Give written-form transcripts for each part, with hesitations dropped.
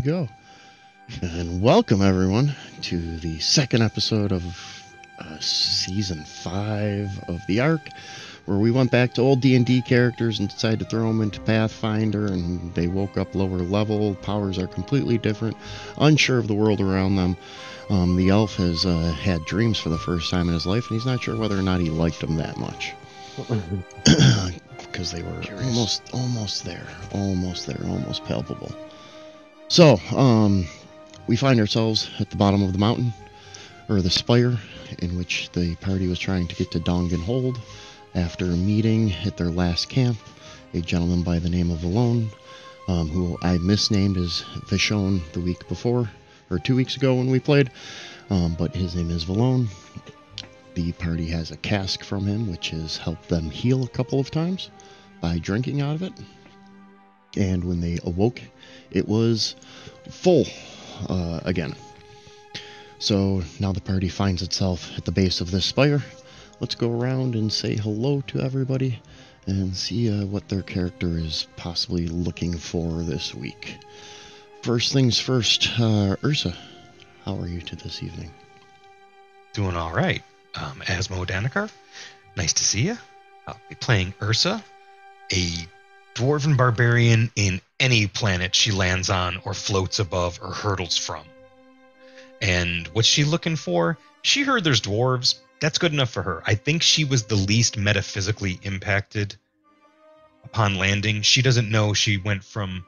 go. And welcome, everyone, to the second episode of Season 5 of the ARC, where we went back to old D&D characters and decided to throw them into Pathfinder, and they woke up lower level. Powers are completely different, unsure of the world around them. The elf has had dreams for the first time in his life, and he's not sure whether or not he liked them that much. Because they were almost there, almost palpable. So, we find ourselves at the bottom of the mountain, or the spire, in which the party was trying to get to Dongan Hold after a meeting at their last camp. A gentleman by the name of Valone, who I misnamed as Vishon the week before, or 2 weeks ago when we played, but his name is Valone. The party has a cask from him, which has helped them heal a couple of times by drinking out of it. And when they awoke, it was full again. So now the party finds itself at the base of this spire. Let's go around and say hello to everybody and see what their character is possibly looking for this week. First things first, Ursa, how are you to this evening? Doing all right. Asmo Danikar, nice to see you. I'll be playing Ursa, a dwarven barbarian in any planet she lands on or floats above or hurtles from. And what's she looking for? She heard there's dwarves. That's good enough for her. I think she was the least metaphysically impacted upon landing. She doesn't know she went from,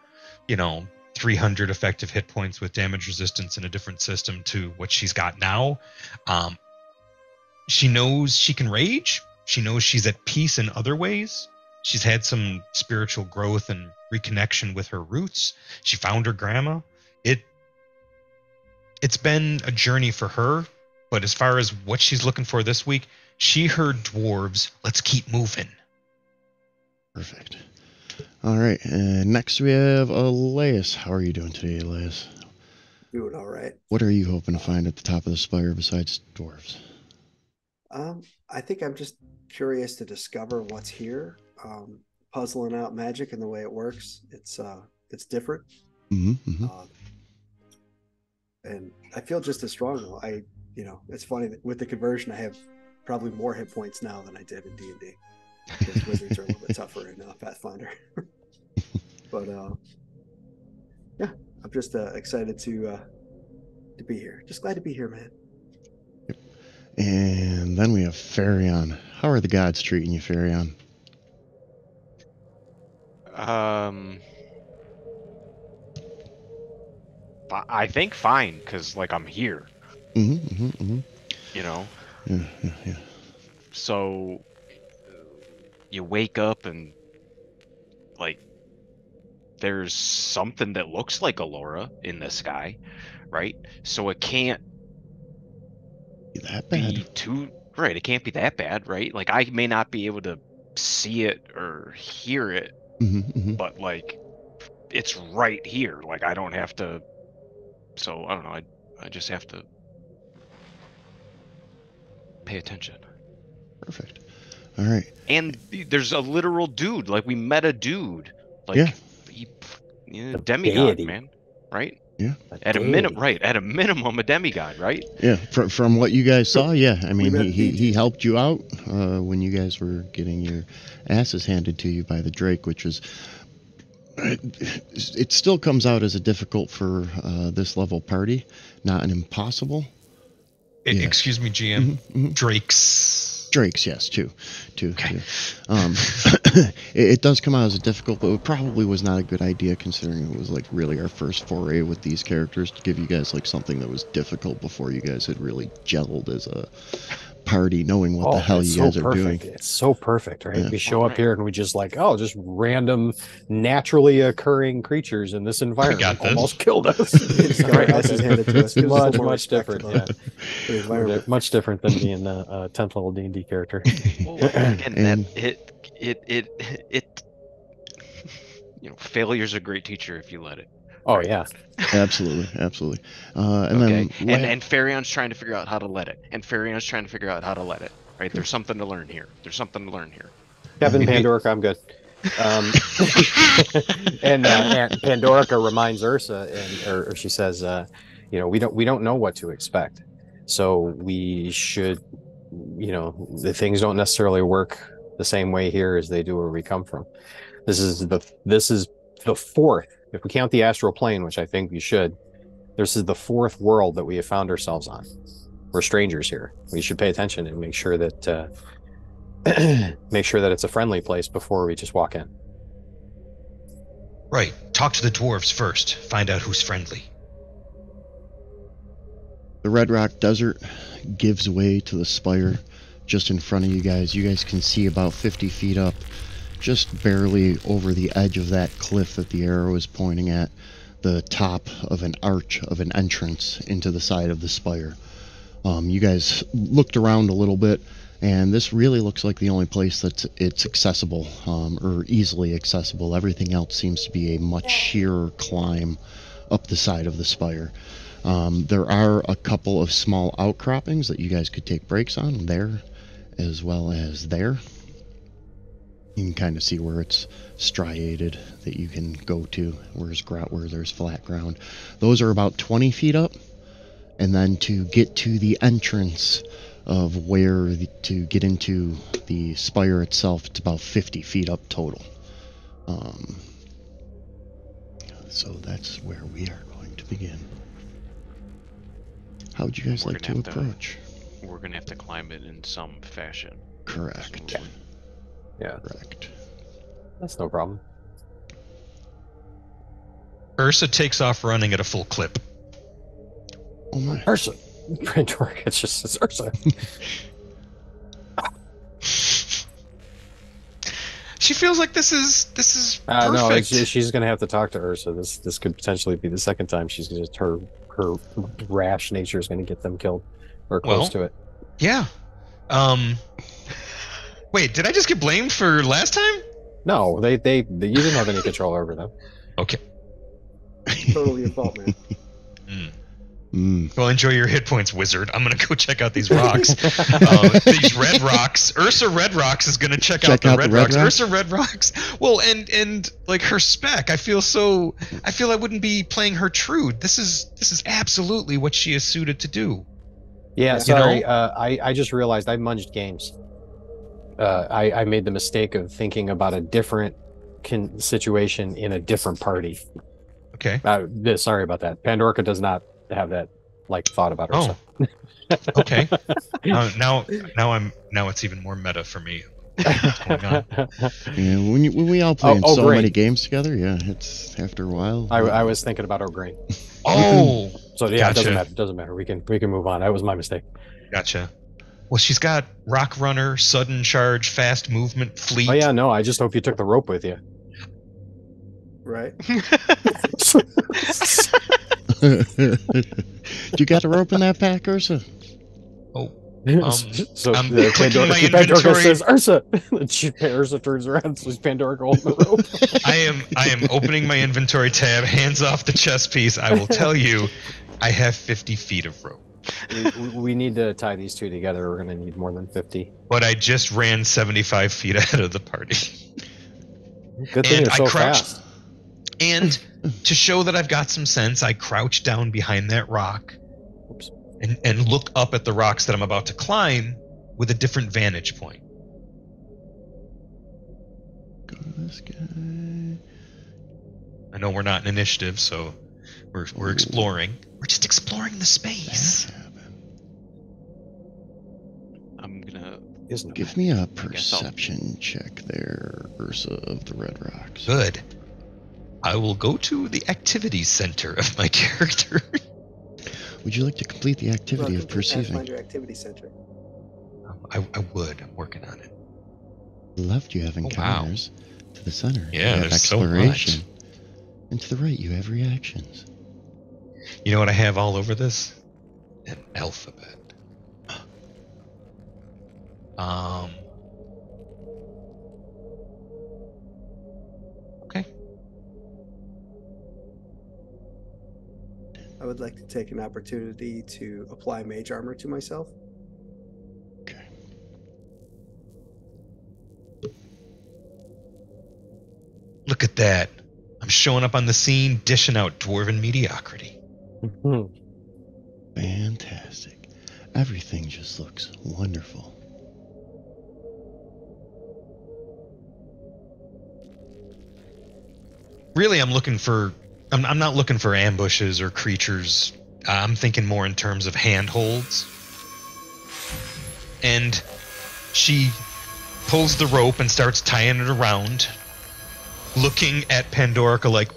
300 effective hit points with damage resistance in a different system to what she's got now. She knows she can rage. She knows she's at peace in other ways. She's had some spiritual growth and reconnection with her roots. She found her grandma. It's been a journey for her, but as far as what she's looking for this week, she heard dwarves. Let's keep moving. Perfect. All right, and next we have Elias. How are you doing today, Elias? Doing all right. What are you hoping to find at the top of the spire besides dwarves? I think I'm just curious to discover what's here. Puzzling out magic and the way it works. It's different. And I feel just as strong. It's funny that with the conversion, I have probably more hit points now than I did in D&D. Because wizards are a little bit tougher in Pathfinder. But yeah, I'm just excited to be here. Just glad to be here, man. And then we have Farion. How are the gods treating you, Farion? I think fine, because I'm here. Yeah. So you wake up and there's something that looks like Allura in the sky, right? So it can't that bad. be too right. It can't be that bad, right? I may not be able to see it or hear it, but it's right here. I don't have to. So I don't know. I just have to pay attention. Perfect. All right. And there's a literal dude. We met a dude. Demigod, man. Right? Yeah. At a minimum, a demigod, right? Yeah. From what you guys saw, yeah. I mean, he helped you out when you guys were getting your asses handed to you by the Drake, which was. It still comes out as a difficult for this level party, not an impossible. Excuse me, GM. Drakes, yes, two. Okay. It does come out as a difficult, but it probably was not a good idea considering it was really our first foray with these characters to give you guys something that was difficult before you guys had really gelled as a party, knowing what the hell you guys are doing. It's so perfect, right? Yeah. We show up here and we just just random naturally occurring creatures in this environment almost killed us. Much different. Yeah. Much different than being a 10th level D&D character. Well, again, failure's a great teacher if you let it. Oh yeah, absolutely. And Farion's trying to figure out how to let it. Right? There's something to learn here. Kevin Pandork, I'm good. And Pandorica reminds Ursa, or she says, we don't know what to expect, so we should, the things don't necessarily work the same way here as they do where we come from. This is the fourth, if we count the astral plane, which I think we should. This is the fourth world that we have found ourselves on. We're strangers here. We should pay attention and make sure that it's a friendly place before we just walk in. Right. Talk to the dwarves first. Find out who's friendly. The Red Rock Desert gives way to the spire just in front of you guys. You guys can see about 50 feet up, just barely over the edge of that cliff that the arrow is pointing at, the top of an arch of an entrance into the side of the spire. You guys looked around a little bit, and this really looks like the only place that's accessible, or easily accessible. Everything else seems to be a much sheerer climb up the side of the spire. There are a couple of small outcroppings that you guys could take breaks on there, as well as there. You can kind of see where it's striated that you can go to, where there's flat ground. Those are about 20 feet up, and then to get to the entrance of to get into the spire itself, it's about 50 feet up total. So that's where we are going to begin. How would you guys like to approach? We're going to have to climb it in some fashion. Correct. Yeah. Correct. That's no problem. Ursa takes off running at a full clip. Oh my. Ursa. Pandorica, it's just says Ursa. She feels like this is perfect. No, she's going to have to talk to Ursa. This could potentially be the second time she's just her rash nature is going to get them killed or close to it. Yeah. Wait, did I just get blamed for last time? No, you didn't have any control over them. Okay. Totally your fault, man. Well, enjoy your hit points, wizard. I'm gonna go check out these rocks. These red rocks. Ursa Red Rocks is gonna check out the red rocks. Ursa Red Rocks. Well, and like her spec, I feel I wouldn't be playing her true. This is absolutely what she is suited to do. Yeah, sorry. I just realized I munged games. I made the mistake of thinking about a different situation in a different party. Okay. Sorry about that. Pandorica does not have that thought about herself. Oh. Okay. Now it's even more meta for me. What's going on? Yeah, when we all play so many games together, yeah, it's after a while. I was thinking about O'Grain. Oh. So yeah, gotcha. It doesn't matter. We can move on. That was my mistake. Gotcha. Well, she's got Rock Runner, Sudden Charge, Fast Movement, Fleet. Oh yeah, no. I just hope you took the rope with you. Right. You got a rope in that pack, Ursa? Oh. So I'm clicking my inventory. Pandorica says, Ursa. Ursa turns around, so Pandorica holding the rope. I am opening my inventory tab, hands off the chest piece. I will tell you, I have 50 feet of rope. We need to tie these two together. We're going to need more than 50. But I just ran 75 feet ahead of the party. Good thing you're so fast. And to show that I've got some sense, I crouch down behind that rock and look up at the rocks that I'm about to climb with a different vantage point. Go to this guy. I know we're not in initiative, so we're exploring. We're just exploring the space. I'm gonna give me a perception check there, Ursa of the Red Rocks. Good. I will go to the activities center of my character. Would you like to complete the activity of perceiving? Find your activity center. I would. I'm working on it. To the left, you have encounters. Wow. To the center, yeah, you have there's exploration. So much. And to the right, you have reactions. You know what I have all over this? An alphabet. Okay. I would like to take an opportunity to apply mage armor to myself. Okay. Look at that. I'm showing up on the scene, dishing out dwarven mediocrity. Fantastic. Everything just looks wonderful. Really, I'm not looking for ambushes or creatures. I'm thinking more in terms of handholds. And she pulls the rope and starts tying it around, looking at Pandorica like,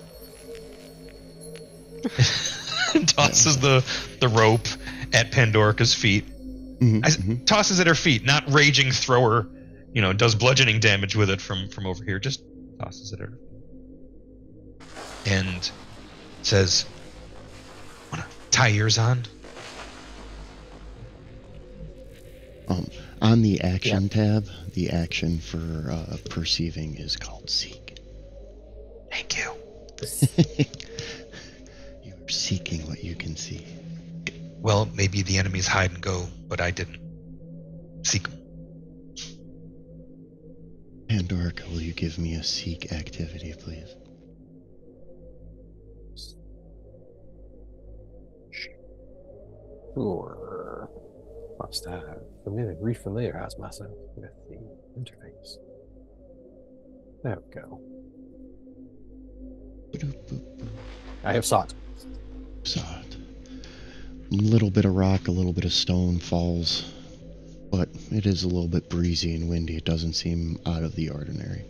and tosses the rope at Pandorica's feet. Tosses at her feet, not raging thrower, does bludgeoning damage with it from over here, just tosses it at her. And says, "Wanna tie yours on?" On the action tab, the action for perceiving is called seek. Thank you. You're seeking what you can see. Well, maybe the enemies hide and go, but I didn't seek them. Pandorica, will you give me a seek activity, please? Sure. Must have refamiliarize myself with the interface. There we go. I have sought. Sought. A little bit of rock, a little bit of stone falls, but it is a little bit breezy and windy. It doesn't seem out of the ordinary.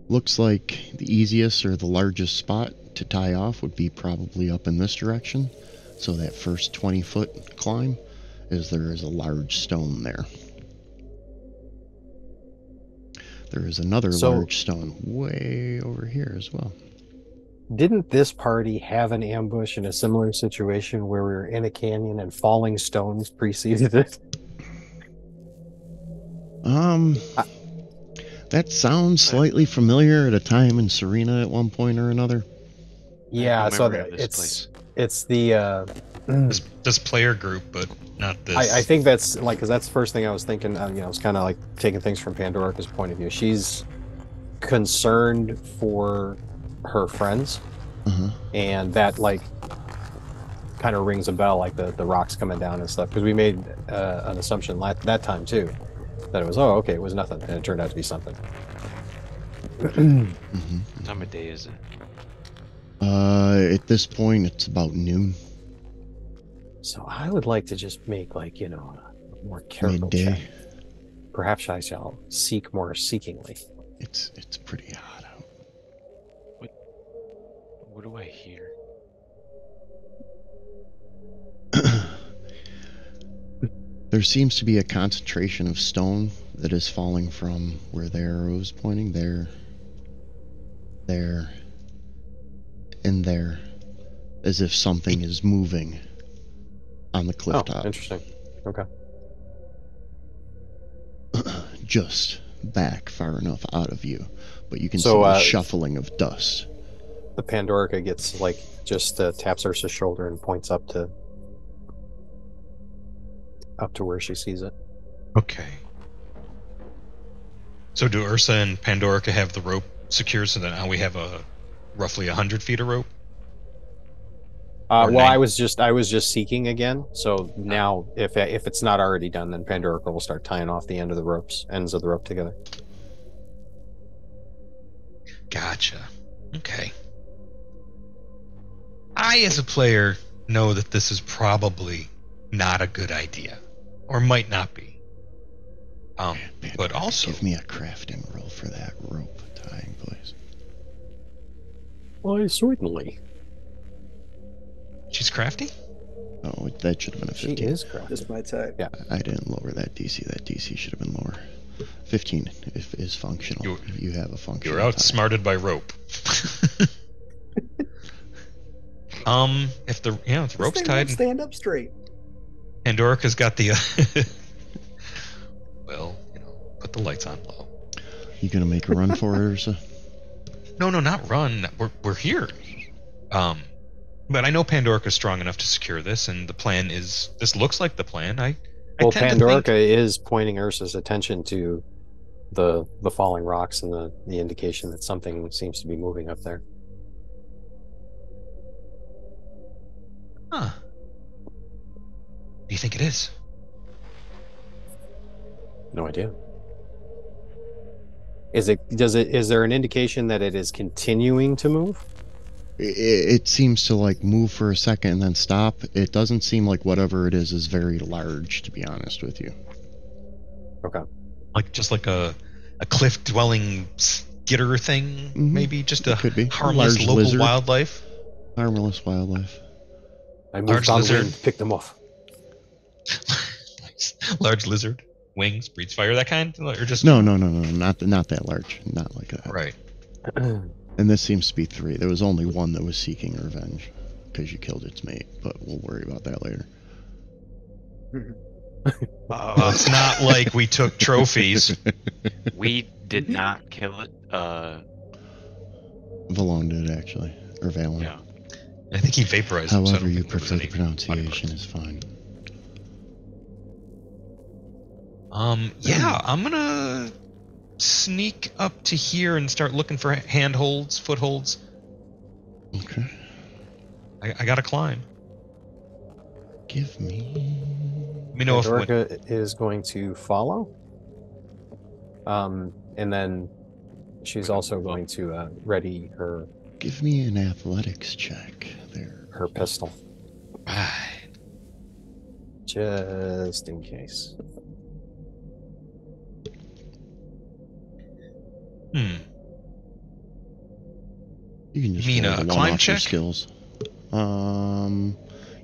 Looks like the easiest or the largest spot to tie off would be probably up in this direction. So that first 20-foot climb, there is a large stone there. There is another large stone way over here as well. Didn't this party have an ambush in a similar situation where we were in a canyon and falling stones preceded it? That sounds slightly familiar at a time in Serena at one point or another. Yeah, so it's the this player group, but not this. I think that's because that's the first thing I was thinking. It's kind of like taking things from Pandorica's point of view. She's concerned for her friends, and that kind of rings a bell, like the rocks coming down and stuff. Because we made an assumption that time too, that it was it was nothing, and it turned out to be something. What time of day is it? At this point, it's about noon. So I would like to just make a more careful check. Perhaps I shall seek more seekingly. It's pretty hot out. What do I hear? There seems to be a concentration of stone that is falling from where the arrow is pointing. There, and there, as if something is moving on the cliff top. Interesting. Okay. Just back far enough out of you, but you can see the shuffling of dust. The Pandorica gets just taps Ursa's shoulder and points up to where she sees it. Okay. So do Ursa and Pandorica have the rope secure so that now we have roughly 100 feet of rope? I was just seeking again. So now, if it's not already done, then Pandorica will start tying off the ends of the rope together. Gotcha. Okay. I, as a player, know that this is probably not a good idea, or might not be. But also, give me a crafting roll for that rope tying, please. Why, certainly. She's crafty? Oh, that should have been a 15. She is crafty. Just my type. Yeah. I didn't lower that DC. That DC should have been lower. 15 is functional. You have a functional. You're outsmarted by rope. If the rope's tied, stand up straight. Pandorica's got the. Well, put the lights on low. You gonna make a run for it, Ursa? No, not run. We're here. But I know Pandorica's strong enough to secure this, and the plan is. This looks like the plan. Pandorica is pointing Ursa's attention to the falling rocks and the indication that something seems to be moving up there. Huh. What do you think it is? No idea. Is there an indication that it is continuing to move? It seems to like move for a second and then stop. It doesn't seem like whatever it is very large, to be honest with you. Okay. Like just like a cliff dwelling skitter thing, maybe just a could be. harmless Large local lizard. wildlife. Harmless wildlife. I moved Large on lizard. and picked them off. Large lizard, wings, breathes fire, that kind, or just No, not that large, not like that. right. And this seems to be 3. There was only one that was seeking revenge because you killed its mate, but we'll worry about that later. It's not like we took trophies. We did not kill it. Valon did actually, or Valen. Yeah. I think he vaporized him, so I However don't you think there was prefer the any pronunciation body is fine. parts. Yeah, I'm gonna sneak up to here and start looking for handholds, footholds. Okay. I gotta climb. Give me... Let me know if Pandorica is going to follow. And then she's also going to ready her Give me an athletics check there. her pistol, Right. just in case. You can just You mean roll a the one climb off your check? skills. Yeah, do you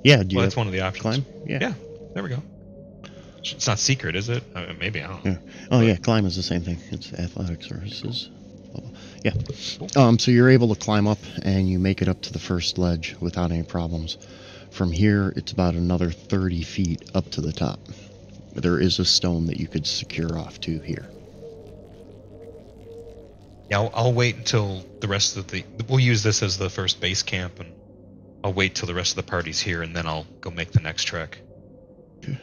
Well, have that's one of the options. climb? Yeah. There we go. It's not secret, is it? Maybe, I don't know. Yeah. Oh yeah, climb is the same thing. It's athletics versus... Yeah. So you're able to climb up and you make it up to the first ledge without any problems. From here, it's about another 30 feet up to the top. There is a stone that you could secure off to here. Yeah, I'll wait until the rest of the... We'll use this as the first base camp, and I'll wait till the rest of the party's here, and then I'll go make the next trek. Okay.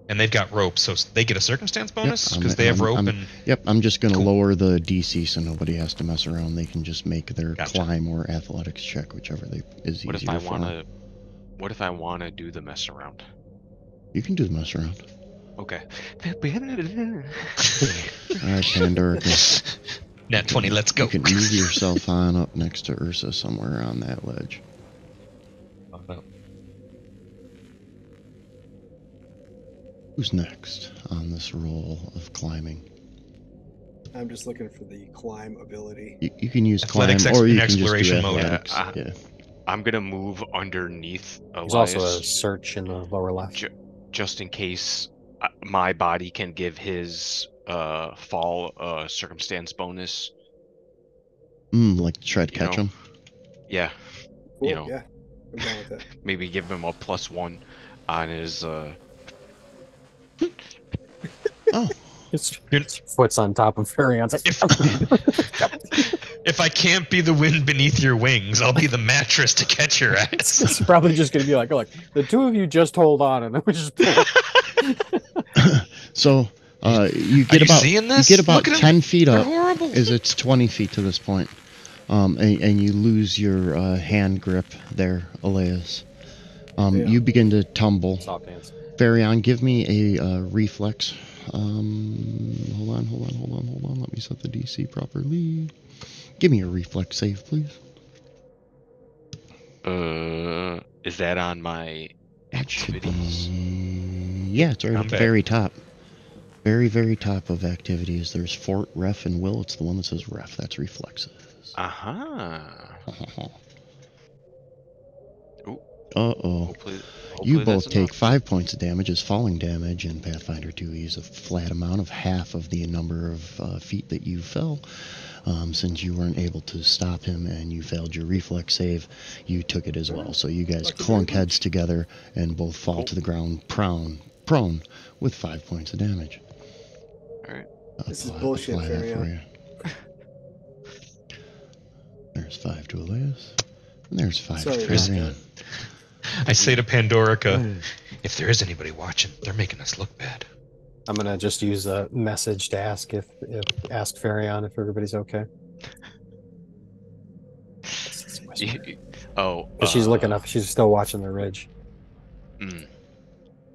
And they've got rope, so they get a circumstance bonus? Because Yep, they have rope I'm- and... Yep, I'm just going to Cool. lower the DC so nobody has to mess around. They can just make their Gotcha. climb or athletics check, whichever is What easier if I for want them. to? What if I want to do the mess around? You can do the mess around. Okay. All right, Pandorica. Nat 20, let's go. You can move yourself on up next to Ursa somewhere on that ledge. Who's next on this roll of climbing? I'm just looking for the climb ability. You can use Athletics climb, or you can exploration just do mode. athletics. Yeah, Yeah. I'm gonna move underneath There's Elias, also a search in the lower left. just in case my body can give his fall circumstance bonus. Like to try to You catch know. him. Yeah, Cool, you know. yeah, I'm down with that. maybe give him a +1 on his. Oh, His foot's on top of Farion's. If I can't be the wind beneath your wings, I'll be the mattress to catch your ass. It's probably just going to be like, look, the two of you just hold on, and then we just. so you Are get you about seeing this? you get about Look at 'em. 10 feet They're up. horrible. Is it's 20 feet to this point, and you lose your hand grip there, Elias. Yeah. You begin to tumble. Soft hands. Farion, give me a reflex. Hold on. Let me set the DC properly. Give me a reflex save, please. Is that on my It should activities? be... Yeah, it's right at the Combat. very top. Very, very top of activities. There's Fort, Ref, and Will. It's the one that says Ref. That's reflexes. Uh-oh. Hopefully You that's both take enough. 5 points of damage as falling damage, and Pathfinder 2 is a flat amount of half of the number of feet that you fell. Since you weren't able to stop him and you failed your reflex save, you took it as well. So you guys Lucky clunk very heads together and both fall to the ground prone with 5 points of damage. Alright. This is bullshit, apply that for Farion. you. There's 5 to Elias. And there's 5 Sorry, to Chris. Farion. I say to Pandorica, if there is anybody watching, they're making us look bad. I'm gonna just use a message to ask ask Farion if everybody's okay. Oh, Because she's looking up. She's still watching the ridge.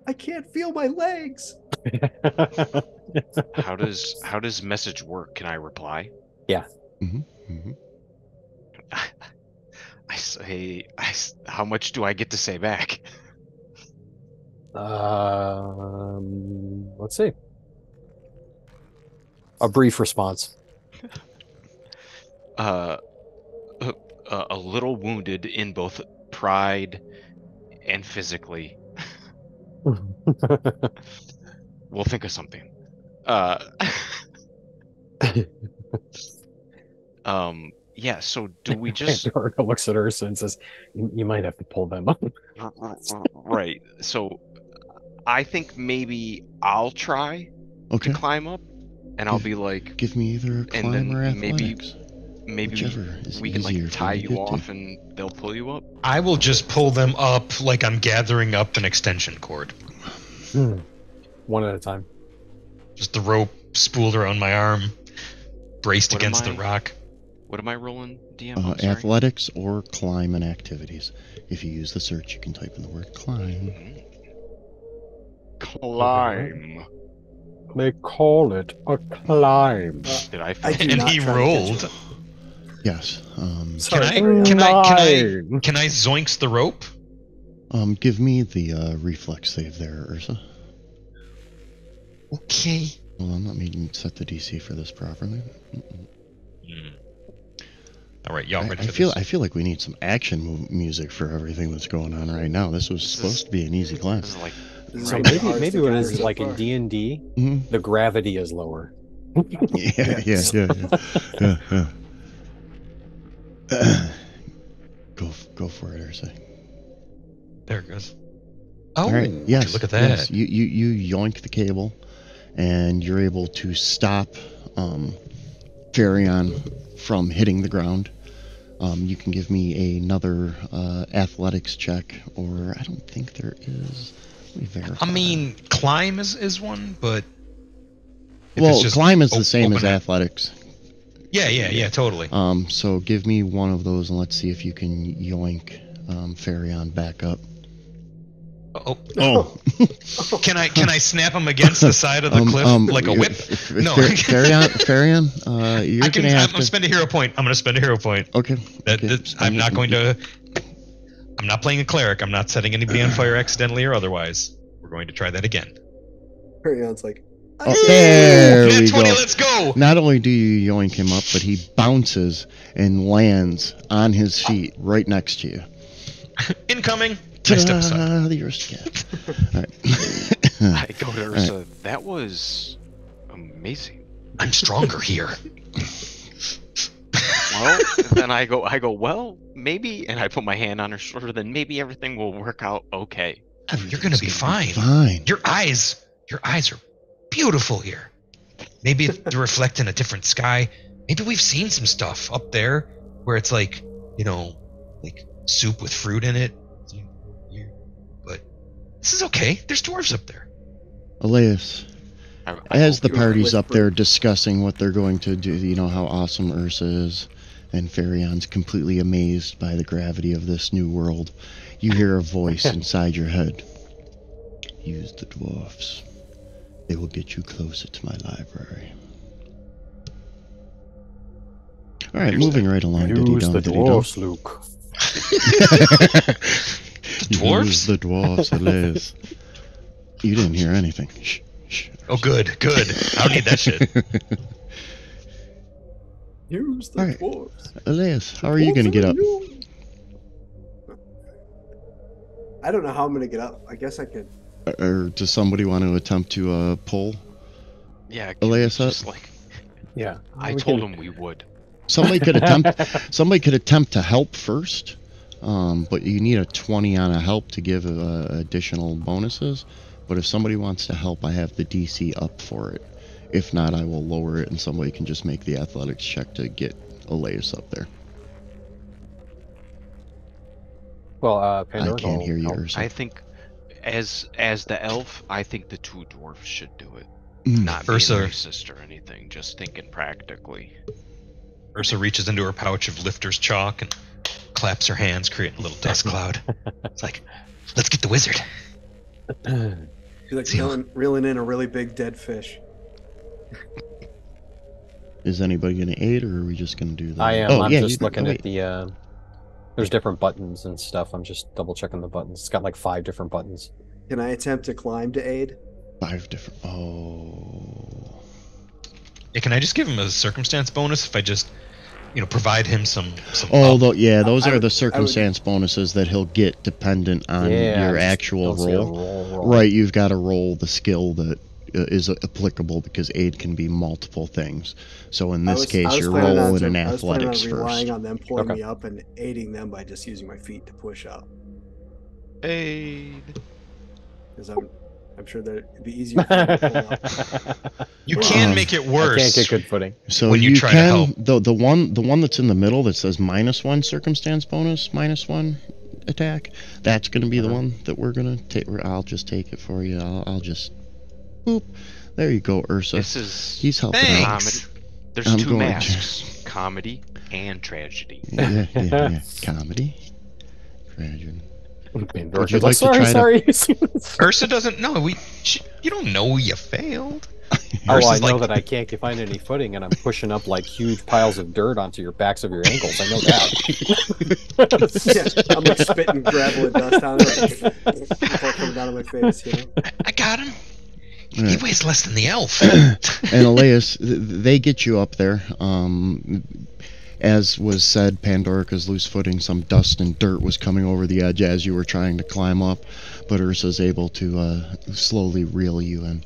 I can't feel my legs. How does message work? Can I reply? Yeah. I say, how much do I get to say back? Let's see. A brief response. A little wounded in both pride and physically. We'll think of something. Yeah, so do we just... Pandora looks at Ursa and says, you might have to pull them up. Right. So I think maybe I'll try to climb up, and I'll be like... Give me either a climb or athletics. Maybe we can like tie you off and they'll pull you up. I will just pull them up like I'm gathering up an extension cord. One at a time. Just the rope spooled around my arm, braced against the rock. What am I rolling, DM? Athletics or climb and activities. If you use the search, you can type in the word climb. Climb. They call it a climb. Did I? And he rolled. Yes. Can I zoinks the rope? Give me the reflex save there, Ursa. Okay. Hold on, let me set the DC for this properly. All right, y'all ready for this? I feel like we need some action music for everything that's going on right now. This was supposed to be an easy class. So maybe what it is like in D&D, the gravity is lower. Yeah. Go for it, Ursa. There it goes. Oh, all right. Yes. Look at that. Yes. You yoink the cable, and you're able to stop Farion from hitting the ground. You can give me another athletics check, or I don't think there is. Let me verify. I mean, climb is one, but well, climb is the same as athletics. Yeah, totally. So give me one of those, and let's see if you can yoink Farion back up. Oh. Can I snap him against the side of the cliff like a whip? No. Farion, you're gonna have to spend a hero point. I'm gonna spend a hero point. Okay. I'm not going to. I'm not playing a cleric. I'm not setting anybody on fire accidentally or otherwise. We're going to try that again. Farion's like, there we 20, go. Let's go. Not only do you yoink him up, but he bounces and lands on his feet right next to you. Incoming. I step aside. The Aristocrat. All right. I go to Ursa. Right. That was amazing. I'm stronger here. Well, then I go, well, maybe, and I put my hand on her shoulder, then maybe everything will work out okay. You're going to be fine. Your eyes are beautiful here. Maybe they're reflecting a different sky. Maybe we've seen some stuff up there where it's like, like soup with fruit in it. But this is okay. There's dwarves up there. Elias, as the party's up there discussing what they're going to do, how awesome Ursa is, and Farion's completely amazed by the gravity of this new world, you hear a voice inside your head. Use the dwarfs. They will get you closer to my library. All right, moving right along. Use the dwarfs, Luke. The dwarves? Use the dwarfs, Elias. You didn't hear anything. Shh. Oh, good. I don't need that shit. Use the dwarves. Elias, how are you going to get up? I don't know how I'm going to get up. I guess I could. Or does somebody want to attempt to pull? Yeah, Elias up? Yeah, I told him we would. Somebody could attempt to help first, but you need a 20 on a help to give additional bonuses. But if somebody wants to help, I have the DC up for it. If not, I will lower it, and somebody can just make the athletics check to get Elias up there. Well, Pandora, I can't hear you, Ursa. I think, as the elf, I think the two dwarfs should do it. Not being Ursa- racist or anything, just thinking practically. Ursa reaches into her pouch of lifter's chalk and claps her hands, creating a little dust cloud. It's like, let's get the wizard. He's like See- reeling in a really big dead fish. Is anybody going to aid, or are we just going to do that? I am. Oh, I'm yeah, just you- looking oh, at the. There's different buttons and stuff. I'm just double checking the buttons. It's got like 5 different buttons. Can I attempt to climb to aid? 5 different. Oh. Yeah, can I just give him a circumstance bonus if I just, provide him some Oh, up? yeah, those I are would- the circumstance bonuses that he'll get dependent on Yeah, your just actual don't see a roll. roll. Right, you've got to roll the skill that is applicable because aid can be multiple things. So in this case, you're planning on rolling an I was planning on athletics relying first. on them pulling Okay. me up and aiding them by just using my feet to push up. Aid. Because I'm sure that it'd be easier for me to pull up. You can Um, make it I worse. can't get good footing. So when you try to can help. the one that's in the middle that says -1 circumstance bonus, -1 attack. That's going to be the one that we're going to take. I'll just take it for you. I'll just boop. There you go, Ursa. This is He's helping Thanks. out. comedy. There's I'm 2 going to- masks: comedy and tragedy. Yeah. Comedy. Tragedy. Would you like to try to- sorry. Ursa doesn't know. You don't know you failed. Oh, I Ursa's know like, that I can't find any footing, and I'm pushing up like huge piles of dirt onto your backs of your ankles. I know that. Yeah, I'm like spitting gravel and dust on it. Before coming down on my face, I got him. He Right. weighs less than the elf. And Elias, they get you up there. As was said, Pandorica's loose footing, some dust and dirt was coming over the edge as you were trying to climb up, but Ursa's able to slowly reel you in.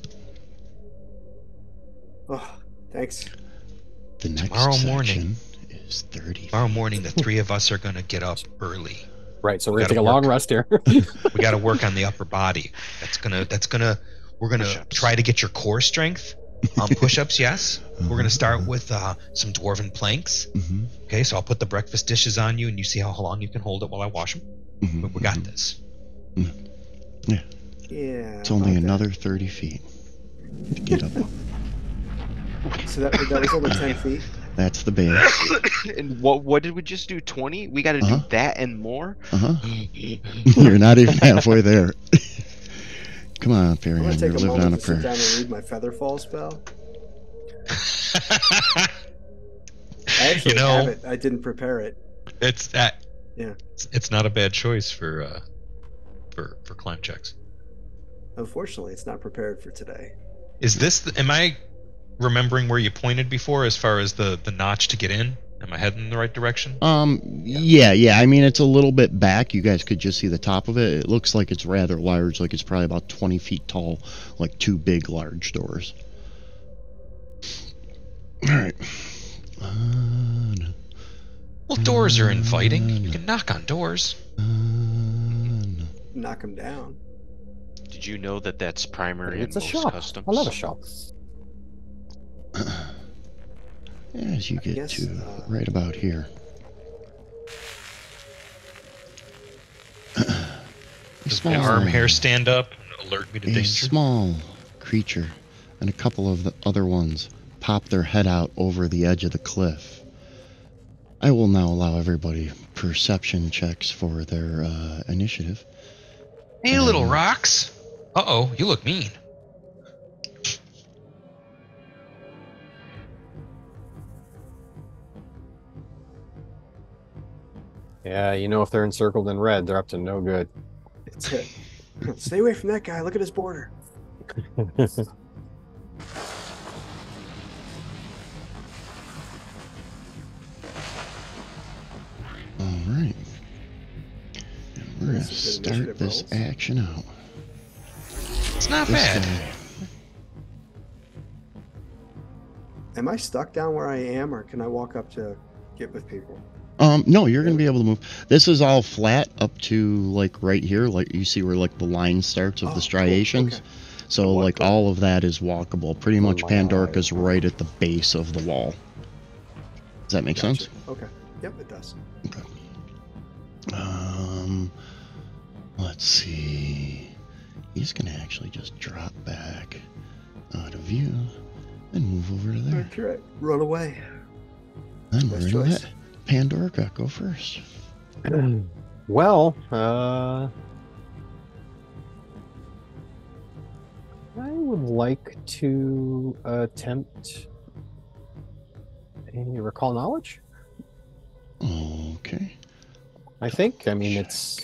Oh, thanks. The next Tomorrow section morning. is 30. Tomorrow morning, the 3 of us are going to get up early. Right, so we're Gotta gonna take a long work. rest here. We got to work on the upper body. We're gonna Push-ups. try to get your core strength. Push-ups, yes. We're gonna start with some dwarven planks. Mm-hmm. Okay, so I'll put the breakfast dishes on you, and you see how long you can hold it while I wash them. Mm-hmm. But we got this. Yeah. It's only about another 30 feet to get up. that. So that was only 10 feet. That's the base. And what did we just do? 20? We got to Uh-huh. do that and more. Uh-huh. You're not even halfway there. Come on, Perry. I'm gonna You're take a living on a moment to sit prayer. down and read my Featherfall spell. I actually have it. I didn't prepare it. It's that. Yeah. It's not a bad choice for climb checks. Unfortunately, it's not prepared for today. Is this? Am I remembering where you pointed before, as far as the notch to get in? Am I heading in the right direction? Yeah. I mean, it's a little bit back. You guys could just see the top of it. It looks like it's rather large, like it's probably about 20 feet tall, like 2 big, large doors. All right. Well, doors are inviting. You can knock on doors. Knock him down. Did you know that that's primary It's in a most shop. customs? I love a shop. As you get guess, to right about here. Does my arm hair stand up and alert me to A danger? small creature and a couple of the other ones pop their head out over the edge of the cliff. I will now allow everybody perception checks for their initiative. Hey, little rocks. Uh-oh, you look mean. Yeah, you know if they're encircled in red, they're up to no good. It's it. Stay away from that guy. Look at his border. All right. And we're going to That's a good start initiative this rolls. action out. It's not This bad. guy. Am I stuck down where I am, or can I walk up to get with people? No, you're going to be able to move. This is all flat up to like right here. Like you see where like the line starts of Oh, the cool. striations. Okay. So like all of that is walkable. Pretty Oh much my Pandorica's God. right at the base of the wall. Does that make Gotcha. sense? Okay. Yep, it does. Let's see. He's gonna actually just drop back out of view, and move over to there. That's right. Run away. Then Best we're gonna choice. let Pandora go first. Well, I would like to attempt a recall knowledge. Okay. I think. I mean, it's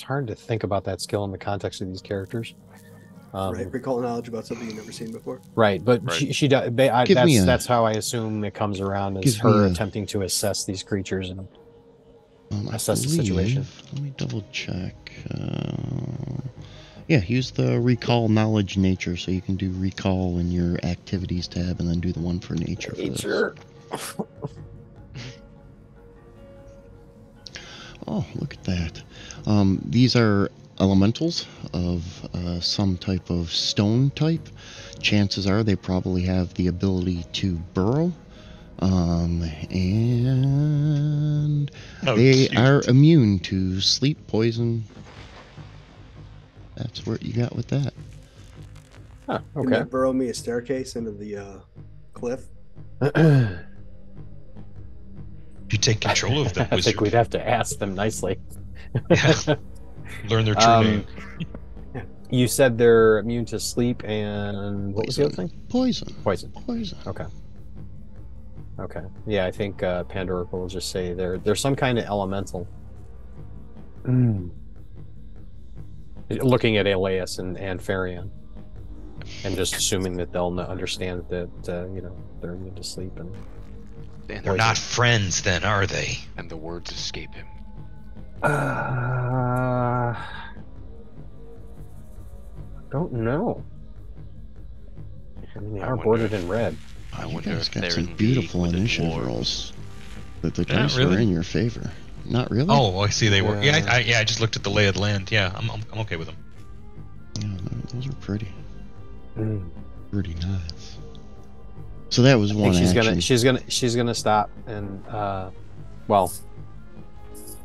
hard to think about that skill in the context of these characters. Right. Recall knowledge about something you've never seen before. Right, but Right. she does. Give me a- That's how I assume it comes around, is give me her a- attempting to assess these creatures and I assess the situation. believe- Let me double check. Yeah, use the recall knowledge nature, so you can do recall in your activities tab, and then do the one for nature. For this. Oh, look at that. These are elementals of some type of stone type. Chances are they probably have the ability to burrow. And Oh, they cute. are immune to sleep, poison. That's what you got with that. Huh, Can okay. they burrow me a staircase into the cliff? You take control of them. I think we'd have to ask them nicely. Yeah. Learn their true name. You said they're immune to sleep and what was the other thing? Poison. Poison. Poison. Okay. Okay. Yeah, I think Pandora will just say they're some kind of elemental. Looking at Elias and Farion, and just assuming that they'll understand that they're immune to sleep and They're not friends, then, are they? And the words escape him. Don't know. I mean, they I are wonder bordered if- in red. I You wonder guys if got they're some in league beautiful with the initiative dwarves. rolls. That the Yeah, dice really? were in your favor. Not really? Oh, I see they were. Yeah, Yeah. I just looked at the lay of the land. Yeah, I'm okay with them. Yeah, those are pretty. Pretty nice. So that was I one think action. she's gonna stop and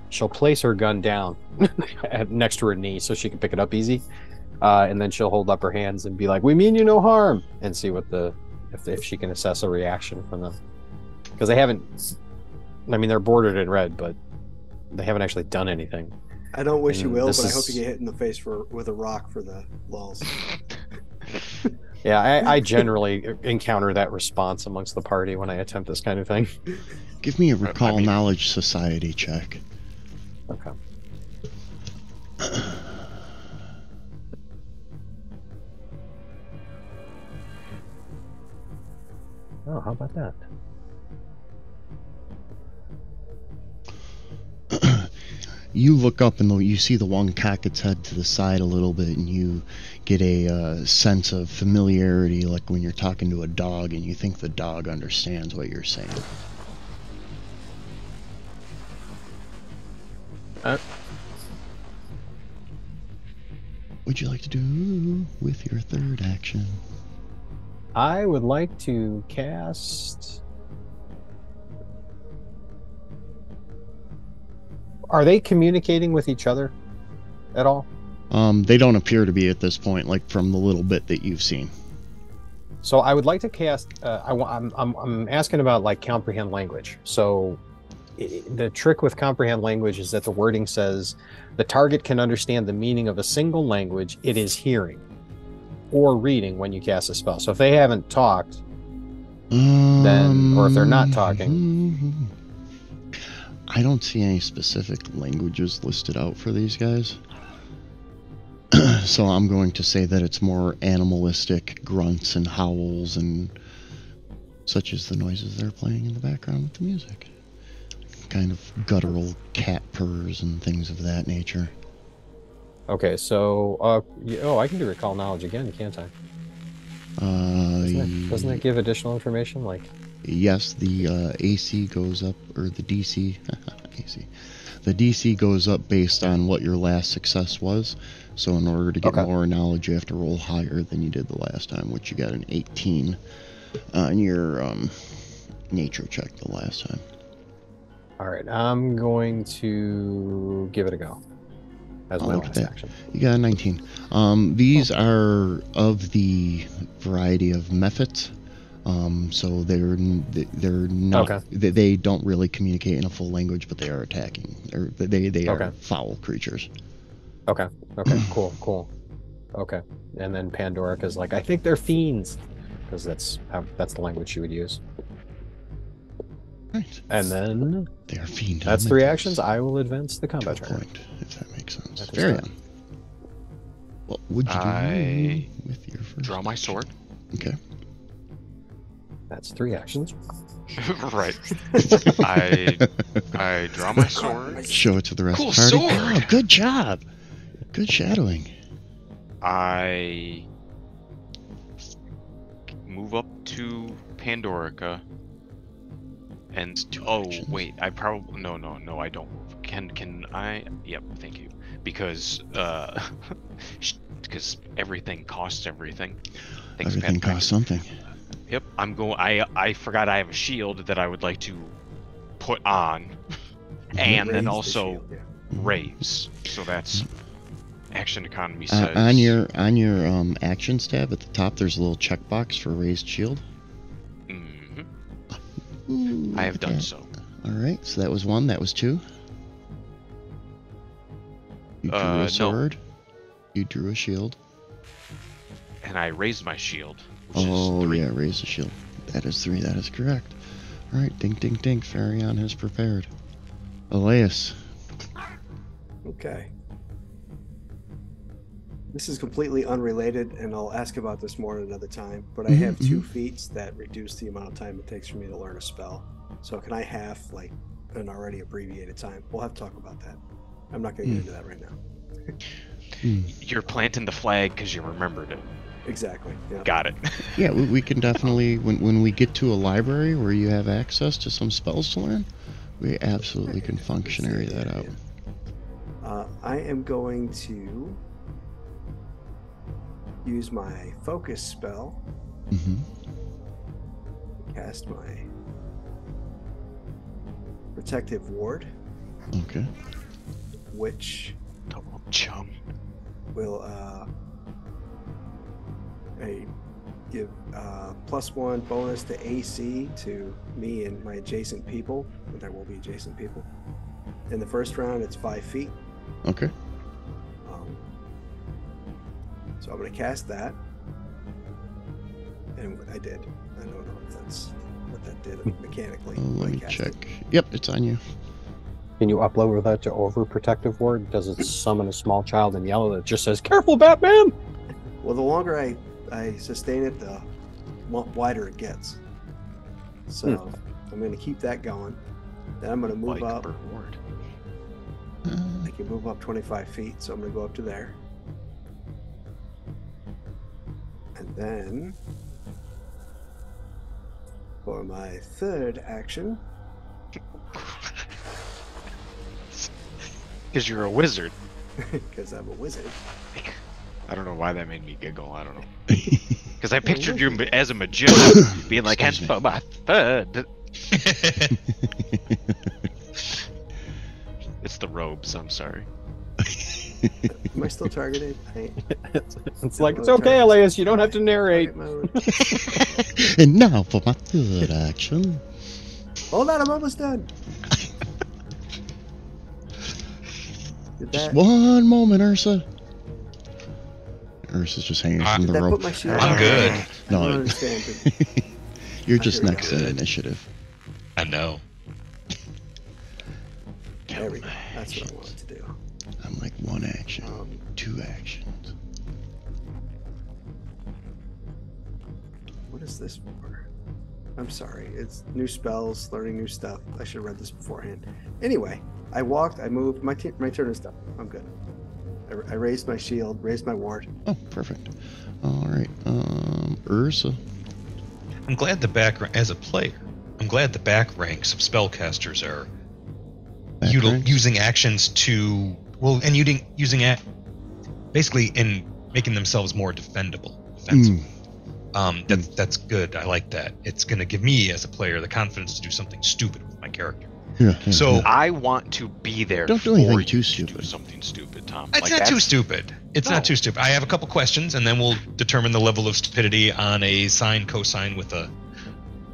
she'll place her gun down next to her knee so she can pick it up easy, and then she'll hold up her hands and be like, "We mean you no harm," and see what if she can assess a reaction from them, because they haven't. I mean, they're bordered in red, but they haven't actually done anything. I don't wish you And will, this but I hope you is- get hit in the face with a rock for the lulls. Yeah, I generally encounter that response amongst the party when I attempt this kind of thing. Give me a recall mean- knowledge society check. Okay. Oh, how about that? You look up and you see the one cock its head to the side a little bit, and you get a sense of familiarity, like when you're talking to a dog and you think the dog understands what you're saying. What'd you like to do with your third action? I would like to cast. Are they communicating with each other at all? They don't appear to be at this point, like from the little bit that you've seen. So I would like to cast. I'm asking about like comprehend language. So the trick with comprehend language is that the wording says the target can understand the meaning of a single language it is hearing or reading when you cast a spell. So if they haven't talked, then, or if they're not talking. I don't see any specific languages listed out for these guys. So I'm going to say that it's more animalistic grunts and howls and such as the noises they're playing in the background with the music. Kind of guttural cat purrs and things of that nature. Okay, so I can do recall knowledge again, can't I? Doesn't that give additional information? Like, yes, the AC goes up, or the DC. AC. The DC goes up based on what your last success was. So in order to get more knowledge, you have to roll higher than you did the last time, which you got an 18 on your nature check the last time. all right, I'm going to give it a go. as my last action. You got a 19. These are of the variety of methods. So they're not. Okay. They don't really communicate in a full language, but they are attacking. They are Okay. foul creatures. Okay. Cool. Okay. And then Pandorica's like, I think they're fiends, because that's the language she would use. Right. And then they are fiend. That's 3 actions. I will advance the combat turn. Point, if that makes sense. That is Very that. on. What would you do with your first? Draw my action? sword. Okay. That's 3 actions. Right. I draw my sword. Show it to the rest Cool of the party. sword. Oh, good job. Good shadowing. I move up to Pandorica. And actions. wait, I probably no, I don't move. Can I? Yep, thank you. Because everything costs everything. Thanks, Everything Pat. costs something. Yep, I'm going. I forgot I have a shield that I would like to put on, and Raise then the also shield, yeah. raise. So that's action economy says. On your actions tab at the top, there's a little checkbox for raised shield. Mhm. Ooh, I have look at done that. so. All right, so that was 1. That was 2. You drew No. a sword. You drew a shield. And I raised my shield, which Oh is 3. yeah, raise the shield. That is 3. That is correct. All right, ding, ding, ding. Farion has prepared. Elias. Okay. This is completely unrelated, and I'll ask about this more at another time. But I have 2 feats that reduce the amount of time it takes for me to learn a spell. So can I half like an already abbreviated time? We'll have to talk about that. I'm not going to get into that right now. You're planting the flag because you remembered it. Exactly. Yeah. Got it. Yeah, we can definitely, when we get to a library where you have access to some spells to learn, we absolutely can functionary that out. I am going to use my focus spell. Cast my protective ward, Okay. which Double chum. will give +1 bonus to AC to me and my adjacent people. There will be adjacent people. In the first round, it's 5 feet. Okay. So I'm going to cast that. And I did. I don't know if that's what that did mechanically. Let when I me cast check. it. Yep, it's on you. Can you upload that to overprotective ward? Does it summon a small child in yellow that just says, "Careful, Batman"? Well, the longer I sustain it, the wider it gets. So I'm going to keep that going. Then I'm going to move up. Reward. I can move up 25 feet, so I'm going to go up to there. And then for my third action, Because you're a wizard. because I'm a wizard, I don't know why that made me giggle. I don't know. Because I pictured you as a magician, being like, "And for my third." It's the robes. I'm sorry. am I still targeted? It's like, it's okay, Elias. You don't have to narrate. And now for my third action. Hold on, I'm almost done. Did Just that, one moment, Ursa. Ursa's just hanging from did the that rope. put my shield I'm on? good. I No, don't understand. you're just Here we next go. in initiative. I know. There we go. That's what I wanted to do. I'm like 1 action, Um, 2 actions. What is this for? I'm sorry. It's new spells, learning new stuff. I should have read this beforehand. Anyway, I walked, I moved. My turn is done. I'm good. I raised my shield, raised my ward. Oh, perfect. All right, Ursa. I'm glad as a player, I'm glad the back ranks of spellcasters are Back ranks? using actions to, basically in making themselves more defensive. That's good. I like that. It's going to give me as a player the confidence to do something stupid with my character. Yeah. So I want to be there Don't do for anything you too to do stupid. something stupid, Tom. Tom. It's not too stupid. It's not too stupid. I have a couple questions, and then we'll determine the level of stupidity on a sine cosine with an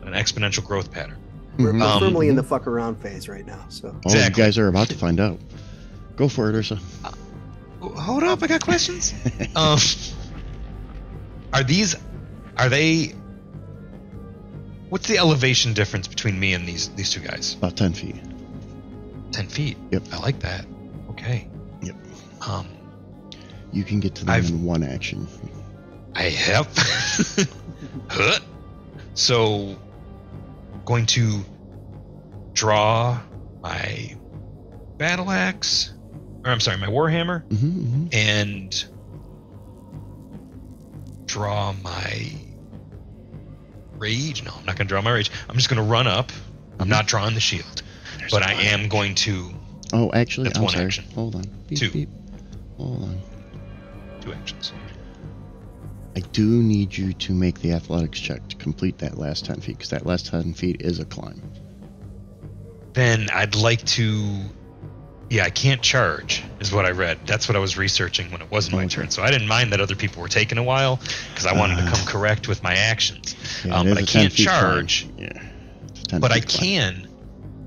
exponential growth pattern. We're firmly in the fuck around phase right now. So Exactly. You guys are about to find out. Go for it, Ursa. Hold up, I got questions. Are they? What's the elevation difference between me and these two guys? About 10 feet. 10 feet. Yep. I like that. Okay. Yep. You can get to them in one action. I have. So, going to draw my battle axe, or I'm sorry, my warhammer, and draw my rage. No, I'm not going to draw my rage. I'm just going to run up. I'm not drawing the shield, but I am going to. Oh, actually, that's I'm one sorry. action. Hold on. Beep, 2. Beep. Hold on. 2 actions. I do need you to make the athletics check to complete that last 10 feet, because that last 10 feet is a climb. Then I'd like to. Yeah, I can't charge, is what I read. That's what I was researching when it wasn't my turn. So I didn't mind that other people were taking a while, because I wanted to come correct with my actions. Yeah, but I can't charge. Yeah. But I can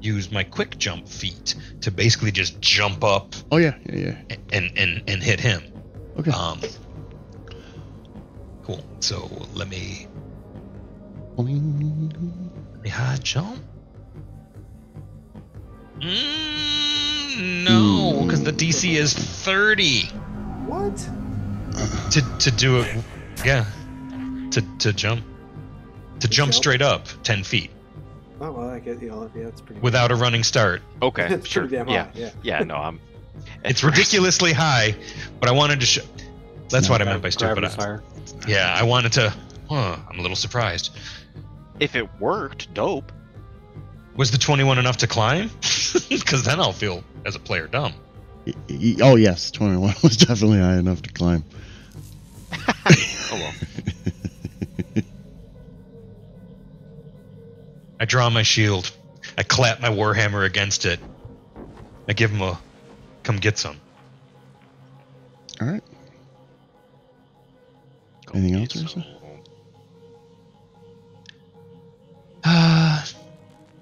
use my quick jump feat to basically just jump up. Oh yeah. And hit him. Okay. Cool. So let me Boing. high jump. No, because the DC is 30. what? To do it, yeah. To jump. To jump straight up 10 feet. Oh well, I get that's pretty. Without a running start. Okay, That's sure. pretty damn high, Yeah. No, I'm. It's ridiculously high, but I wanted to show. That's what I meant by stupid. Gravity fire. Yeah, I wanted to. I'm a little surprised. If it worked, dope. Was the 21 enough to climb? Because then I'll feel, as a player, dumb. Oh yes, 21 was definitely high enough to climb. Oh well. I draw my shield. I clap my warhammer against it. I give him a, come get some. All right. Anything else, Ursa?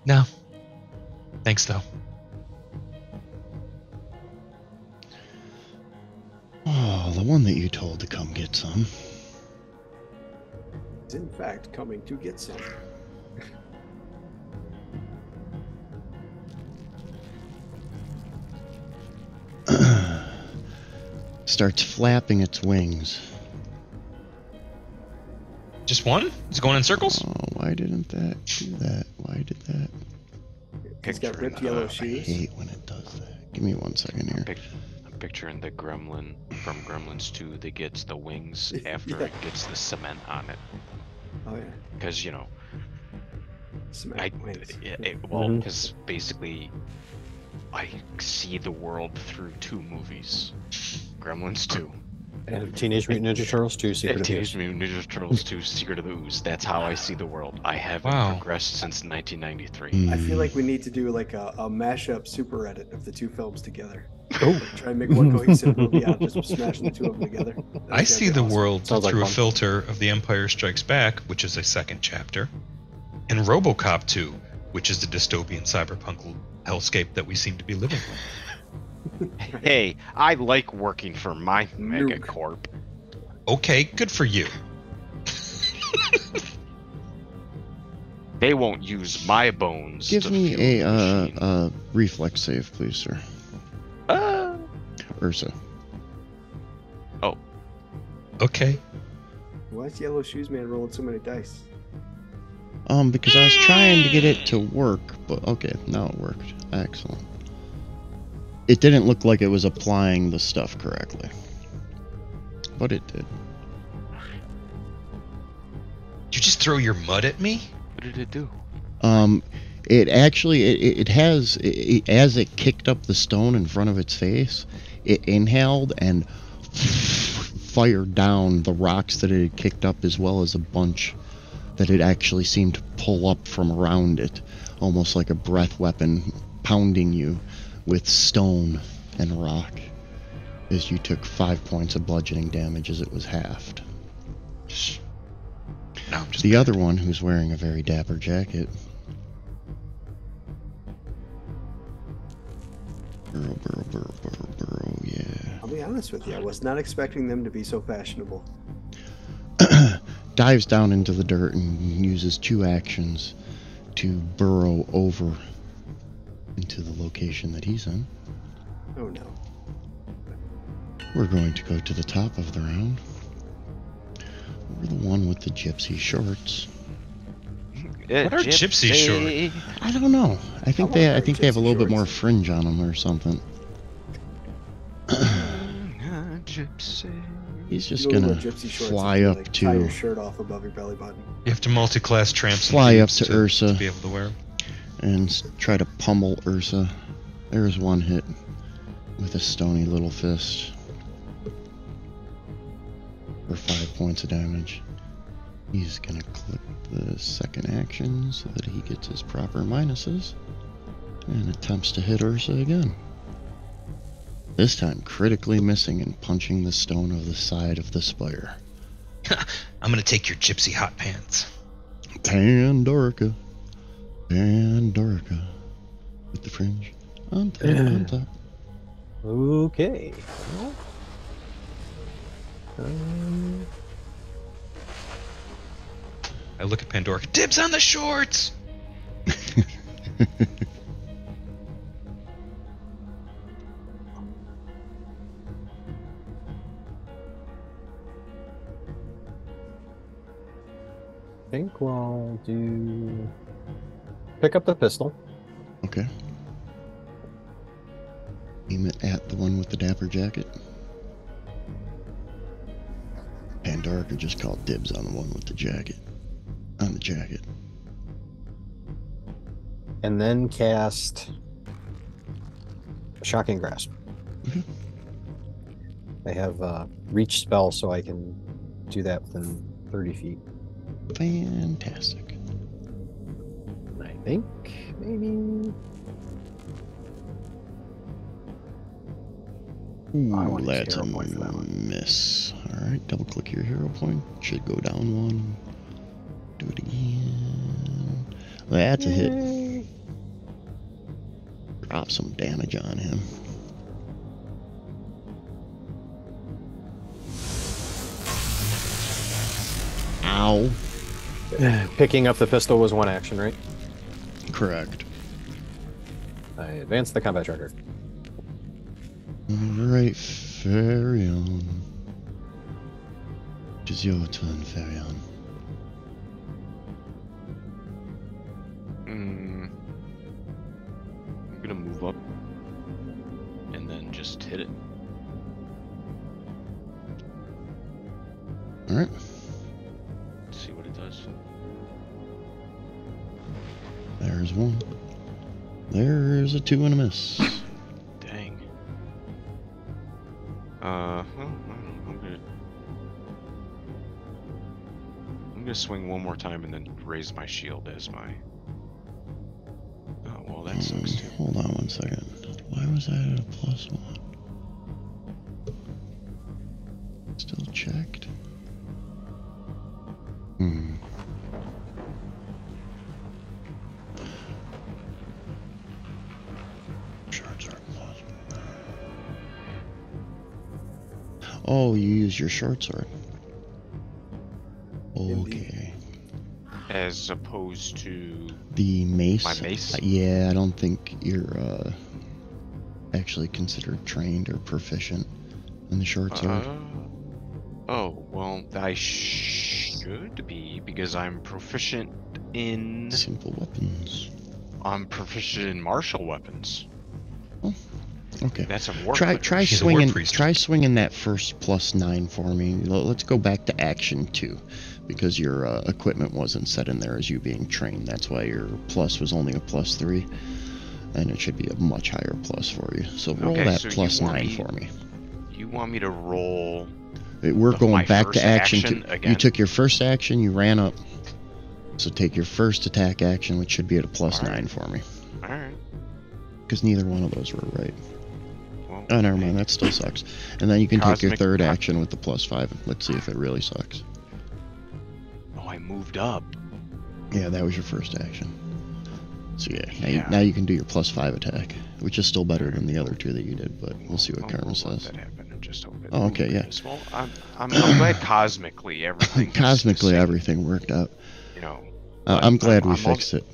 No. Thanks, though. Oh, the one that you told to come get some. Is in fact coming to get some. Starts flapping its wings. Just one? Is it going in circles? Oh, why didn't that do that? Why did that? He's got ripped yellow I shoes. hate when it does that. Give me 1 second here. I'm picturing the gremlin from Gremlins 2 that gets the wings after Yeah. it gets the cement on it. Oh yeah. Because, Cement wings. because basically I see the world through 2 movies. Gremlins 2. And Teenage Mutant Ninja Turtles 2, Secret of the Teenage Ooze. Mutant Ninja Turtles 2 Secret of the Ooze. That's how I see the world. I haven't progressed since 1993. I feel like we need to do like a mashup super edit of the 2 films together. Oh. Try and make one cohesive movie out of just smashing the 2 of them together. I see the world Sounds like through a fun. filter of The Empire Strikes Back, which is a second chapter, and RoboCop 2, which is the dystopian cyberpunk hellscape that we seem to be living in. Hey, I like working for my megacorp. Okay, good for you. They won't use my bones. Give to me fuel the machine. a reflex save, please, sir. Ursa. Oh, Okay. Why is Yellow Shoes Man rolling so many dice? Because I was trying to get it to work, but okay, now it worked. Excellent. It didn't look like it was applying the stuff correctly, but it did. Did you just throw your mud at me? what did it do? It actually, it has, as it kicked up the stone in front of its face, it inhaled and fired down the rocks that it had kicked up, as well as a bunch that it actually seemed to pull up from around it, almost like a breath weapon pounding you with stone and rock. as you took 5 points of bludgeoning damage as it was halved. No, I'm just The other one, who's wearing a very dapper jacket. Burrow, yeah. I'll be honest with you, I was not expecting them to be so fashionable. Dives down into the dirt and uses 2 actions to burrow over into the location that he's in. Oh no. We're going to go to the top of the round. We're the one with the gypsy shorts. What are gypsy shorts? I don't know. I think they have a gypsy little bit shorts. more fringe on them or something. Gypsy. He's just You know gonna what gypsy shorts fly is, up like, tie your to shirt off above your belly button. You have to multi-class tramps. Fly and up cubes to Ursa. to be able to wear 'em. and try to pummel Ursa. There's one hit with a stony little fist for 5 points of damage. He's gonna click the second action so that he gets his proper minuses and attempts to hit Ursa again. This time critically missing and punching the stone of the side of the spire. I'm gonna take your gypsy hot pants. Pandorica. With the fringe. On top. Okay. I look at Pandora. Dibs on the shorts. I think we'll do. Pick up the pistol. Okay. Aim it at the one with the dapper jacket. Pandorica just called dibs on the one with the jacket. On the jacket. And then cast Shocking Grasp. Mhm. I have a reach spell, so I can do that within 30 feet. Fantastic. I think maybe. Ooh, I want to use that's a hero point for that one. miss. Alright, double click your hero point. Should go down 1. Do it again. That's a hit. Yay. Drop some damage on him. Ow. Picking up the pistol was one action, right? Correct. I advanced the combat tracker. Alright, Farion. It is your turn, Farion. I'm gonna move up and then just hit it. Alright. See what it does. There's 1. There's a 2 and a miss. Dang. Well, I'm gonna swing one more time and then raise my shield as my. Oh well, that sucks too. Hold on 1 second. Why was that at a +1? Still checked. Shards are +1. Oh, you use your short sword. Okay. As opposed to The mace? my mace. Yeah, I don't think you're actually considered trained or proficient in the short sword. Oh well, I should be because I'm proficient in. Simple weapons. I'm proficient in martial weapons. Okay. That's a war. Try He's a ward swinging. priest. Try swinging that first +9 for me. Let's go back to action 2, because your equipment wasn't set in there as you being trained. That's why your plus was only a +3, and it should be a much higher plus for you. So roll Okay, that so you +9 want for me. You want me to roll? We're my going back first to action action 2. again? You took your first action. You ran up. So take your first attack action, which should be at a +9 for me, All right. because neither one of those were right. Well, No. Oh, never mind. That still sucks. And then you can take your Cosmic third co- action with the +5. Let's see if it really sucks. Oh, I moved up. Yeah, that was your first action. So yeah, Yeah. now you can do your +5 attack, which is still better than the other two that you did, but we'll see what Karma We'll let says. that happen and just hope it Oh, okay, yeah. moves. Well, I'm glad cosmically everything. Cosmically, everything worked out. You know. I'm glad we I'm fixed it.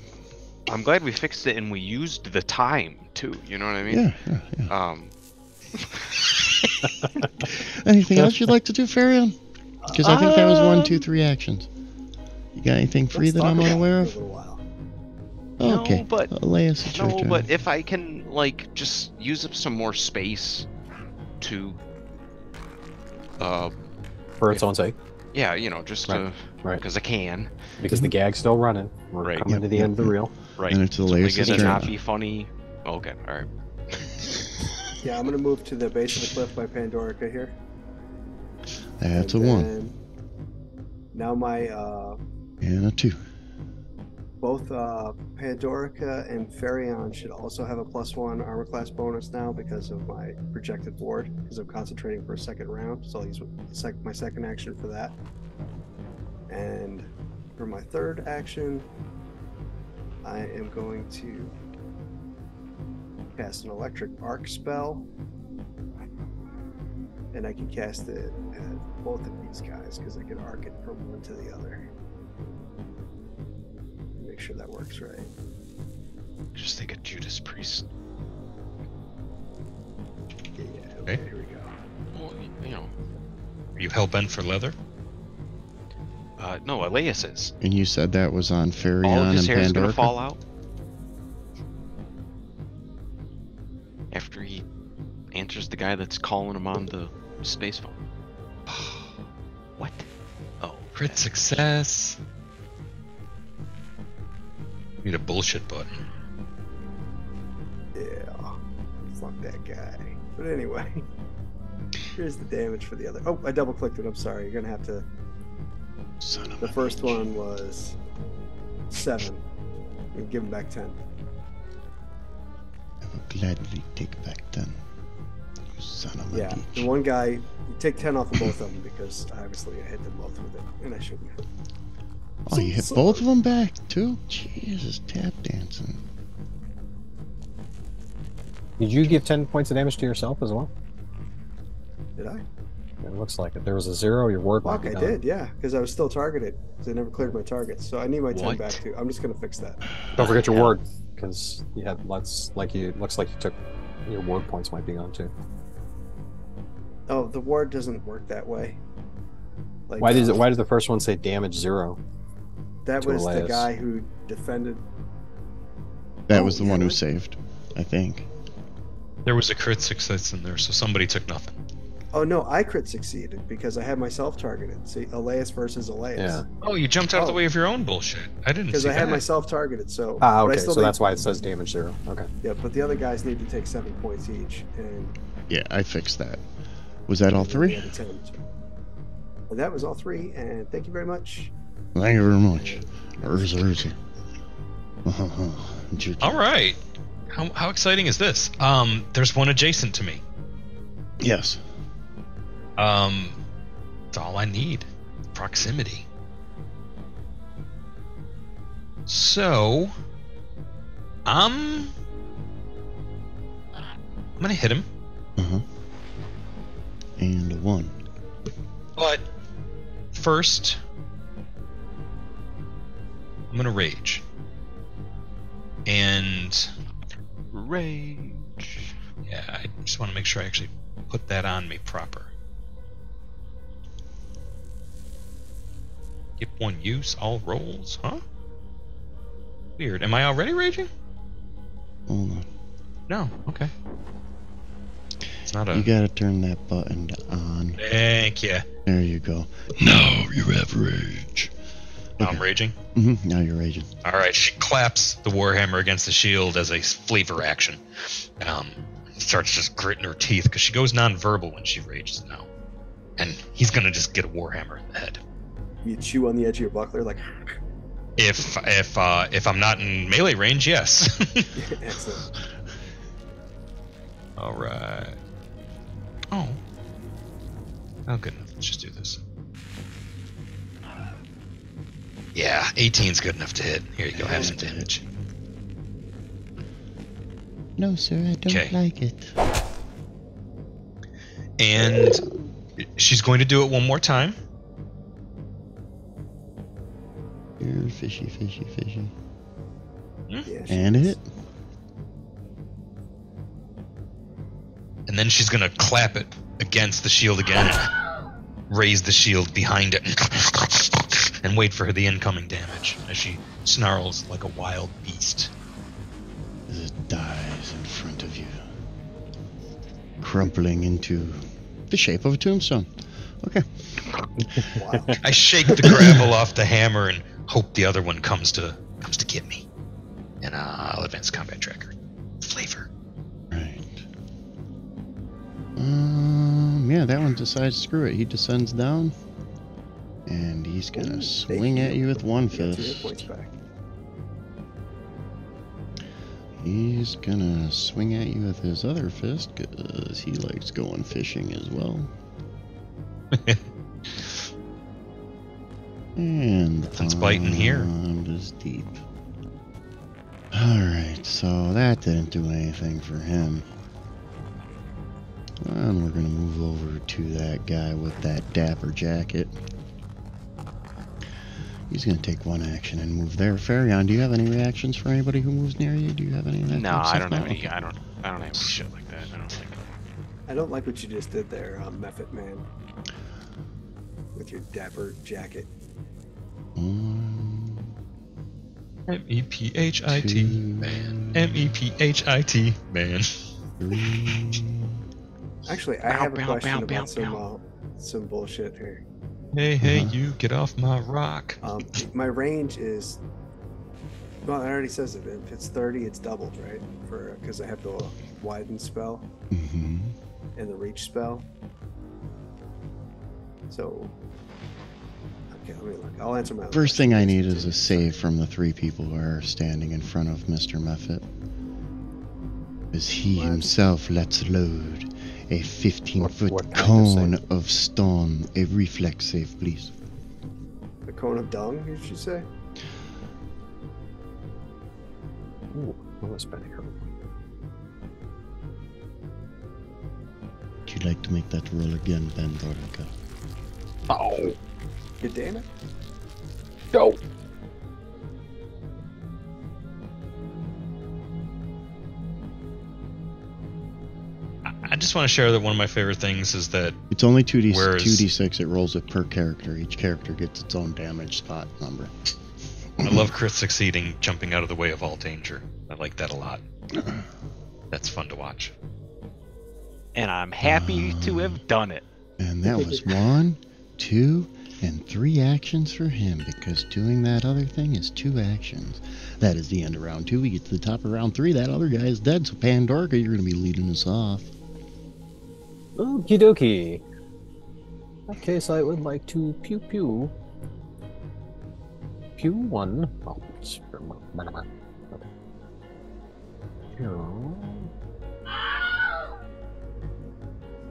I'm glad we fixed it and we used the time too. You know what I mean? Yeah. Anything else you'd like to do, Farion? Because I think that was 1, 2, 3 actions. You got anything free Let's that talk I'm about it unaware for a of? little while. Okay. No, but Elias, it's your no, turn. but if I can like just use up some more space to, For its own sake, yeah, you know, just to, right? because I can, Because the gag's still running. We're Right. coming to the Yep, end of the yep. reel. right? And it's only Elias's gonna turn. not be funny. Okay, all right. Yeah, I'm gonna move to the base of the cliff by Pandorica here. That's a And 1 then Now my and a 2. both Pandorica and Farion should also have a +1 armor class bonus now because of my projected ward, because I'm concentrating for a second round. So I'll use my second action for that. And for my third action, I am going to cast an electric arc spell. And I can cast it at both of these guys because I can arc it from one to the other. Make sure that works right. Just think of Judas Priest. Yeah, Okay. here we go. Well, you know, Are you hellbent for leather? no, Elias is. And you said that was on All of Farion his and hair is gonna Pandora? fall out after he answers the guy that's calling him on the space phone. What? Oh, Crit success. Need a bullshit button. Yeah, fuck that guy. But anyway, here's the damage for the other. Oh, I double clicked it. I'm sorry. You're gonna have to. Son of The a first bitch. one was 7. You give him back 10. I will gladly take back 10. You son of a Yeah, bitch. the one guy, you take 10 off of both of them because obviously I hit them both with it, and I shouldn't have. Oh, you hit both of them back too? Jesus, tap dancing. Did you give 10 points of damage to yourself as well? Did I? It looks like it. There was a 0. Your ward might Fuck, be I down. did, yeah, because I was still targeted. Because I never cleared my targets, so I need my 10 What? back too. I'm just gonna fix that. Don't forget your Hell. ward, because you had looks like you took your ward points might be gone too. Oh, the ward doesn't work that way. Like, Why does the first one say damage 0? that to was the Elias? guy who defended. That Oh, was the yeah, one who that- saved, I think. There was a crit success in there, so somebody took nothing. Oh no, I crit succeeded because I had myself targeted. See, Elias versus Elias. Yeah. Oh, you jumped out of the Oh. way of your own bullshit. I didn't Because see I had that. myself targeted, so. Ah, but I okay. still So need- that's why it says damage 0. Okay. Yeah, but the other guys need to take 7 points each, and Yeah, I fixed that. Was that all the 3? other 10. And that was all 3, and thank you very much. Thank you very much. Urza. It's your turn. All right. How exciting is this? There's one adjacent to me. Yes. It's all I need. Proximity. So, I'm gonna hit him, And a 1. but first, I'm gonna rage. And Rage. yeah, I just want to make sure I actually put that on me proper. Skip 1 use, all rolls, huh? Weird. Am I already raging? Hold on. No. Okay. It's not a. You gotta turn that button on. Thank you. There you go. Now you have rage. Now I'm raging. Now you're raging. All right. She claps the warhammer against the shield as a flavor action. Starts just gritting her teeth because she goes non-verbal when she rages now, and he's gonna just get a warhammer in the head. You chew on the edge of your buckler, like. If I'm not in melee range, yes. Excellent. All right. Oh. Oh, good enough. Let's just do this. Yeah, 18's good enough to hit. Here you go. Have some damage. No, sir, I don't like it. And she's going to do it one more time. You're fishy, fishy, fishy. Yeah, And hit. And then she's going to clap it against the shield again and raise the shield behind it and wait for the incoming damage as she snarls like a wild beast. As it dies in front of you, crumpling into the shape of a tombstone. Okay. Wow. I shake the gravel off the hammer and hope the other one comes to get me. And I'll advance combat tracker. Flavor. Right. Yeah, that one decides screw it. He descends down, and he's gonna swing at you with one You got 2 hit fist. points back. He's gonna swing at you with his other fist because he likes going fishing as well. And Nothing's biting here. pond is deep. Alright, so that didn't do anything for him. And we're gonna move over to that guy with that dapper jacket. He's gonna take one action and move there. Farion, do you have any reactions for anybody who moves near you? Do you have any of that? No, type I stuff? don't have No? any. I don't have any shit like that. I don't think. I don't like what you just did there, Method Man. With your dapper jacket. M-E-P-H-I-T, man. M-E-P-H-I-t, man. 3. Actually, I Bow, have a bow, question bow, about bow, some bullshit here. Hey, you, get off my rock. My range is, well, it already says it. If it's 30, it's doubled, right? Because I have the widen spell Mm-hmm. and the reach spell. So, okay, let me look. I'll answer my own First question. thing I need is a save from the 3 people who are standing in front of Mr. Muffet. As he What? himself lets load a 15-foot what kind of cone save? of stone. A reflex save, please. A cone of dung, you should say? Ooh, I'm spending her. Would you like to make that roll again, Pandorica? Oh, Good damn it. no. I just want to share that one of my favorite things is that It's only 2d, Whereas- 2d6. It rolls it per character. Each character gets its own damage spot number. I love Chris succeeding, jumping out of the way of all danger. I like that a lot. That's fun to watch. And I'm happy to have done it. And that was 1, 2, and 3 actions for him, because doing that other thing is 2 actions. That is the end of round 2. We get to the top of round 3. That other guy is dead, so Pandorica, you're going to be leading us off. Okie dokie. In that case, I would like to pew pew. Pew 1. Oh,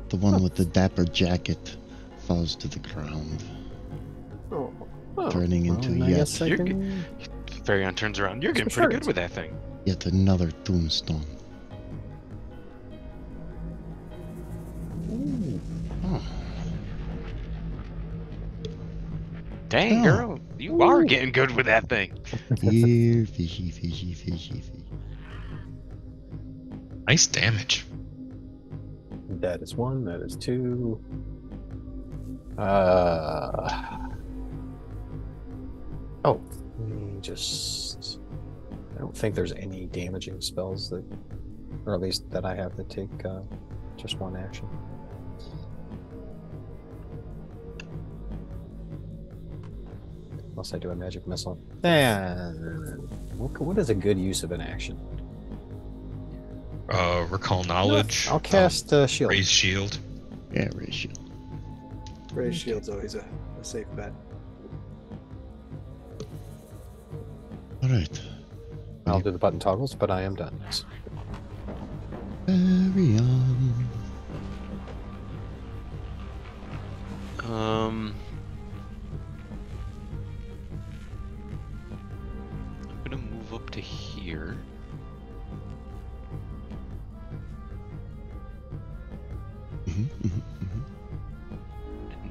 The one with the dapper jacket falls to the ground, Oh, turning into I guess I You're can... Farion turns around. You're getting pretty good with that thing. yet another tombstone. Ooh. Oh, Dang, Oh. girl, you are getting good with that thing. here, fishy, fishy, fishy, fishy. Nice damage. That is 1. That is 2. Oh, just. I don't think there's any damaging spells that, or at least that I have that take just 1 action. Unless I do a magic missile. What is a good use of an action? Recall knowledge. I'll cast shield. Raise shield. Yeah, ratio. Raise shield's always a safe bet. Alright. I'll do the button toggles, but I am done. Carry on.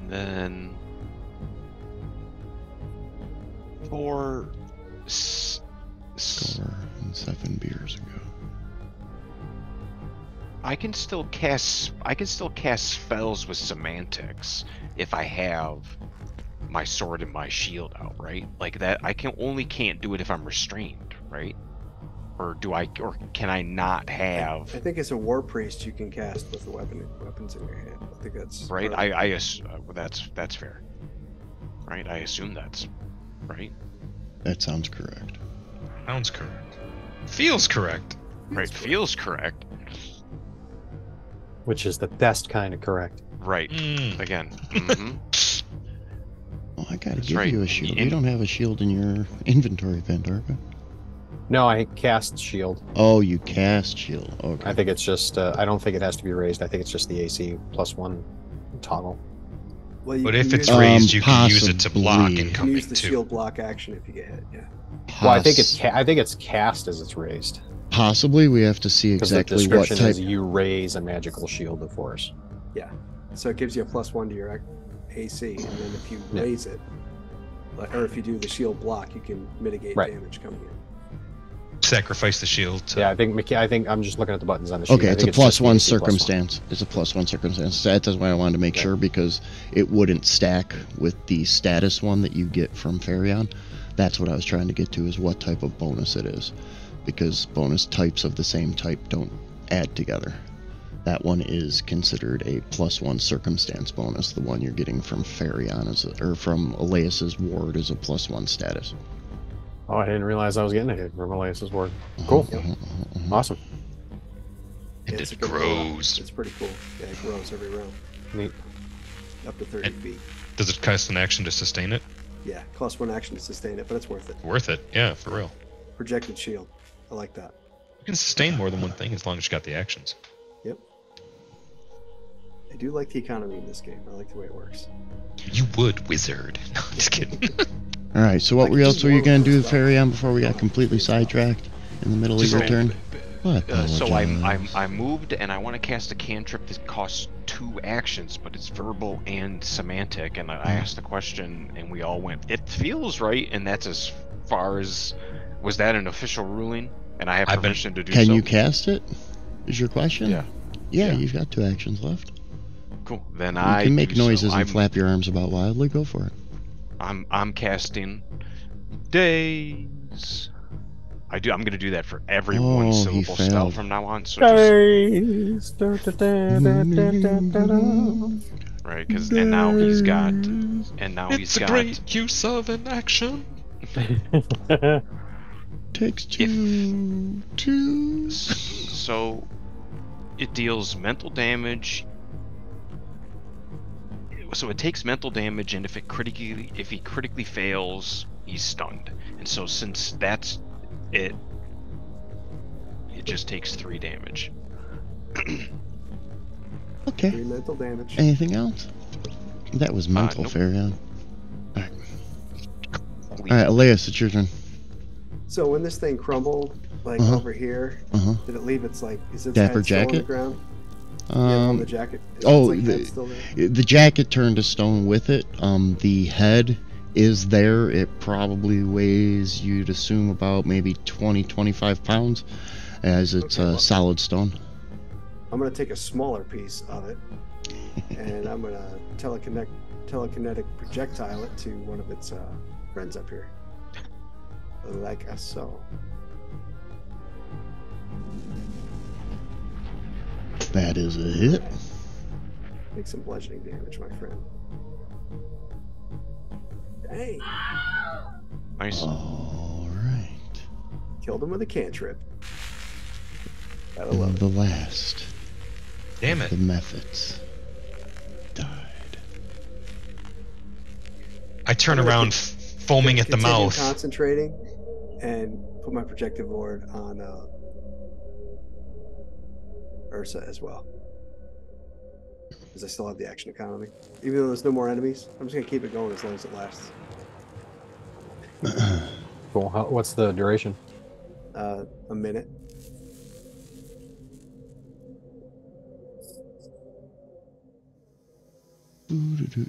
then for Score and 7 beers ago. I can still cast spells with semantics if I have my sword and my shield out, right? Like that I can't do it if I'm restrained, right? Or can I not have? I think as a war priest you can cast with the weapons in your hand. I think that's right. That's fair. Right? I assume that's right. That sounds correct. Sounds correct. Feels correct. Right, feels correct. Which is the best kind of correct. Right. Again. Mm-hmm. Oh, I gotta That's give right. you a shield. You don't have a shield in your inventory, Pandorka. No, I cast shield. Oh, you cast shield. Okay. I think it's just. I don't think it has to be raised. I think it's just the AC +1 toggle. well, you But can if it's use- raised, you can use it to block possibly. you can incoming use the too. shield block action if you get hit. Yeah. Well, I think it's cast as it's raised. Possibly. We have to see Because the exactly what description type. is you raise a magical shield of force. So it gives you a +1 to your AC, and then if you Yeah. raise it, or if you do the shield block, you can mitigate Right. damage coming in. Sacrifice the shield. To, Yeah, I think I'm just looking at the buttons on the sheet. Okay, I it's a think just +1 the AC +1. circumstance. It's a +1 circumstance. That's why I wanted to make Okay. sure, because it wouldn't stack with the status one that you get from Farion. That's what I was trying to get to, is what type of bonus it is, because bonus types of the same type don't add together. That one is considered a +1 circumstance bonus. The one you're getting from Farion or from Elias's ward is a +1 status. Oh, I didn't realize I was getting it from Elias's word. Cool. Awesome. and Yeah, it's a it good roll. grows. It's pretty cool. Yeah, it grows every round. Neat. Up to 30 And- feet. Does it cast an action to sustain it? Yeah, +1 action to sustain it, but it's worth it. Worth it. Yeah, for real. Projected shield. I like that. You can sustain more than one thing as long as you got the actions. Yep. I do like the economy in this game. I like the way it works. You would, wizard. No, I'm just kidding. All right. So what Like, else just were you one gonna of do, those stuff. Farion, before we got completely sidetracked in the middle of your So- turn? I So apologize. I moved and I want to cast a cantrip that costs 2 actions, but it's verbal and semantic. And I asked the question, and we all went, "It feels right." And that's as far as was that an official ruling? And I have I've been- permission to do Can so. you cast it? Is your question? Yeah. Yeah, Yeah. you've got 2 actions left. Cool. Then You I can make do so. noises and I'm, flap your arms about wildly. Go for it. I'm casting days. I'm gonna do that for every Oh, one he syllable spell failed. from now on. So just, Mm-hmm. right, because and now he's got It's a great use of an action. Takes 2. 2. So it deals mental damage. So it takes mental damage, and if he critically fails, he's stunned. And so since that's it, it just takes 3 damage. Okay. 3 mental damage. Anything else? That was mental, nope. Farion. All right, Elias, it's your turn. So when this thing crumbled, like Uh-huh. over here, Uh-huh. did it leave its like? Is its Dapper head still on the jacket? ground? Yeah, on the jacket. Is oh, its, like, head still there? the jacket turned to stone with it. The head is there. It probably weighs, you'd assume, about maybe 25 pounds, as it's Okay, well. solid stone. I'm gonna take a smaller piece of it, and I'm gonna telekinetic projectile it to one of its friends up here, like so. That is a hit. Make some bludgeoning damage, my friend. Dang! Nice. All right. Killed him with a cantrip. Gotta love And it. the last Damn of it. the methods died. I turn I'm gonna around, foaming at the Continue mouth. concentrating, and put my protective ward on Ursa as well. Because I still have the action economy. Even though there's no more enemies, I'm just gonna keep it going as long as it lasts. Cool. What's the duration? A minute.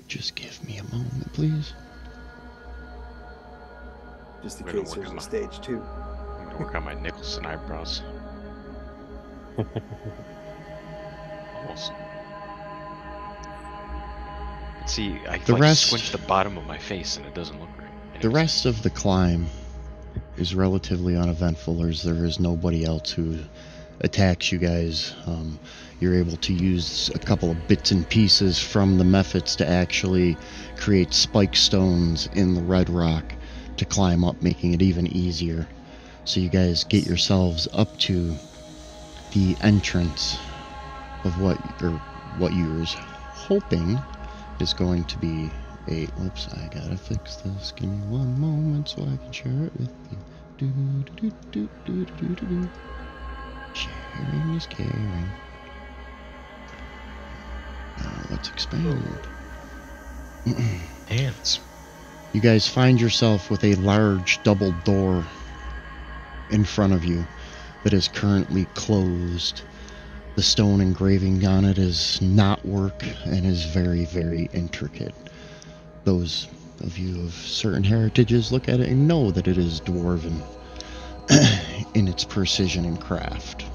Just give me a moment, please. Just in We're gonna case work there's on a stage 2. I'm gonna work on my Nicholson eyebrows. Almost. But see, I The like rest- squint the bottom of my face and it doesn't look right. The Anyways. rest of the climb is relatively uneventful, as there is nobody else who attacks you guys. You're able to use a couple of bits and pieces from the methods to actually create spike stones in the red rock to climb up, making it even easier. So you guys get yourselves up to the entrance of what you're hoping is going to be a... Whoops, I gotta fix this. Give me one moment so I can share it with you. Sharing is caring. Now let's expand. Hands. You guys find yourself with a large double door in front of you that is currently closed. The stone engraving on it is knotwork and is very, very intricate. Those of you of certain heritages look at it and know that it is dwarven in its precision and craft.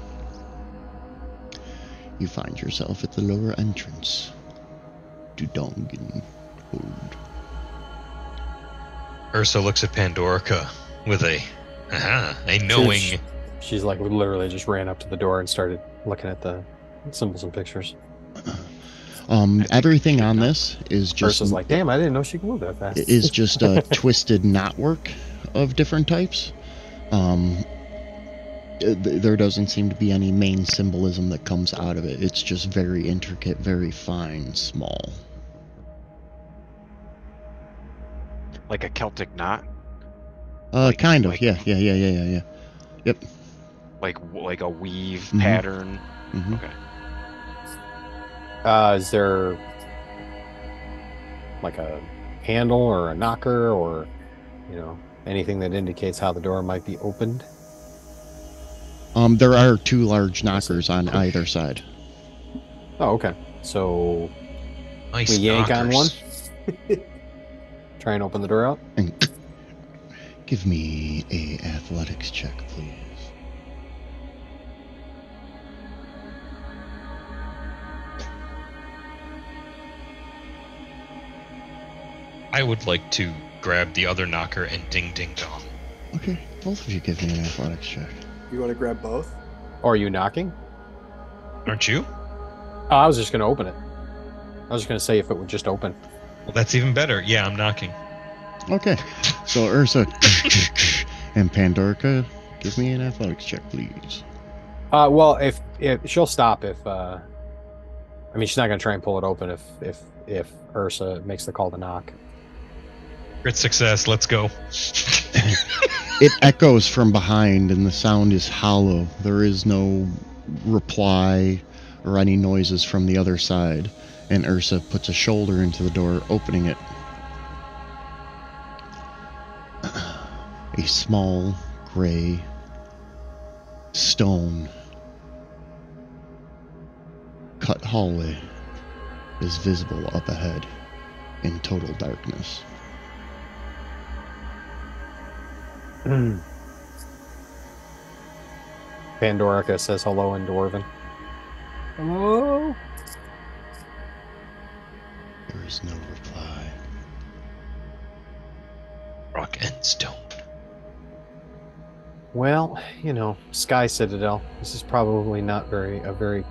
You find yourself at the lower entrance to Dongan Hold. Ursa looks at Pandorica with a knowing. She's like literally just ran up to the door and started looking at the symbols and pictures. Everything on this is just... Ursa's like, damn, I didn't know she could move that fast. It is just a twisted knotwork of different types. There doesn't seem to be any main symbolism that comes out of it. It's just very intricate, very fine, small. Like a Celtic knot? Kind of, like- yeah. Yep. Like a weave Mhm. pattern? Mhm. Okay. Is there like a handle or a knocker or, anything that indicates how the door might be opened? There are 2 large knockers on either side. Oh, okay. So Nice we yank on one. knockers. Try and open the door out. And give me a athletics check, please. I would like to grab the other knocker and ding ding dong. Okay, both of you give me an athletics check. You want to grab both? Or are you knocking? Aren't you? Oh, I was just going to open it. I was just going to say if it would just open. Well, that's even better. Yeah, I'm knocking. Okay, so Ursa and Pandorica, give me an athletics check, please. Well, if she'll stop if she's not going to try and pull it open if Ursa makes the call to knock. Crit success. Let's go. It echoes from behind and the sound is hollow. There is no reply or any noises from the other side. And Ursa puts a shoulder into the door, opening it. A small, gray stone cut hallway is visible up ahead in total darkness. Pandorica says hello in Dwarven. Hello? There is no reply. Rock and stone. Well, Sky Citadel. This is probably not a very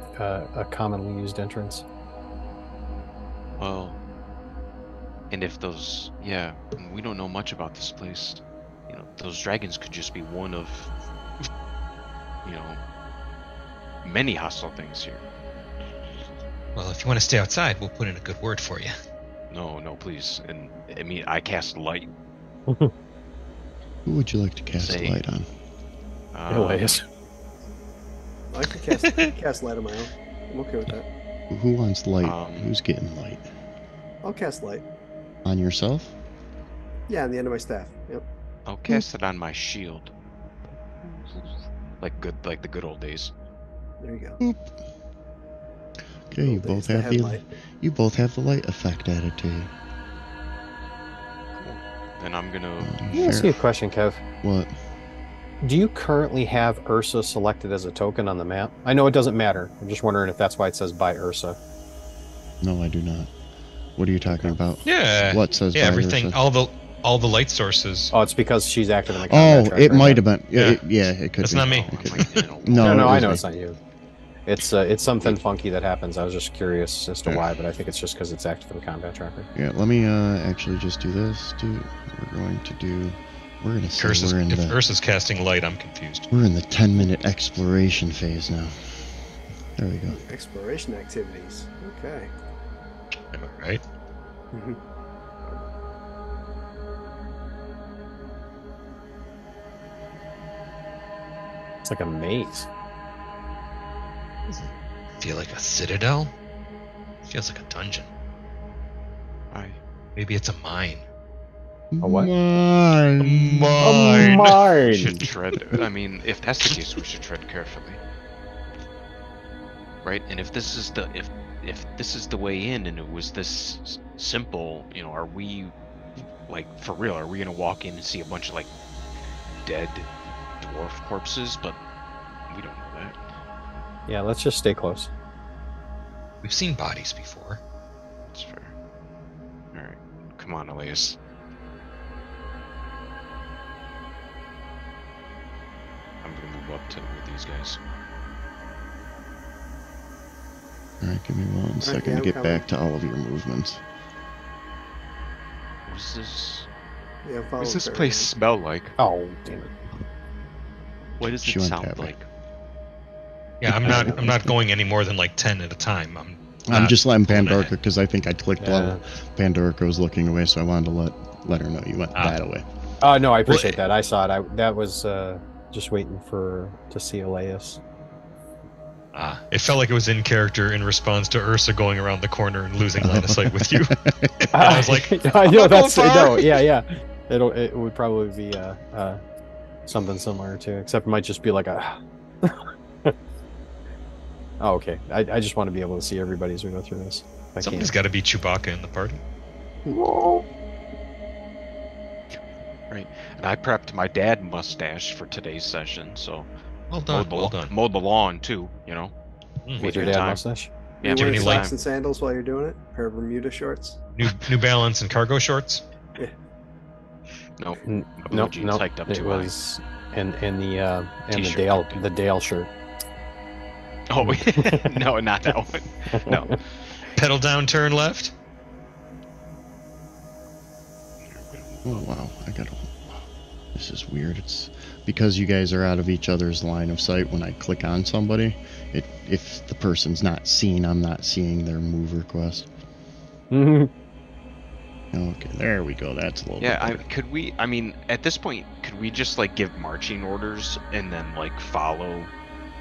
commonly used entrance. Well, and if those, we don't know much about this place. Those dragons could just be one of, many hostile things here. Well, if you want to stay outside, we'll put in a good word for you. No, please. And I cast light. Who would you like to cast Say- light on? Anyways. I can cast light on my own. I'm okay with that. Who wants light? Um, Who's getting light? I'll cast light. On yourself? Yeah, on the end of my staff. Yep. I'll cast it on my shield. Like the good old days. There you go. Boop. Yeah, you both have headlight. the light effect added to you. Then I'm gonna. Let me ask you a question, Kev. What? Do you currently have Ursa selected as a token on the map? I know it doesn't matter. I'm just wondering if that's why it says by Ursa. No, I do not. What are you talking about? Yeah. What says Yeah, by everything, Ursa? all the light sources. Oh, it's because she's active in the combat Oh, track it right might now. have been. Yeah, it could That's be. not me. No, No, it I was know me. it's not you. It's something funky that happens. I was just curious as to why, but I think it's just because it's active in the combat tracker. Yeah, let me actually just do this. We're going to say If Ursa's casting light, I'm confused. we're in the 10-minute exploration phase now. There we go. Exploration activities. Okay. Am I right? It's like a maze. Feel like a citadel? Feels like a dungeon. Maybe it's a mine. A what? Mine. Mine. Mine. We should tread. I mean, if that's the case, we should tread carefully, right? And if this is the if this is the way in, and it was this simple, you know, are we like for real? Are we gonna walk in and see a bunch of like dead dwarf corpses? But we don't know that. Yeah, let's just stay close. We've seen bodies before. That's fair. All right, come on, Elias. I'm gonna move up with these guys. Alright, give me 1 second yeah, to get I'm back to all of your movements. What is this? Yeah, What does this place smell like? Oh, damn it. What does She it went sound that way. like? Yeah, I'm not going any more than like 10 at a time. I'm I'm just letting pulling Pandorica ahead. because I think I clicked level. Pandorica was looking away, so I wanted to let her know you went that away. No, I appreciate that. I saw it. That was just waiting to see Elias. It felt like it was in character in response to Ursa going around the corner and losing line of sight with you. I was like, I I'm know not that's going far. no, yeah. It would probably be something similar too, except it might just be like a. Oh, okay. I just want to be able to see everybody as we go through this. If I Somebody's can. got to be Chewbacca in the party. Right. And I prepped my dad mustache for today's session, so Well done, well done. mowed the lawn too, you know. With your good dad time. mustache. You Yeah, Do you have wearing any socks lights? and sandals while you're doing it? Or Bermuda shorts? New Balance and cargo shorts. No, No, jeans hiked up it too high. was and the T-shirt the Dale shirt. Oh no, not that one. No. Pedal down, turn left. Oh wow, this is weird. It's because you guys are out of each other's line of sight. When I click on somebody, if the person's not seen, I'm not seeing their move request. Mhm. Okay, there we go. That's a little Yeah, bit better. I mean, at this point, could we just like give marching orders and then like follow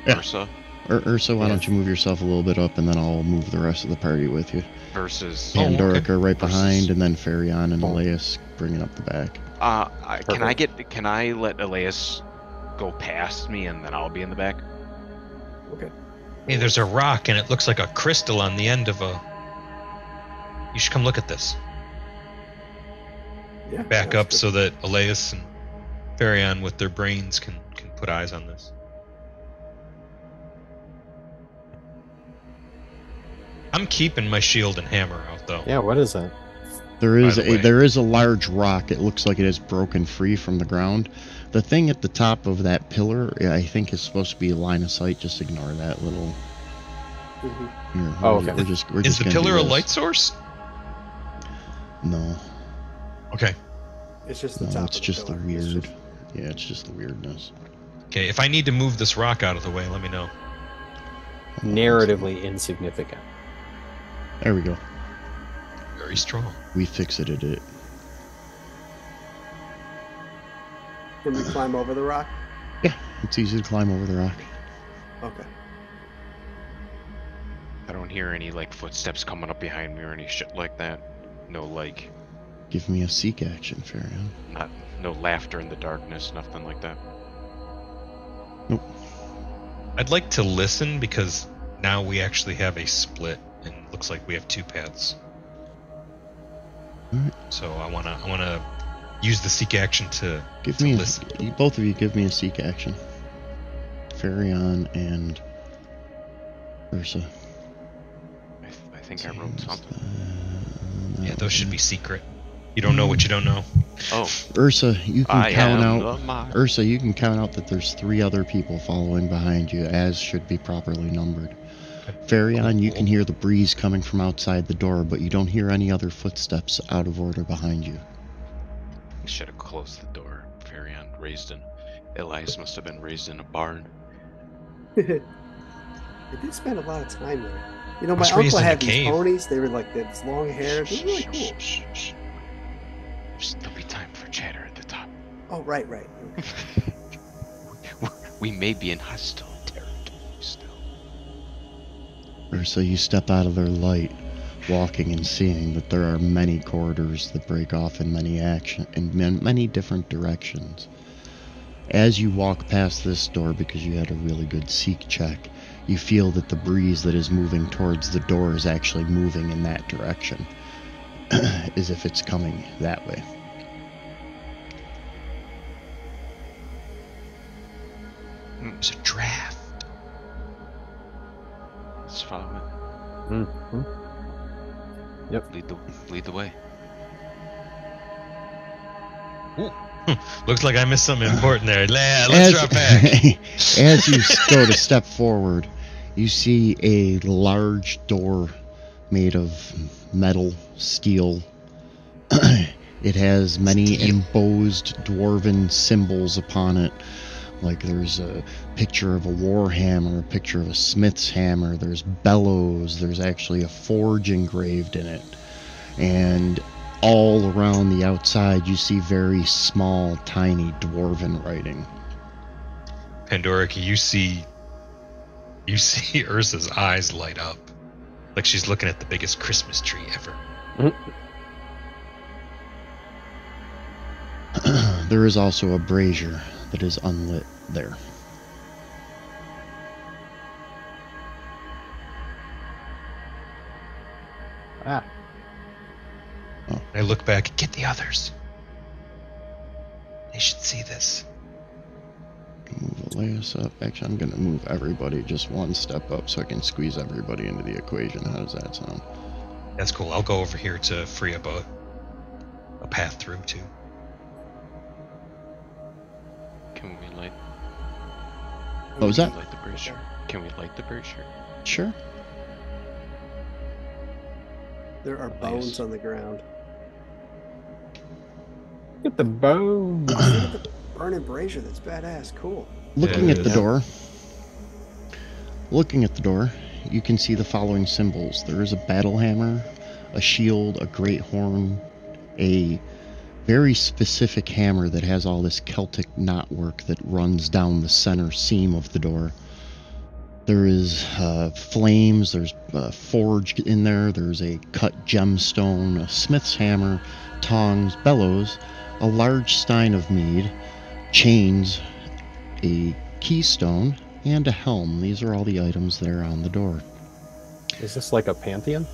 Yeah. Ursa Ursa, why don't you move yourself a little bit up, and then I'll move the rest of the party with you. versus? Pandorica right behind, Versus- and then Farion and Elias bringing up the back. Can I let Elias go past me and then I'll be in the back? Okay. Hey, there's a rock and it looks like a crystal on the end of a. You should come look at this. Yeah. Back that's up good. so that Elias and Farion with their brains can put eyes on this. I'm keeping my shield and hammer out though. Yeah, what is that? There is By the way. there is a large rock. It looks like it is broken free from the ground. The thing at the top of that pillar, I think, is supposed to be a line of sight. Just ignore that little. Mhm. Here, Oh, okay. We're just Is the gonna do pillar a this. light source? No, Okay. It's just the no, top it's of the just the pillar. It's weird. just- Yeah, it's just the weirdness. Okay, if I need to move this rock out of the way, let me know. Narratively insignificant. There we go. Very strong. We fixated it. Can we climb over the rock? It's easy to climb over the rock. Okay. I don't hear any like footsteps coming up behind me or any shit like that. No like, Give me a seek action, Farion. no laughter in the darkness, nothing like that. I'd like to listen because now we actually have a split and looks like we have 2 paths. All right. So I wanna use the seek action to listen. Both of you give me a seek action. Farion and Ursa. I think I wrote something. Yeah, those should be secret. You don't know what you don't know. Oh, Ursa, you can I count am out. the mind. Ursa, you can count out that there's 3 other people following behind you, as should be properly numbered. Farion, you can hear the breeze coming from outside the door, but you don't hear any other footsteps out of order behind you. I should have closed the door. Farion Elias must have been raised in a barn. I did spend a lot of time there. You know, my was raised uncle in a had these cave. ponies. They were like this long hair. They were really cool. There'll be time for chatter at the top. Oh, right. We may be in hostile territory still. Ursa, you step out of their light, walking and seeing that there are many corridors that break off in many different directions. As you walk past this door, because you had a really good seek check, you feel that the breeze that is moving towards the door is actually moving in that direction, as if it's coming that way. There's a draft. Let's follow it. Mm-hmm. Yep. Lead the way. Ooh. Looks like I missed something important there. Let's drop back. As you go to step forward, you see a large door made of metal, steel. It has many embossed dwarven symbols upon it. Like there's a picture of a war hammer, a picture of a smith's hammer, there's bellows, there's actually a forge engraved in it. And all around the outside you see very small, tiny dwarven writing. Pandorica, you see Ursa's eyes light up. Like she's looking at the biggest Christmas tree ever. There is also a brazier that is unlit there. Ah. Oh. I look back, get the others. They should see this. Move Elias up. Actually, I'm going to move everybody just one step up so I can squeeze everybody into the equation. How does that sound? That's cool. I'll go over here to free up a path through, too. Can we light? What was that? Light the brazier. Can we light the brazier? Sure. There are bones on the ground. Get the bones. Look at the burning brazier. That's badass. Cool. Looking at the door, you can see the following symbols. There is a battle hammer, a shield, a great horn, a very specific hammer that has all this Celtic knotwork that runs down the center seam of the door. There is flames, there's a forge in there, there's a cut gemstone, a smith's hammer, tongs, bellows, a large stein of mead, chains, a keystone, and a helm. These are all the items that are on the door. Is this like a pantheon?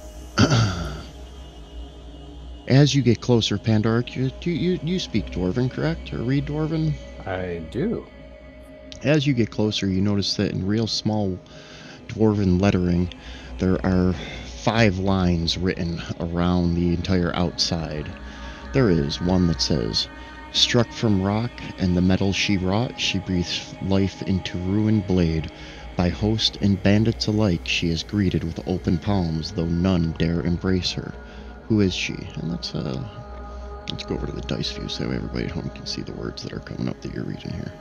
As you get closer, Pandoric, you speak Dwarven, correct? Or read Dwarven? I do. As you get closer, you notice that in real small Dwarven lettering, there are 5 lines written around the entire outside. There is one that says, "Struck from rock and the metal she wrought, she breathes life into ruined blade. By host and bandits alike, she is greeted with open palms, though none dare embrace her. Who is she?" And let's go over to the dice view so everybody at home can see the words that are coming up that you're reading here.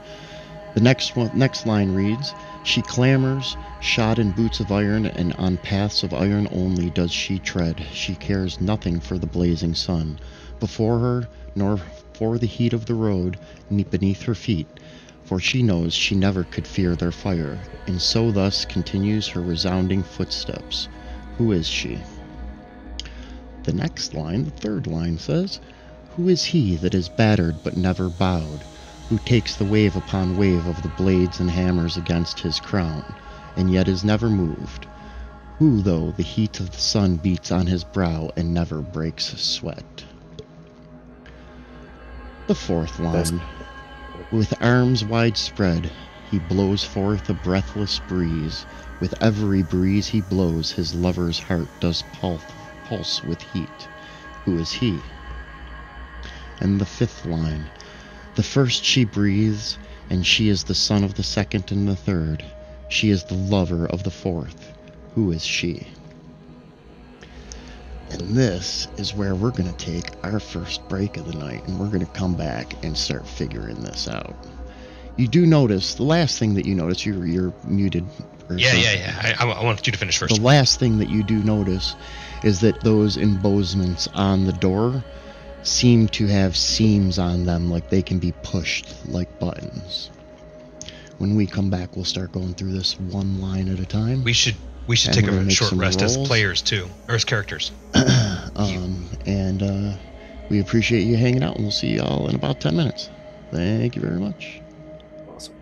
The next line reads, "She clamors, shod in boots of iron, and on paths of iron only does she tread. She cares nothing for the blazing sun before her, nor for the heat of the road beneath her feet, for she knows she never could fear their fire, and so thus continues her resounding footsteps. Who is she?" The next line, the third line, says, "Who is he that is battered but never bowed, who takes the wave upon wave of the blades and hammers against his crown, and yet is never moved? Who, though the heat of the sun beats on his brow and never breaks a sweat. The fourth line. With arms wide spread, he blows forth a breathless breeze. With every breeze he blows, his lover's heart does pulse with heat. Who is he? And the fifth line. The first she breathes, and she is the son of the second and the third. She is the lover of the fourth. Who is she? And this is where we're going to take our first break of the night, and we're going to come back and start figuring this out. You do notice, the last thing that you notice, you're muted. Yeah. I wanted you to finish first. The last thing that you do notice is that those embosements on the door seem to have seams on them, like they can be pushed like buttons. When we come back, we'll start going through this one line at a time. We should take a short rest rolls. As players too, or as characters. And we appreciate you hanging out, and we'll see y'all in about 10 minutes. Thank you very much. Awesome.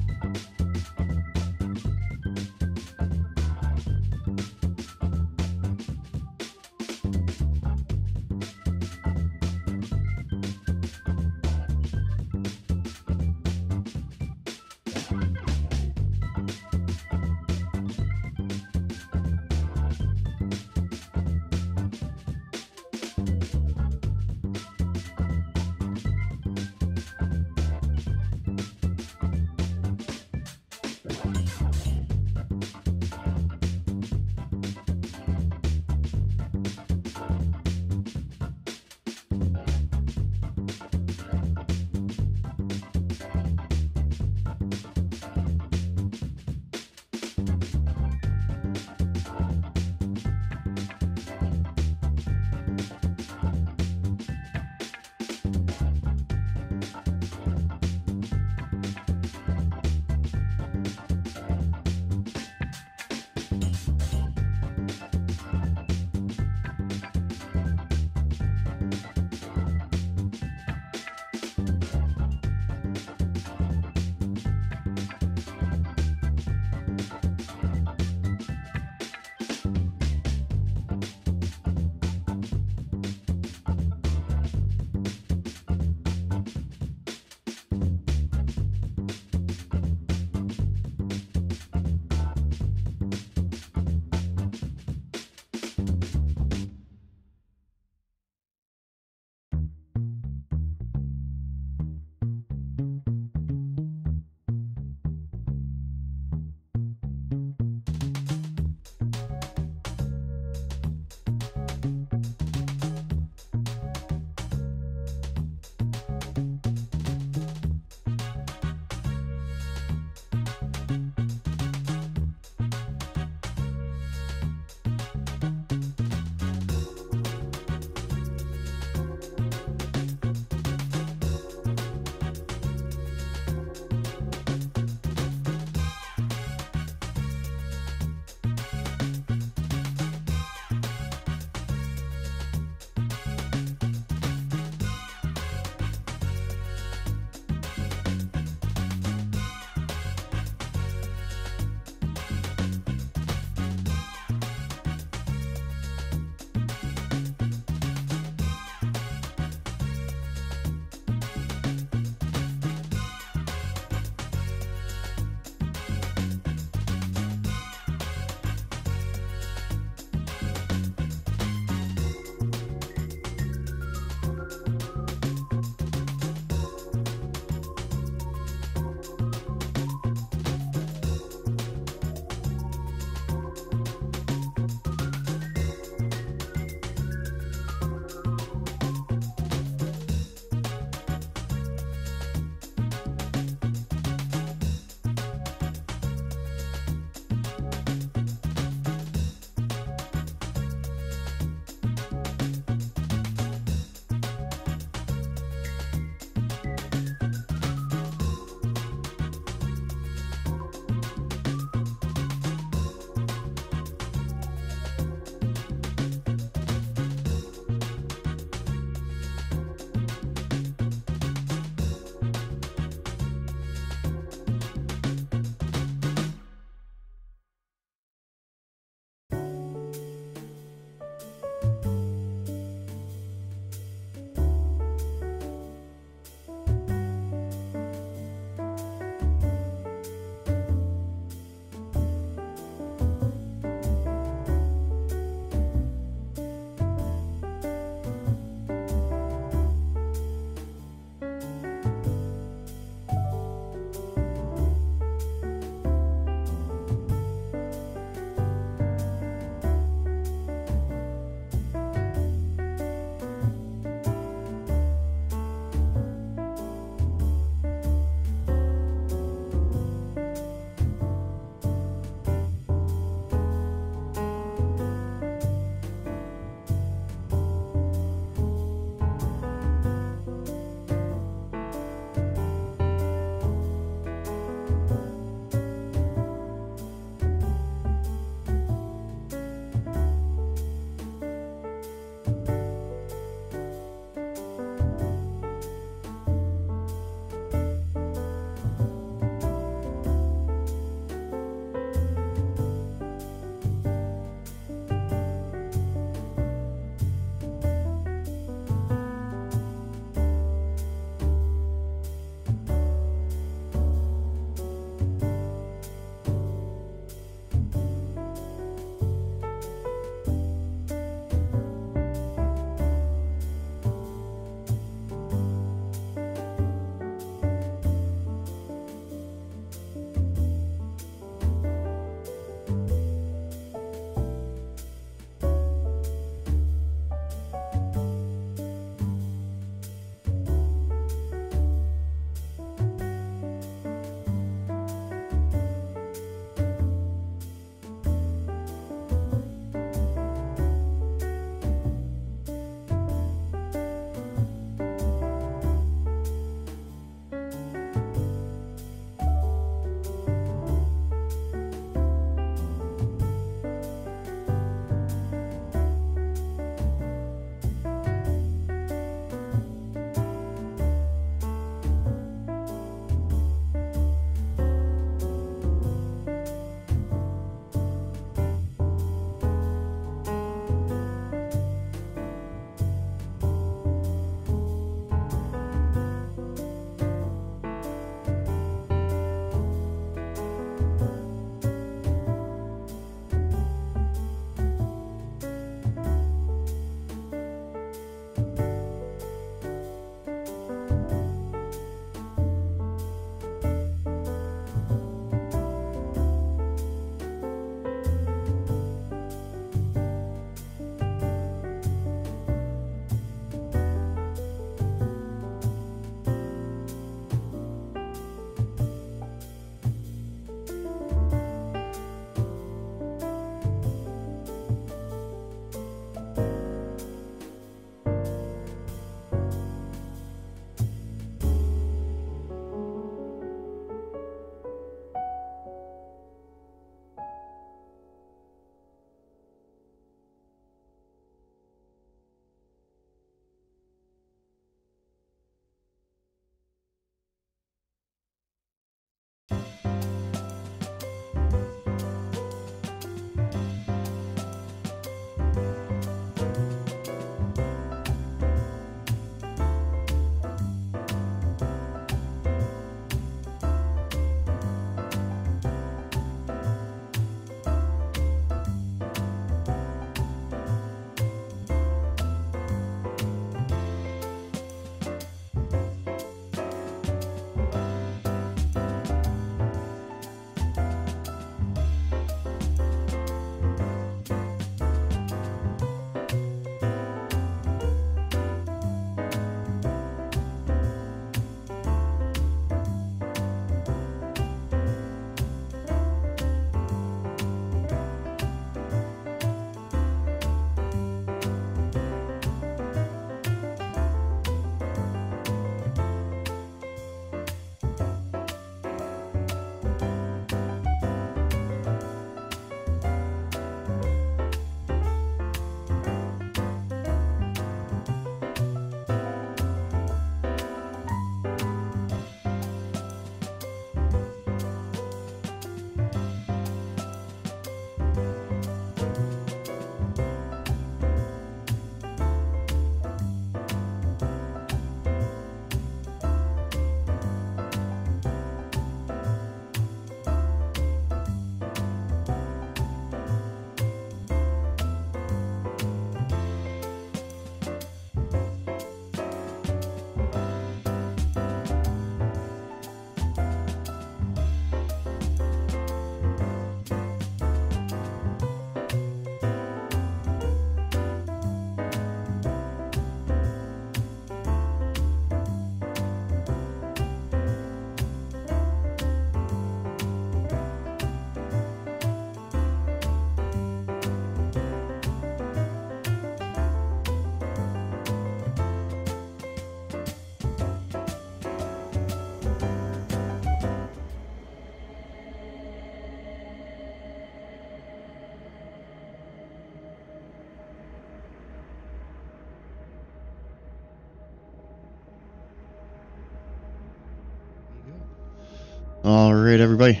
right, everybody.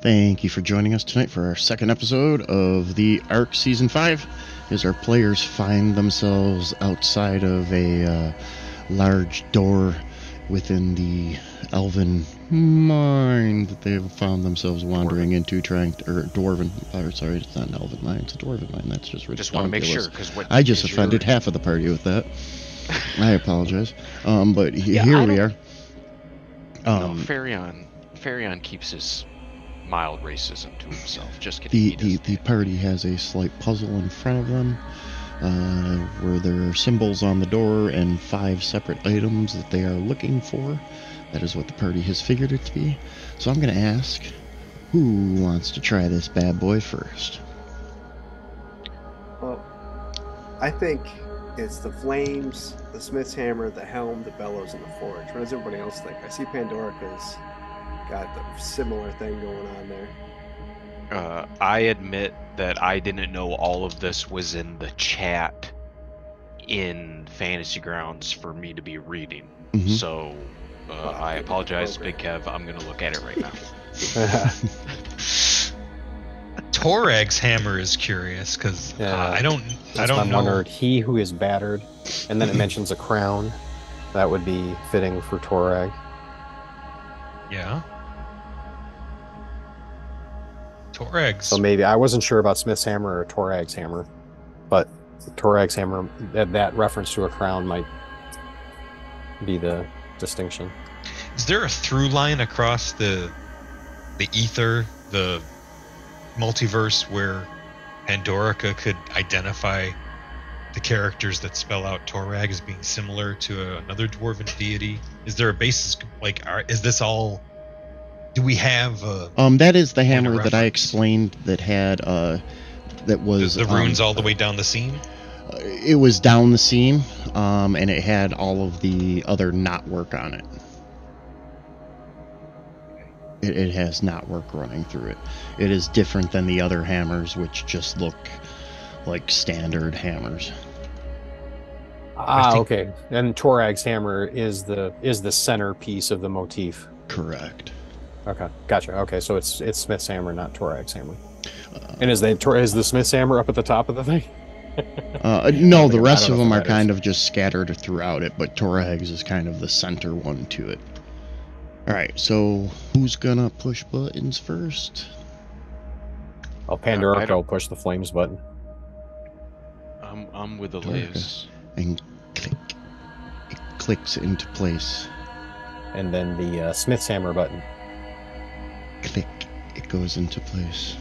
Thank you for joining us tonight for our second episode of the ARC Season 5, as our players find themselves outside of a large door within the elven mine that they have found themselves wandering into, trying to, or dwarven, or sorry, it's not an elven mine, it's a dwarven mine. That's just ridiculous. Just want to make sure, because I just offended half of the party with that. I apologize. But here we are. No, Farion keeps his mild racism to himself. Just kidding. The party has a slight puzzle in front of them, where there are symbols on the door and 5 separate items that they are looking for. That is what the party has figured it to be. So I'm going to ask, who wants to try this bad boy first? Well, I think it's the flames, the smith's hammer, the helm, the bellows, and the forge. What does everybody else think? I see Pandorica's got the similar thing going on there. I admit that I didn't know all of this was in the chat in Fantasy Grounds for me to be reading. Mm-hmm. So I apologize, Big Kev. I'm going to look at it right now. Torag's hammer is curious because I don't know. Wondered, he who is battered, and then it mentions a crown. That would be fitting for Torag. Yeah. Torag's. So maybe I wasn't sure about Smith's hammer or Torag's hammer, but Torag's hammer, that reference to a crown might be the distinction. Is there a through line across the ether, the multiverse, where Pandorica could identify the characters that spell out Torag as being similar to another dwarven deity? Is there a basis? Like, is this all? Do we have? That is the hammer that I explained that had that was the runes all the way down the seam. It was down the seam, and it had all of the other knotwork on it. It has knotwork running through it. It is different than the other hammers, which just look like standard hammers. Okay. And Torag's hammer is the centerpiece of the motif. Correct. Okay, gotcha. Okay, so it's Smith's hammer, not Torag's hammer. And is the Smith's hammer up at the top of the thing? No, the rest of them are kind of just scattered throughout it, but Torag's is kind of the center one to it. Alright, so who's gonna push buttons first? Pandorica will push the flames button. I'm with the Liz. And click. It clicks into place. And then the Smith's hammer button. Click. It goes into place.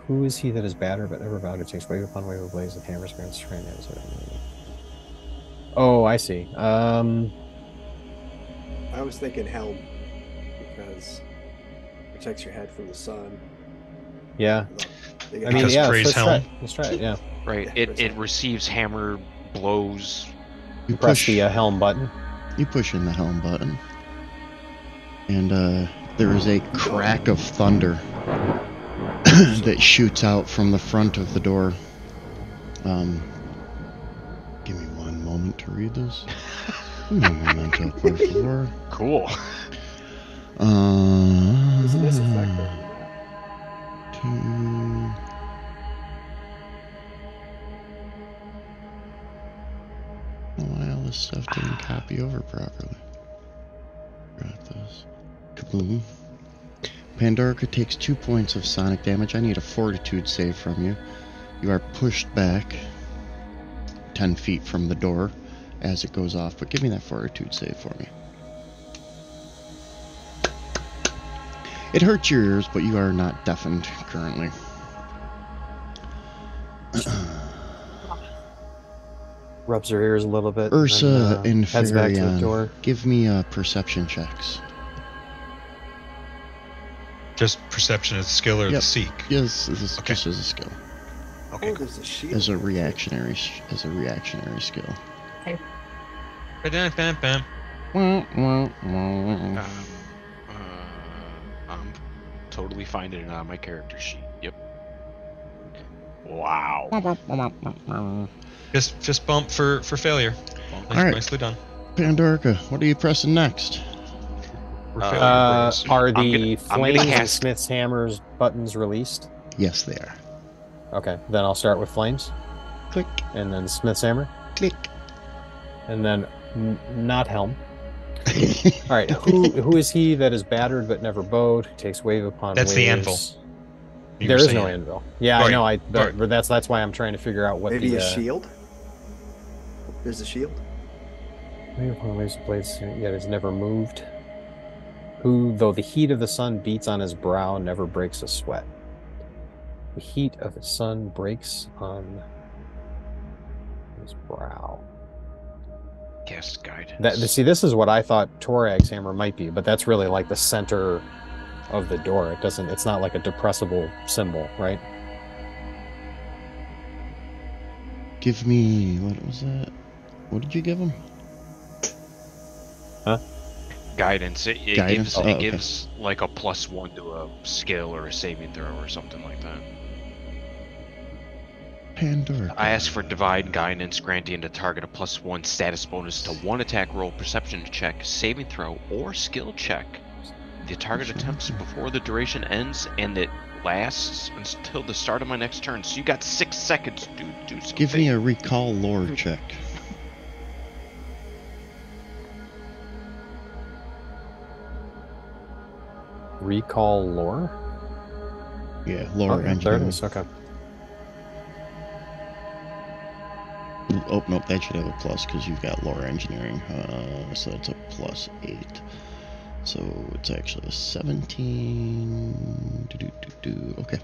Who is he that is battered but never vowed to takes wave upon wave of blaze and hammers grants strength? Oh, I see. I was thinking helm, because it protects your head from the sun. Yeah. I mean, yeah, let's try it, yeah. Right, it receives hammer blows. You press the helm button. You push in the helm button. And there is a crack of thunder that shoots out from the front of the door. Give me one moment to read this. Un momento, por favor. Cool. Isn't this effective? Why all this stuff didn't copy over properly? Got this. Kaboom. Pandorica takes 2 points of sonic damage. I need a fortitude save from you. You are pushed back 10 feet from the door as it goes off, but give me that fortitude save for me. It hurts your ears, but you are not deafened currently. Rubs her ears a little bit. Ursa and heads back to the door. Give me perception checks. Just perception as a skill or the seek? Yes, just as a skill. Okay. There's a shield. As a reactionary skill. Okay. Bam, bam, bam. I'm totally finding it on my character sheet. Yep. Wow. Just bump for failure. Well, All right. Nicely done. Pandorica, what are you pressing next? failure rules. Are I'm the gonna flames and cast- Smith's hammers buttons released? Yes, they are. Okay, then I'll start with flames, Click, and then Smith's hammer, click. and then not helm. All right, who is he that is battered but never bowed? Takes wave upon That's waves. the anvil. You There were is no saying. anvil. Yeah, Right, I know. right. But that's why I'm trying to figure out what Maybe the a shield? There's a shield. wave upon waves of blades yet is never moved. Who, though the heat of the sun beats on his brow, never breaks a sweat. The heat of the sun breaks on his brow. Cast guidance. See, this is what I thought Torag's hammer might be, but that's really like the center of the door. It's not like a depressible symbol, right? Give me, what was that? What did you give him? Huh? Guidance. It Guidance? gives Oh, okay. gives like a +1 to a skill or a saving throw or something like that. Pandora. I ask for divine guidance, granting the target a +1 status bonus to one attack roll, perception check, saving throw, or skill check. The target attempts before the duration ends, and it lasts until the start of my next turn. So you got 6 seconds to do something. Give me a recall lore check. Recall lore? Yeah, lore There it engineering. is. Okay. Oh, nope, that should have a plus because you've got lore engineering. So that's a +8. So it's actually a 17. Okay.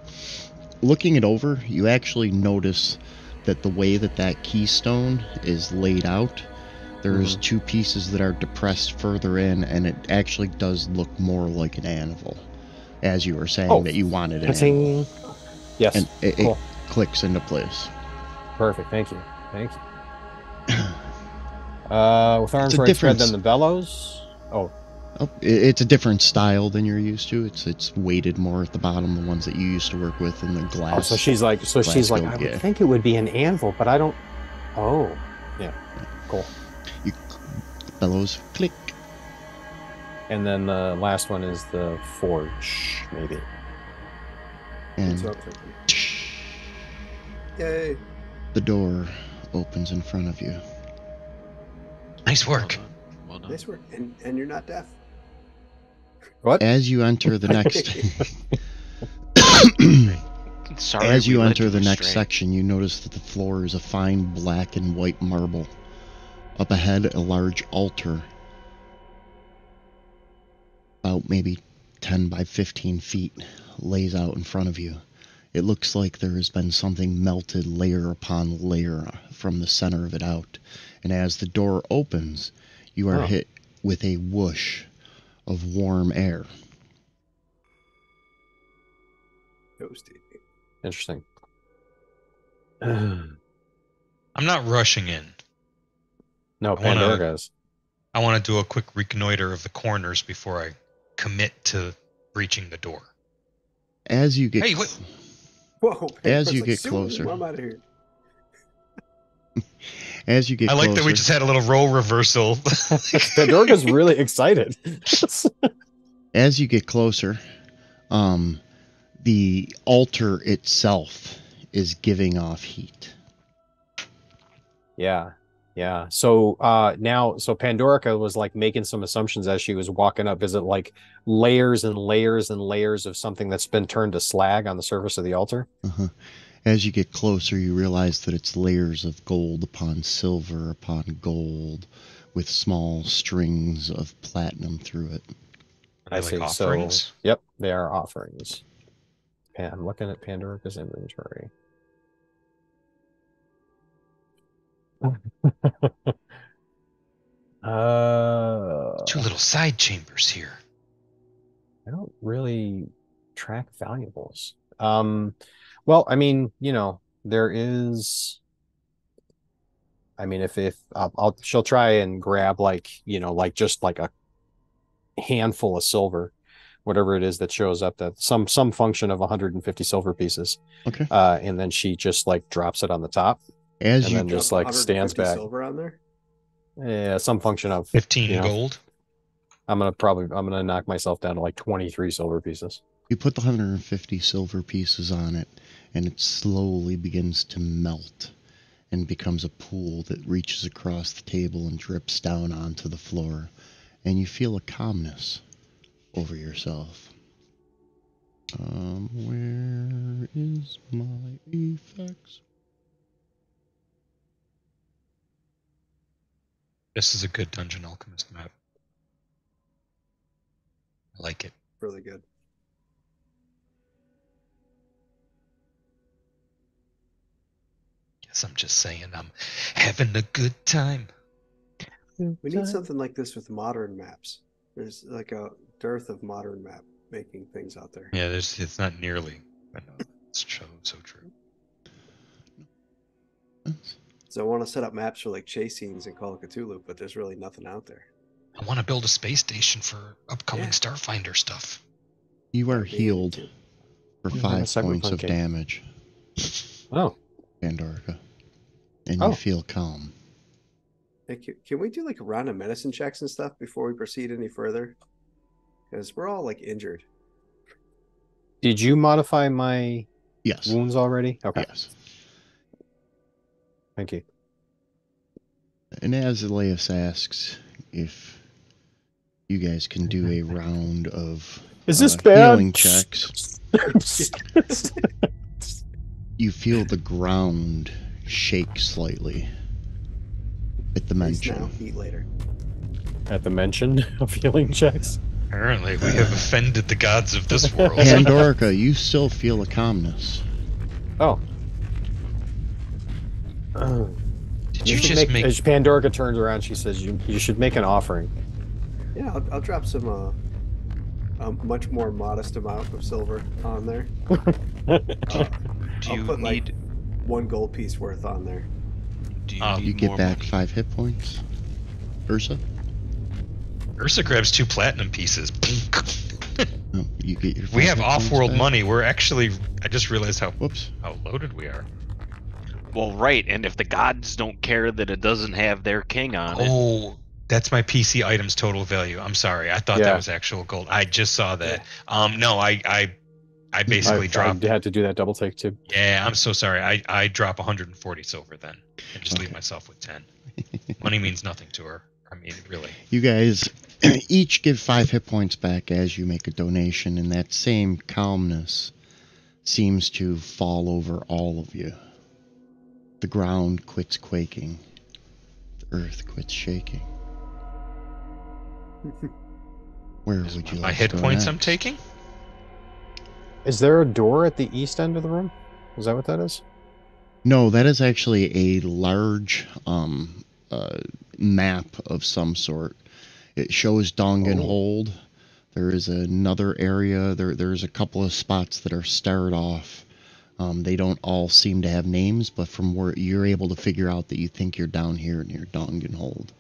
Looking it over, you actually notice that the way that keystone is laid out, there's two pieces that are depressed further in, and it actually does look more like an anvil, as you were saying that you wanted an anvil. Yes. And it Cool. clicks into place. Perfect. Thank you. With arms It's a right spread difference. than the bellows. Oh, It's a different style than you're used to. It's weighted more at the bottom, the ones that you used to work with, and the glass. so she's like, Glasgow, I would yeah. think it would be an anvil, but I don't. Oh, yeah, cool. You bellows click. And then the last one is the forge, maybe. And That's what I'm thinking. Yay. the door opens in front of you. Nice work. Well done. Nice work. And you're not deaf. What? As you enter the next Sorry, as you we let enter the next astray. section, you notice that the floor is a fine black and white marble. Up ahead, a large altar, about maybe 10 by 15 feet, lays out in front of you. It looks like there has been something melted layer upon layer from the center of it out. And as the door opens, you are hit with a whoosh of warm air. Toasty. Interesting. I'm not rushing in. No, I wanna- Pandora goes. I want to do a quick reconnoiter of the corners before I commit to breaching the door. As you get Hey, what- Whoa. As It's you like, get "Sue, closer." I'm out of here. as you get I like closer, that we just had a little role reversal. Pandorga's really excited. as you get closer, the altar itself is giving off heat. Yeah. So so Pandorica was like making some assumptions as she was walking up. Is it like layers and layers and layers of something that's been turned to slag on the surface of the altar? Uh-huh. As you get closer, you realize that it's layers of gold upon silver upon gold, with small strings of platinum through it. I Like see. offerings? So, yep, they are offerings. I'm looking at Pandorica's inventory. Two little side chambers here. I don't really track valuables. Well, I mean, there is. I mean, if she'll try and grab like just like a handful of silver, whatever it is that shows up, that some function of 150 silver pieces. Okay. And then she just like drops it on the top, As and you then just like stands 150 back. silver on there. Yeah, some function of 15 you know. gold. I'm gonna knock myself down to like 23 silver pieces. You put the 150 silver pieces on it, and it slowly begins to melt and becomes a pool that reaches across the table and drips down onto the floor. And you feel a calmness over yourself. Where is my effects? This is a good Dungeon Alchemist map. I like it. Really good. Guess I'm just saying I'm having a good time. We need something like this with modern maps. There's like a dearth of modern map making things out there. Yeah, it's not nearly. I know it's so true. So I want to set up maps for like chase scenes in Call of Cthulhu, but there's really nothing out there. I want to build a space station for upcoming Starfinder stuff. You are healed for You 5 have a points of cyberpunk game. damage, Oh, Pandorica. And Oh. you feel calm. Hey, can we do like a round of medicine checks and stuff before we proceed any further? Because we're all like injured. did you modify my Yes. wounds already? Okay, Yes. thank you. And as Elias asks if you guys can do a round of Is this bad? healing checks, you feel the ground shake slightly at the Peace now, mention. eat later. At the mention of healing checks. Apparently, we have offended the gods of this world. Pandorica, you still feel a calmness. Oh. Did you just make? As Pandorica turns around, she says, "You should make an offering." Yeah, I'll drop some a much more modest amount of silver on there. Do I'll you put need? like 1 gold piece worth on there. Do you Oh, need You get more back money? 5 hit points. Ursa? Ursa grabs 2 platinum pieces. No, you get your We 5 have hit points off-world back. money. We're actually. I just realized how Whoops. loaded we are. Well, right, and if the gods don't care that it doesn't have their king on it, Oh, that's my PC items total value. I'm sorry. I thought Yeah. that was actual gold. I just saw that. No, I basically dropped. I had to do that double take too. Yeah, I'm so sorry. I drop 140 silver then, and just leave Okay. myself with 10. Money means nothing to her. I mean, really. You guys each give 5 hit points back as you make a donation, and that same calmness seems to fall over all of you. The ground quits quaking. The earth quits shaking. Where would you My like hit to go points next? I'm taking? Is there a door at the east end of the room? Is that what that is? No, that is actually a large map of some sort. It shows Dongan Oh. Hold. There is another area. There's a couple of spots that are starred off. They don't all seem to have names, but from where you're able to figure out that you think you're down here near Dongan Hold.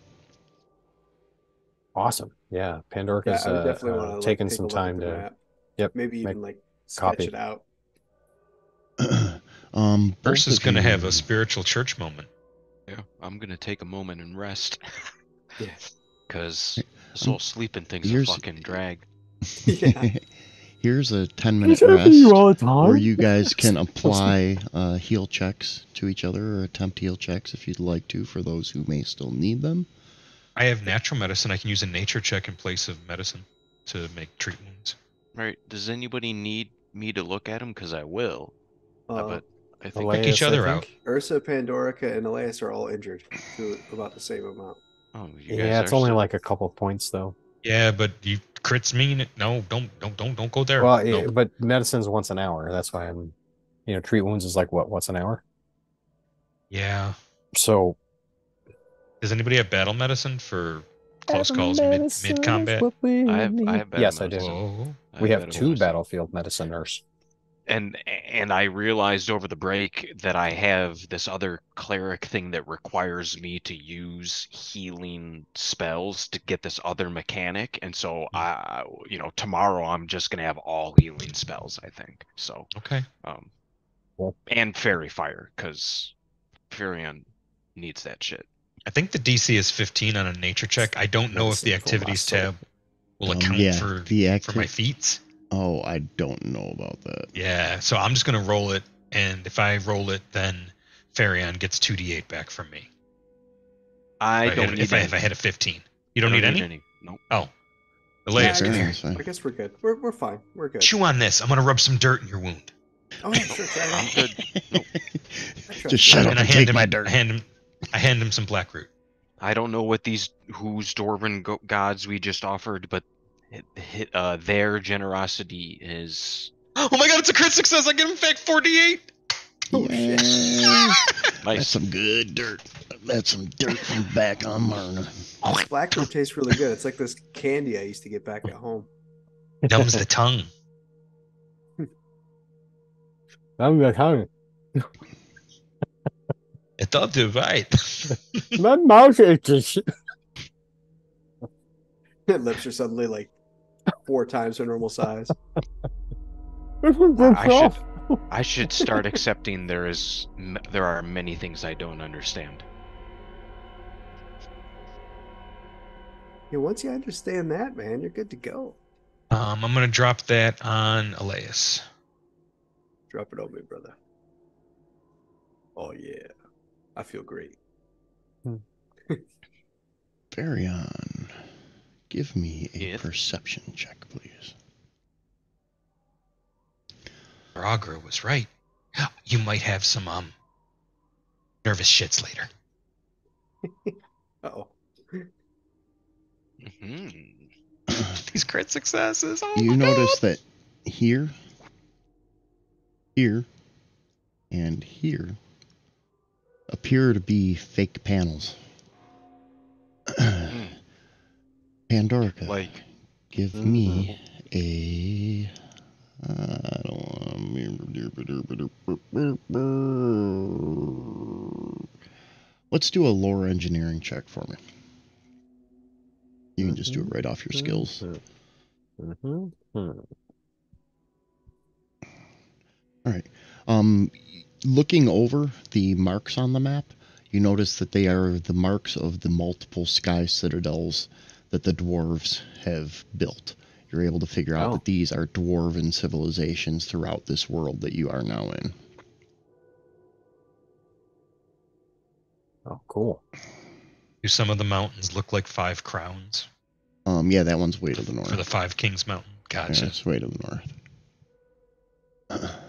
Awesome. Yeah, Pandorica's I would definitely want to taking take some a look time at the to. map. Yep. Maybe make even like sketch copy. it out. Both Ursa's of going to you- have a spiritual church moment. yeah, I'm gonna take a moment and rest. Yeah. Because this whole sleeping thing's a Here's- fucking drag. Yeah. Here's a 10-minute rest the time. where you guys can apply heal checks to each other or attempt heal checks if you'd like to for those who may still need them. I have natural medicine. I can use a nature check in place of medicine to make treat wounds. Right? Does anybody need me to look at them? Because I will. But I think Pick each other out. Ursa, Pandorica, and Elias are all injured to about the same amount. Oh, you guys Yeah, it's are only still- like a couple points though. Yeah, but you crits mean no. Don't go there. Well, No. but medicine's once an hour. That's why I'm. Treat wounds is like once an hour. Yeah. So Does anybody have battle medicine for close calls mid combat? I have battle Yes, I do. medicine. Oh, I We have battle 2 medicine. battlefield medicine nurse. And I realized over the break that I have this other cleric thing that requires me to use healing spells to get this other mechanic, and so tomorrow I'm just gonna have all healing spells, I think. So okay. Cool. And fairy fire, because Furion needs that shit. I think the DC is 15 on a nature check. I don't know if the Medicine for activities muscle. tab will account yeah, for my feats. Oh, I don't know about that. Yeah, so I'm just gonna roll it, and if I roll it, then Farion gets 2d8 back from me. I don't need if any. I hit a 15. You don't, I need any? Nope. Oh. Yeah, Elias, I guess we're good. We're fine. We're good. chew on this. I'm gonna rub some dirt in your wound. Oh yeah, sure. Try it. I'm good. Nope. Just shut up and take my dirt. I hand him some black root. I don't know what whose dwarven gods we just offered, but their generosity is. Oh my god, it's a crit success! I give him back 48. Oh shit! Nice. That's some good dirt. That's some dirt from back on Marna. This black root tastes really good. It's like this candy I used to get back at home. Numbs the tongue. I'm the tongue. It does divide. My mouth itches. Lips are suddenly like 4 times their normal size. I should start accepting there are many things I don't understand. Yeah, once you understand that, man, you're good to go. I'm gonna drop that on Elias. Drop it on me, brother. Oh yeah, I feel great. Farion, give me a perception check, please. Braga was right. You might have some nervous shits later. Uh-oh. These crit successes. Oh You notice that here, and here appear to be fake panels. Pandorica, give me a. I don't want. Let's do a lore engineering check for me. You can just do it right off your skills. All right. Looking over the marks on the map, you notice that they are the marks of the multiple sky citadels that the dwarves have built. You're able to figure out that these are dwarven civilizations throughout this world that you are now in. Oh, cool. Do some of the mountains look like 5 crowns? Yeah, that one's way to the north. For the 5 Kings Mountain. Gotcha. Yeah, it's way to the north.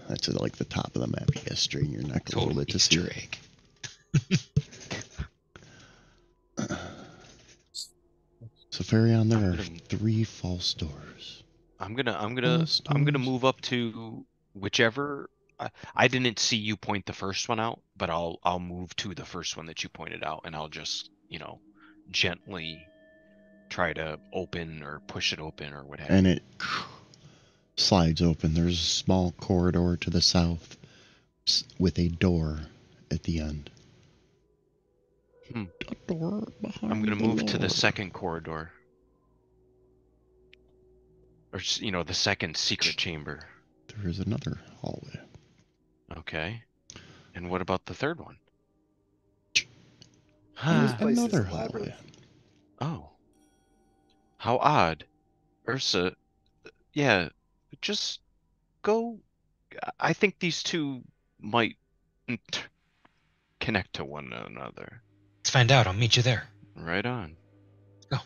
That's at like the top of the map. You gotta straighten your neck a little bit to see it. So Farion, there are 3 false doors. I'm gonna move up to whichever. I didn't see you point the first one out, but I'll move to the first one that you pointed out, and I'll just gently try to open or push it open or whatever. And it slides open. There's a small corridor to the south with a door at the end. A door behind. I'm gonna move to the second corridor, or the second secret chamber. There is another hallway. Okay, and what about the third one? Another hallway. Oh, how odd. Ursa, yeah, just go. I think these two might connect to one another. Let's find out. I'll meet you there. Right on. Go.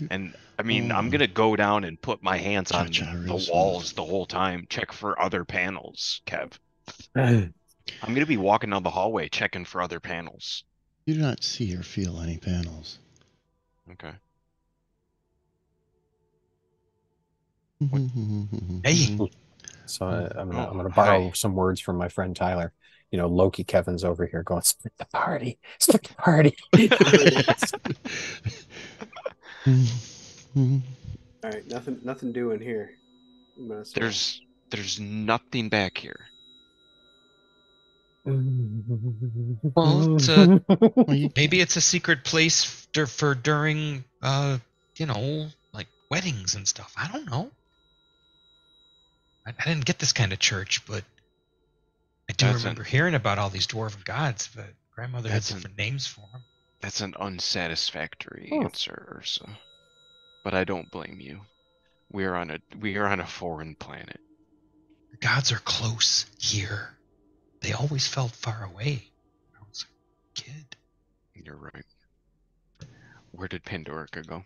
And I mean, I'm gonna go down and put my hands on the walls the whole time. Check for other panels, Kev. I'm gonna be walking down the hallway checking for other panels. You do not see or feel any panels. Okay. Hey. So I'm gonna borrow some words from my friend Tyler. Loki Kevin's over here going, split the party. Split the party. All right, nothing doing here. There's nothing back here. Well, maybe it's a secret place for during like weddings and stuff. I don't know. I didn't get this kind of church, but do remember hearing about all these dwarven gods, but grandmother had That's different names for them. That's an unsatisfactory answer, Ursa. But I don't blame you. We are on a foreign planet. The gods are close here. They always felt far away when I was a kid. You're right. Where did Pandorica go?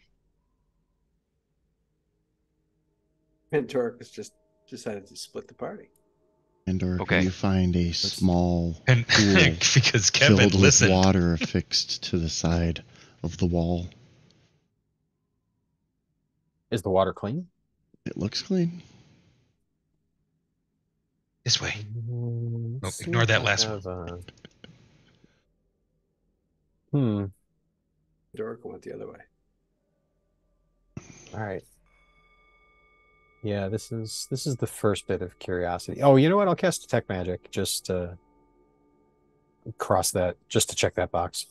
Pandorica's just decided to split the party. Pandorica, you find a small and pool because Kevin filled listened. with water affixed to the side of the wall. Is the water clean? It looks clean. This way. Nope, ignore that last one. Pandorica went the other way. All right. Yeah, this is the first bit of curiosity. Oh, you know what? I'll cast Detect Magic just to cross that, just to check that box.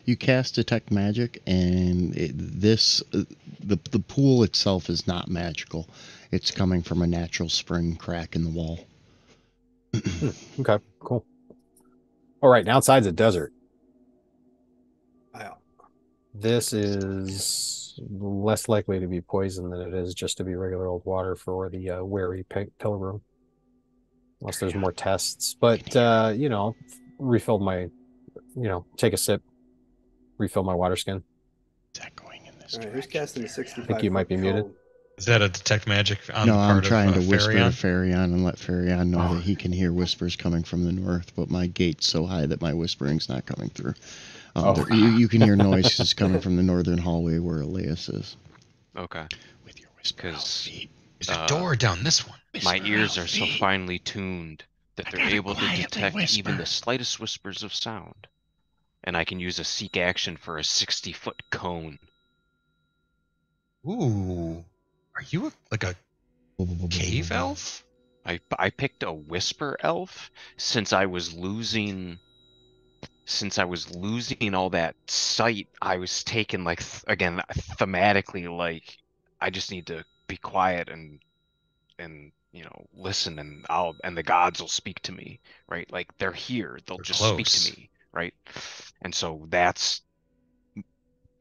You cast Detect Magic, and the pool itself is not magical. It's coming from a natural spring crack in the wall. Okay, cool. All right, now outside's a desert. Wow. This is less likely to be poison than it is just to be regular old water for the wary pilgrim. Unless there's more tests. But, refilled my, take a sip, refill my water skin. Is that going in this All right, direction? who's casting the 65? I think you might be muted. Is that a Detect Magic on No, the part I'm trying to of whisper Farion? to Farion and let Farion know that he can hear whispers coming from the north, but my gate's so high that my whispering's not coming through. You can hear noises coming from the northern hallway where Elias is. Okay. With your whisper feet. There's a door down this one. My ears are so finely tuned that they're able to detect whisper. even the slightest whispers of sound. And I can use a seek action for a 60-foot cone. Ooh. Are you like a cave elf? I picked a whisper elf since I was losing all that sight. I was taken again thematically, like I just need to be quiet and listen, and the gods will speak to me, right? Like they're here, they'll just speak to me, right? And so that's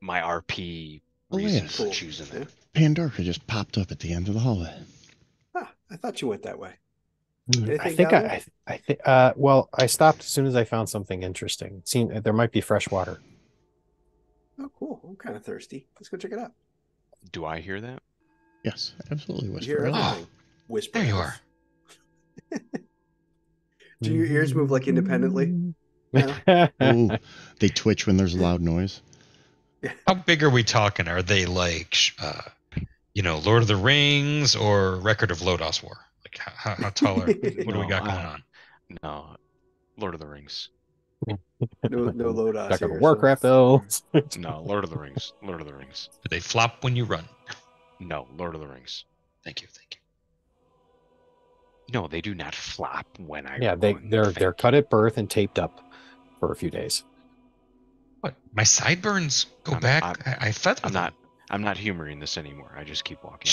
my RP reason for choosing it. Pandorica just popped up at the end of the hallway. I thought you went that way. I think well, I stopped as soon as I found something interesting. It seemed there might be fresh water. Oh, cool. I'm kind of thirsty. Let's go check it out. Do I hear that? Yes, absolutely. You Whisper. hear everything. Whisper. There you are. Do your ears move like independently? Ooh, they twitch when there's a loud noise. How big are we talking? Are they like, Lord of the Rings or Record of Lodoss War? Like, how tall are? What do we got going on? No, Lord of the Rings. No Lodoss Back here, on Warcraft, though. No, Lord of the Rings. Lord of the Rings. Do they flop when you run? No, Lord of the Rings. Thank you. No, they do not flop when I Yeah, run. they're cut at birth and taped up for a few days. What? My sideburns go back. I fed them. I'm not humoring this anymore. I just keep walking.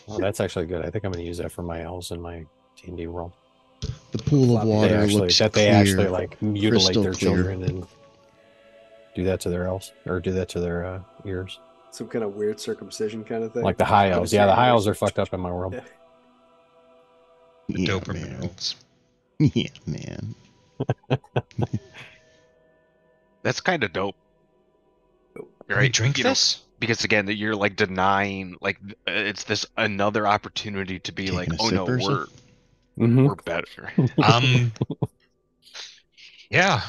Oh, that's actually good. I think I'm going to use that for my elves in my D&D world. The pool of water looks clear. They actually like mutilate crystal their clear. children and do that to their elves, or do that to their ears. Some kind of weird circumcision kind of thing. Like the high elves. Yeah, the high elves are fucked up in my world. Yeah. The Doberman elves. Yeah, man. That's kind of dope. Right? We drink this? Because again, that you're like denying, like it's this another opportunity to be Taking like, a oh no, sip we're better. Yeah.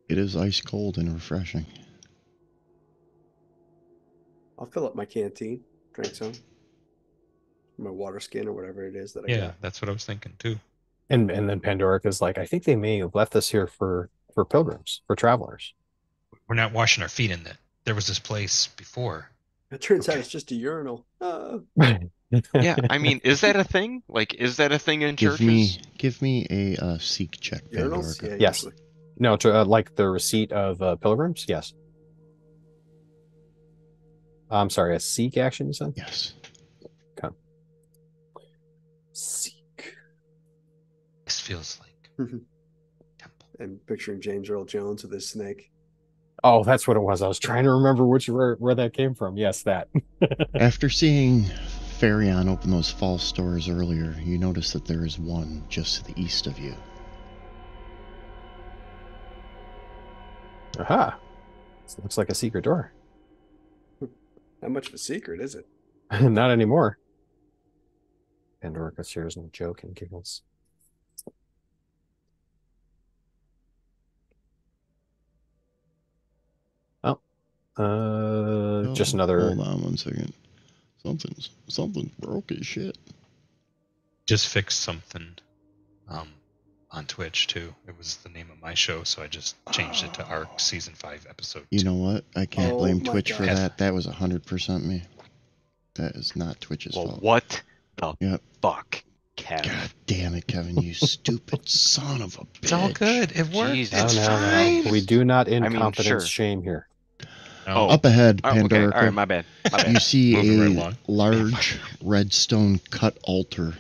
It is ice cold and refreshing. I'll fill up my canteen, drink some. My water skin or whatever it is that I got. That's what I was thinking too. And then Pandorica's like, I think they may have left us here for pilgrims, for travelers. We're not washing our feet in it. There was this place before. It turns out it's just a urinal. Yeah, I mean, is that a thing? Like, is that a thing in churches? Give me a seek check, Urinals? Pandorica. Yeah, Yes. usually. No, like the receipt of pilgrims? Yes. I'm sorry, a seek action, you said? Yes. Okay. Seek. This feels like And picturing James Earl Jones with his snake. Oh, that's what it was. I was trying to remember where that came from. Yes, that. After seeing Farion open those false doors earlier, you notice that there is one just to the east of you. Aha. It looks like a secret door. Not much of a secret, is it? Not anymore. Pandorica shares no joke and giggles. Just another. Hold on 1 second. Something's broke as shit. Just fixed something on Twitch too. It was the name of my show, so I just changed it to ARC Season 5 Episode 2. You know what? I can't blame my Twitch for God. that. That was 100% me. That is not Twitch's Well, fault. what the Yep. fuck, Kevin? God damn it, Kevin, you stupid son of a bitch. It's all good. It worked. Jesus. It's No. fine. We do not mean, incompetence sure. shame here. No. Up ahead, Oh, okay. Pandorica, All right, my bad. you see Moving right a along. large red stone cut altar.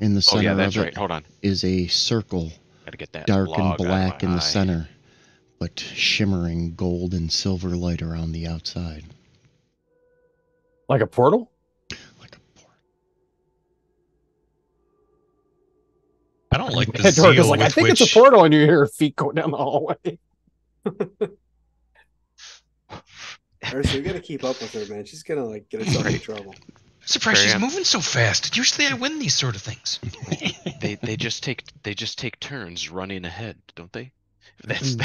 In the Oh center yeah, that's of it right. Hold on. is a circle, Gotta get that dark log and out of black my in the eye. center, but shimmering gold and silver light around the outside. Like a portal? Like a port. I don't like the Pandorica's zeal like, I with think which it's a portal, and you hear her feet go down the hallway. Ursa, you gotta keep up with her, man. She's gonna like get herself in trouble. I'm surprised she's Farion. moving so fast. Usually I win these sort of things. They just take turns running ahead, don't they? That's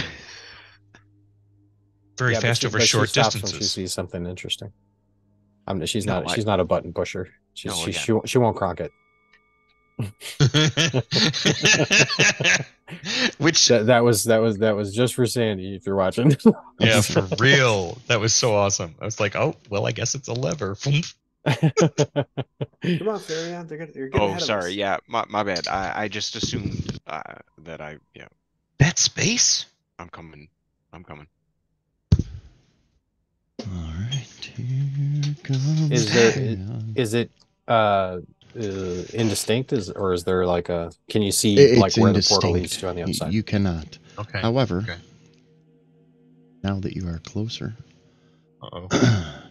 Very Yeah, but fast she- over but she short stops when distances. she sees something interesting. She's No, not a button pusher. No, She won't cronk it. Which That was just for Sandy if you're watching. yeah, for real. That was so awesome. I was like, oh, well, I guess it's a lever. Come on, Farion. You're getting Oh, ahead of sorry. us. Yeah, my bad. I just assumed that That space? I'm coming. All right, here comes Is there- Farion. Is it indistinct? Or is there like a? Can you see It's like where the indistinct. portal leads to on the outside? You cannot. Okay. However, Okay. now that you are closer, Uh-oh.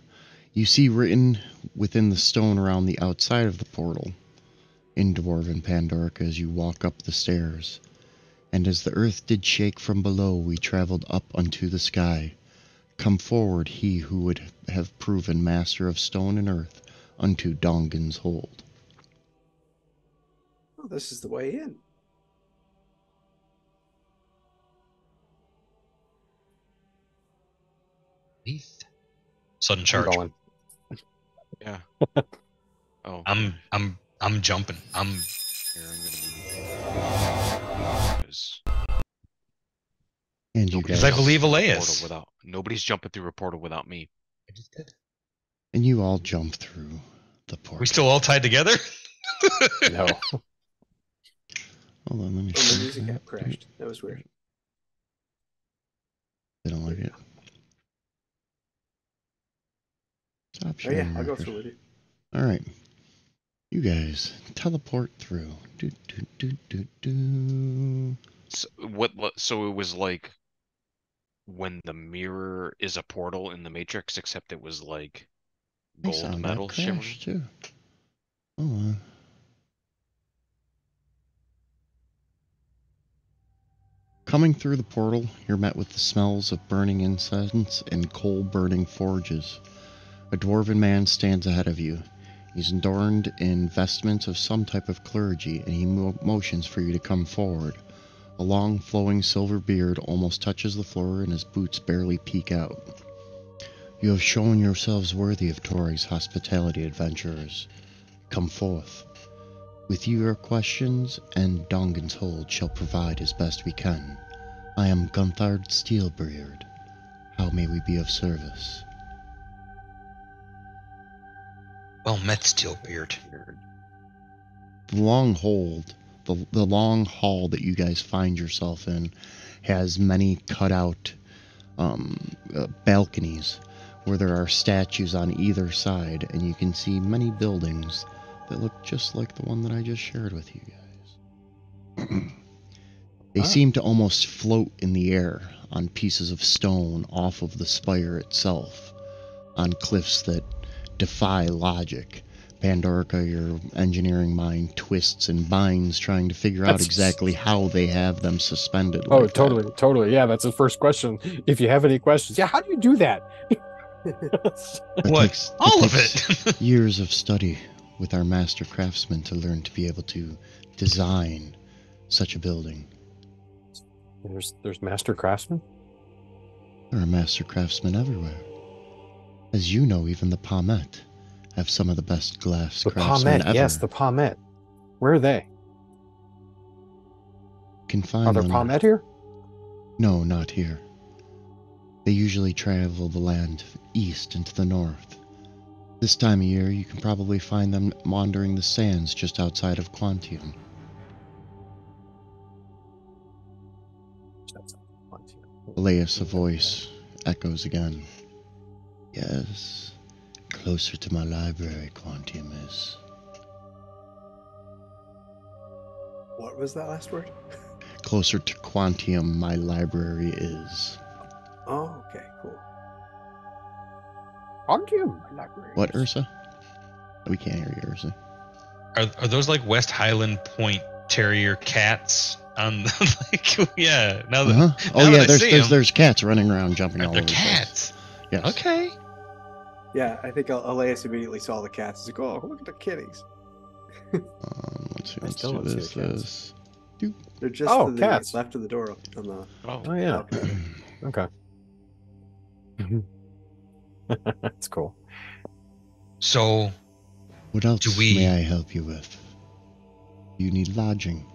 you see written within the stone around the outside of the portal in Dwarven Pandorica as you walk up the stairs. And as the earth did shake from below, we traveled up unto the sky. Come forward, he who would have proven master of stone and earth unto Dongan's hold. Oh, this is the way in. Sudden I'm charge. going. Yeah. Oh. I'm jumping. Here, I'm gonna move. And you Because guys, I believe Portal Elias. without nobody's jumping through a portal without me. I just did. and you all jump through the portal. We still all tied together? No. Hold on, let me Oh, see. the music app crashed. That was weird. They don't like it. Stop Oh sharing yeah, I'll go record. through with you. All right. You guys teleport through. Do, do, do, do, do. So, so it was like when the mirror is a portal in the Matrix, except it was like My gold sound metal app shimmering. crashed too. Hold on. Coming through the portal, you're met with the smells of burning incense and coal-burning forges. A dwarven man stands ahead of you. He's adorned in vestments of some type of clergy, and he motions for you to come forward. A long, flowing silver beard almost touches the floor, and his boots barely peek out. You have shown yourselves worthy of Tori's hospitality, adventurers. Come forth. With you your questions, and Dongan's hold shall provide as best we can. I am Gunthard Steelbeard. How may we be of service? Well met, Steelbeard. The long hold, the long hall that you guys find yourself in, has many cutout balconies where there are statues on either side, and you can see many buildings that look just like the one that I just shared with you guys. They seem to almost float in the air on pieces of stone off of the spire itself, on cliffs that defy logic. Pandorica, your engineering mind twists and binds trying to figure out exactly how they have them suspended. Oh, like totally, that. totally. Yeah, that's the first question. If you have any questions, yeah, how do you do that? What? All of it. Years of study with our master craftsmen to learn to be able to design such a building. There's master craftsmen? There are master craftsmen everywhere. As you know, even the Palmet have some of the best glass craftsmen ever. Yes, the Palmet. Where are they? Can find Are there them. Palmet here? No, not here. They usually travel the land east into the north. This time of year, you can probably find them wandering the sands just outside of Quantium. Elias, a voice echoes again. Yes, closer to my library, Quantium is. What was that last word? Closer to Quantium, my library is. Oh, okay, cool. Quantium library. What, Ursa? We can't hear you, Ursa. Are those like West Highland Point Terrier cats? On the, like, yeah. Now that, Uh-huh. Oh now yeah, that I see there's cats running around, jumping all they're over the place. cats. Yes. Okay. Yeah, I think Elias immediately saw the cats. He's like, oh, look at the kitties. Let's see. I Let's still do don't see this. the cats. This. They're just Oh, to the cats. left of the door on the Oh yeah. balcony. Okay. That's cool. So, What else Do we- may I help you with? You need lodging.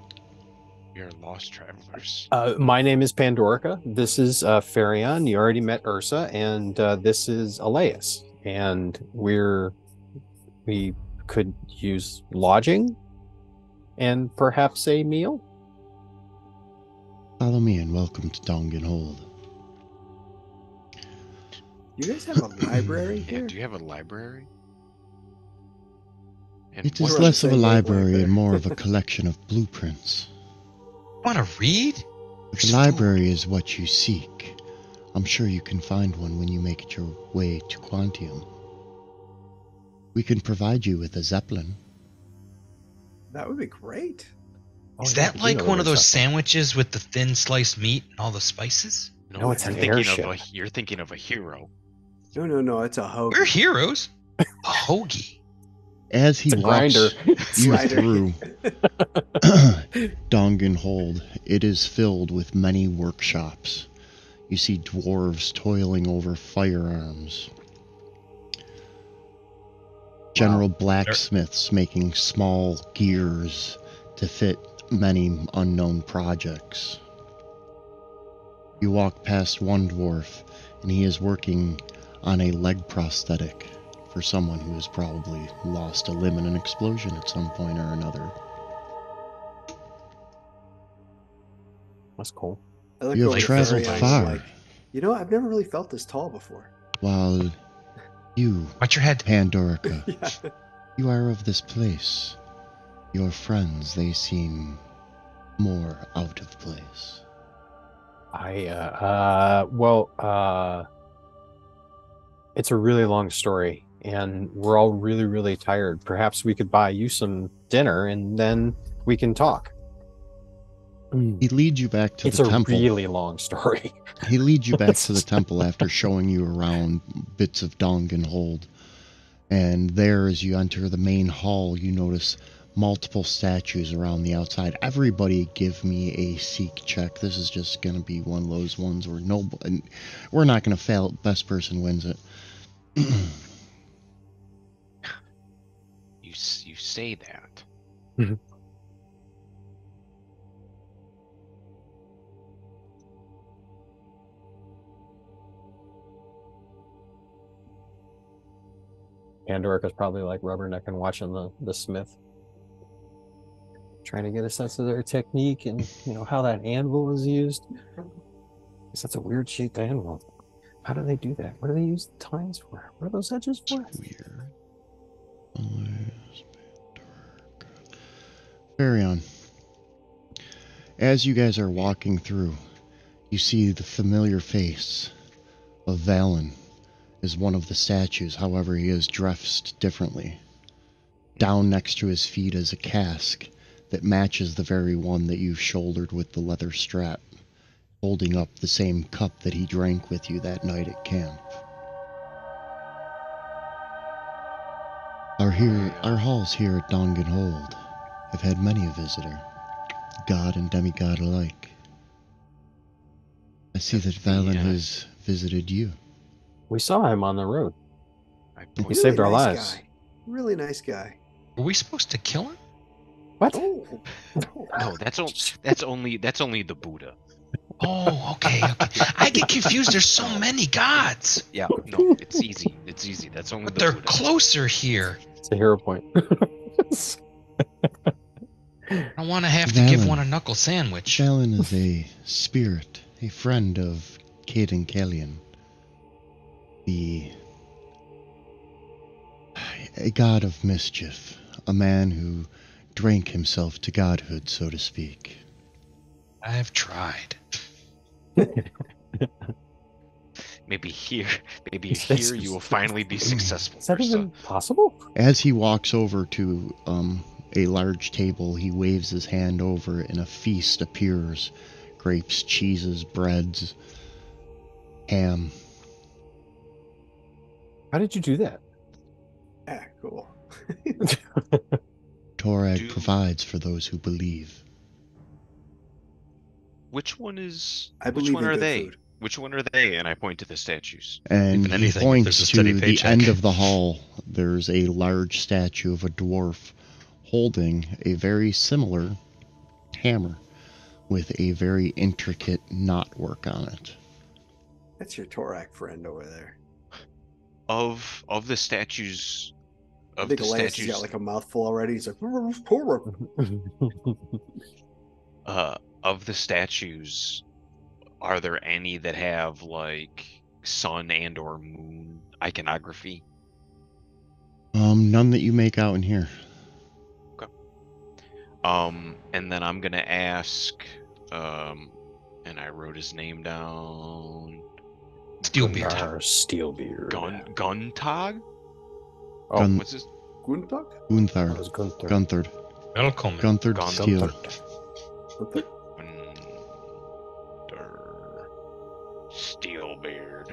We are lost travelers. My name is Pandorica. This is Farion. You already met Ursa, and this is Elias. And we could use lodging and perhaps a meal. Follow me and welcome to Dongan Hold. You guys have a library Yeah, here? do you have a library? And It We're is on the less of a same wavelength library there. and more of a collection of blueprints. want to read? The library is what you seek. I'm sure you can find one when you make it your way to Quantium. We can provide you with a zeppelin. That would be great. Is yeah, that we do like know one of there's those something. sandwiches with the thin sliced meat and all the spices? No, it's you're an thinking airship. you're thinking of a hero. No, it's a hoagie. We're heroes. A hoagie. As he It's a walks grinder. you Slider. through Dongan Hold, it is filled with many workshops. You see dwarves toiling over firearms. General blacksmiths making small gears to fit many unknown projects. You walk past one dwarf, and he is working on a leg prosthetic for someone who has probably lost a limb in an explosion at some point or another. That's cool. I look You over have to traveled Farion, far. like, you know, I've never really felt this tall before. While you, Watch your head. Pandorica, Yeah. you are of this place. Your friends, they seem more out of place. It's a really long story, and we're all really, really tired. Perhaps we could buy you some dinner, and then we can talk. He leads you back to It's the a temple. really long story. He leads you back to the temple after showing you around bits of Dongan Hold. And there, as you enter the main hall, you notice multiple statues around the outside. Everybody give me a seek check. This is just going to be one of those ones where we're not going to fail. Best person wins it. You say that. Pandorica's probably like rubbernecking watching the smith, trying to get a sense of their technique and how that anvil is used. 'Cause that's a weird shaped anvil. How do they do that? What do they use the tines for? What are those edges for? Weird. Farion. As you guys are walking through, you see the familiar face of Valen as one of the statues. However, he is dressed differently. Down next to his feet is a cask that matches the very one that you shouldered with the leather strap, holding up the same cup that he drank with you that night at camp. Our halls here at Dongan Hold have had many a visitor, god and demigod alike. I see that Valen has visited you. We saw him on the road. He Really saved our nice lives. guy. Really nice guy. Were we supposed to kill him? What? Oh. No, that's only the Buddha. Oh, okay. I get confused. There's so many gods. Yeah, no, it's easy. It's easy. That's only But the they're Buddha. closer here. It's a hero point. I want to have to give one a knuckle sandwich. Valen is a spirit, a friend of Caden Kellyan, a god of mischief, a man who drank himself to godhood, so to speak. I've tried. Maybe here you will finally be successful. Is that Ursa. even possible? As he walks over to a large table, he waves his hand over, and a feast appears. Grapes, cheeses, breads, ham. How did you do that? Yeah, cool. Torag provides for those who believe. Which one is? I Which believe one in are good they? food. Which one are they? And I point to the statues. And Even he anything, if there's points a to steady the paycheck. end of the hall. There's a large statue of a dwarf holding a very similar hammer with a very intricate knotwork on it. That's your Torak friend over there. Of the statues. I Of think the Elias has statues. got like a mouthful already. He's like, Torak. Of the statues, are there any that have like sun and or moon iconography? None that you make out in here. And then I'm gonna ask, and I wrote his name down. Steelbeard. Steelbeard. Guntag? Oh, Gun- What's his? Guntak? that Gunthar. was Gunther. Gunthard. Welcome. Gunthard Gun- Steel. Guntak? Steelbeard.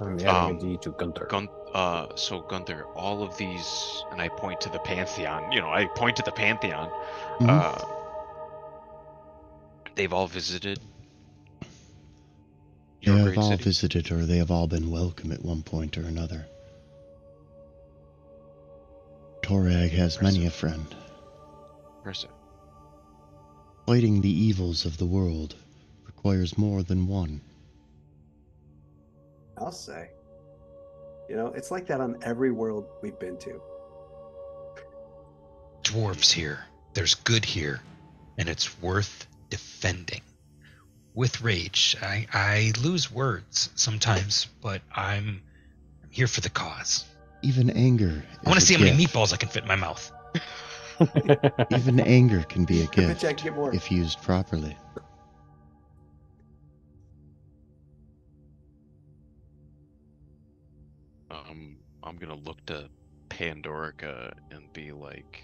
I'm adding a D to Gunther. So Gunther, all of these, and I point to the Pantheon. I point to the Pantheon. Mhm. They've all visited. They your have great all city? visited, or they have all been welcome at one point or another. Torag has many a friend. Impressive. Fighting the evils of the world requires more than one. I'll say. It's like that on every world we've been to. Dwarves here. There's good here, and it's worth defending. With rage, I lose words sometimes, but I'm here for the cause. Even anger. I want is to see a how many gift. meatballs I can fit in my mouth. Even anger can be a I bet gift you I can get more. if used properly. I'm gonna look to Pandorica and be like,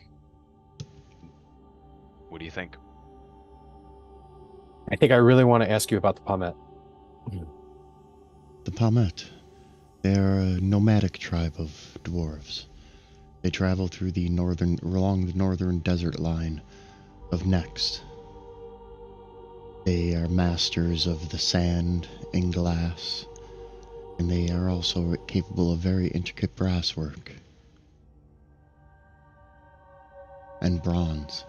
"What do you think?" I think I really want to ask you about the Palmet. The Palmet. They are a nomadic tribe of dwarves. They travel through along the northern desert line of Next. They are masters of the sand and glass, and they are also capable of very intricate brasswork and bronze.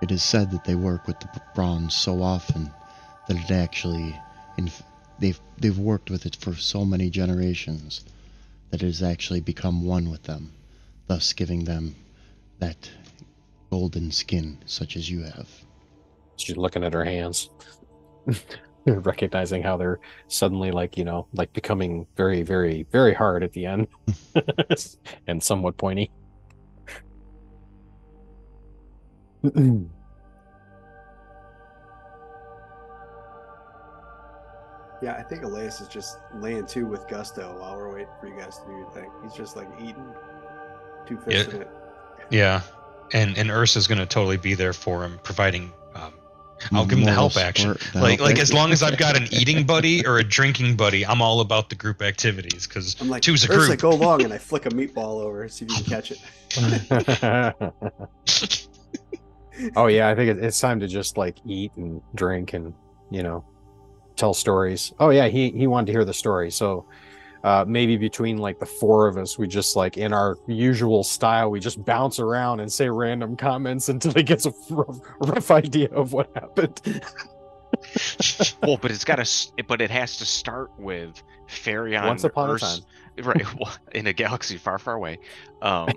It is said that they work with the bronze so often that it actually, they've worked with it for so many generations that it has actually become one with them, thus giving them that golden skin such as you have. She's looking at her hands, recognizing how they're suddenly like becoming very, very, very hard at the end and somewhat pointy. Yeah, I think Elias is just laying to with gusto while we're waiting for you guys to do your thing. He's just like eating, two-fisting it. Yeah, and Ursa's gonna totally be there for him, providing. I'll give him the help action. Like as long as I've got an eating buddy or a drinking buddy, I'm all about the group activities because I'm like, two's a Ursa, group. go along, and I flick a meatball over, see if you can catch it. Oh yeah, I think it's time to just like eat and drink and tell stories. Oh yeah, he wanted to hear the story, so maybe between like the four of us, we just like in our usual style, we just bounce around and say random comments until he gets a rough idea of what happened. Well, but it has to start with Farion. Once upon a time, right? In a galaxy far, far away. Hell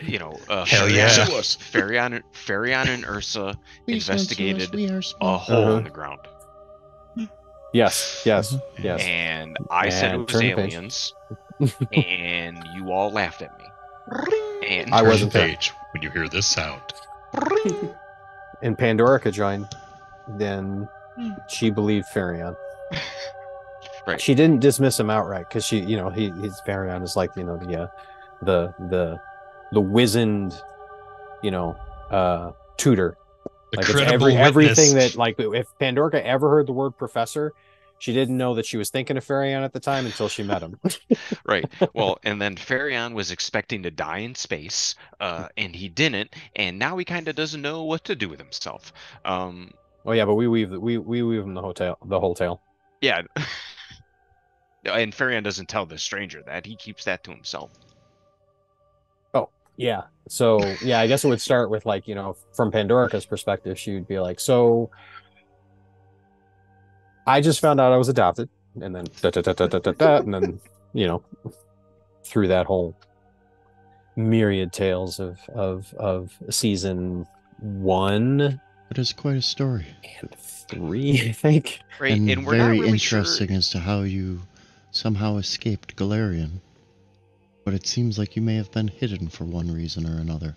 yeah! Farion and Ursa investigated a hole in the ground. Yes. And I said it was aliens, and you all laughed at me. And I wasn't there. Page when you hear this sound. And Pandorica joined. Then she believed Farion. Right. She didn't dismiss him outright because his Farion is like the wizened tutor. Like everything that, like, if Pandorica ever heard the word professor, she didn't know that she was thinking of Farion at the time until she met him. Right. Well, and then Farion was expecting to die in space, and he didn't, and now he kind of doesn't know what to do with himself. Oh yeah, but we weave him the whole tale. Yeah. And Farion doesn't tell the stranger that. He keeps that to himself. Yeah. So yeah, I guess it would start with like, from Pandorica's perspective, she would be like, so I just found out I was adopted, and then and then, through that whole myriad tales of season 1. It is quite a story. And 3, I think. Right. And we're very not really interesting sure as to how you somehow escaped Galarian. But it seems like you may have been hidden for one reason or another.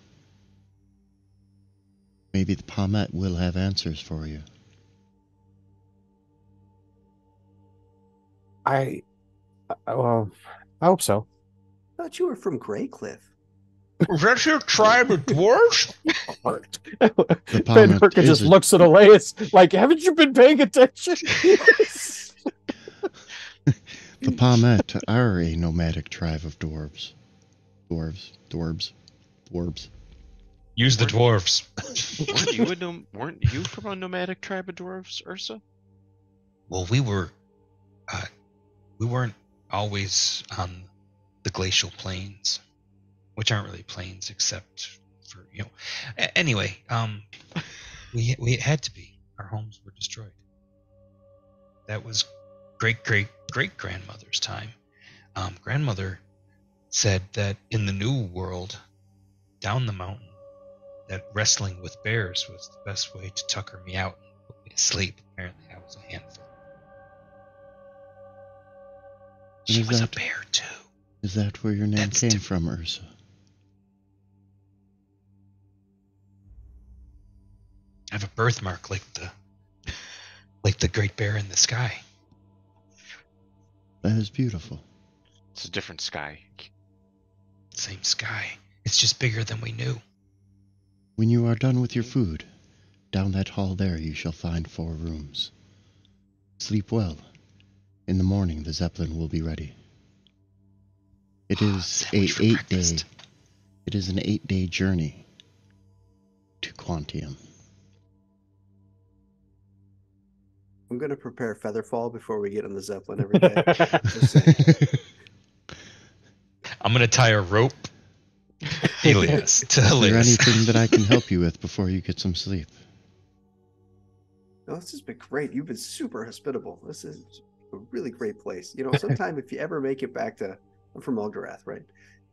Maybe the Palmet will have answers for you. I hope so. I thought you were from Greycliff. Is that your tribe of dwarves? Pandorica just looks at Elias like, haven't you been paying attention? The Palmet are a nomadic tribe of dwarves. Dwarves. Use the dwarves. Weren't you from a nomadic tribe of dwarves, Ursa? Well, we weren't always on the glacial plains, which aren't really plains except for Anyway, we had to be. Our homes were destroyed. That was great grandmother's time. Grandmother said that in the new world, down the mountain, that wrestling with bears was the best way to tucker me out and put me to sleep. Apparently, I was a handful. She was a bear too. Is that where your name came from, Ursa? I have a birthmark like the great bear in the sky. That is beautiful. It's a different sky. Same sky. It's just bigger than we knew. When you are done with your food, down that hall there you shall find 4 rooms. Sleep well. In the morning the Zeppelin will be ready. It is an 8-day journey to Quantium. I'm going to prepare Featherfall before we get on the Zeppelin every day. I'm going to tie a rope Elias to Is there Elias. anything that I can help you with before you get some sleep? No, this has been great. You've been super hospitable. This is a really great place. Sometime if you ever make it back to, I'm from Ugdarath, right?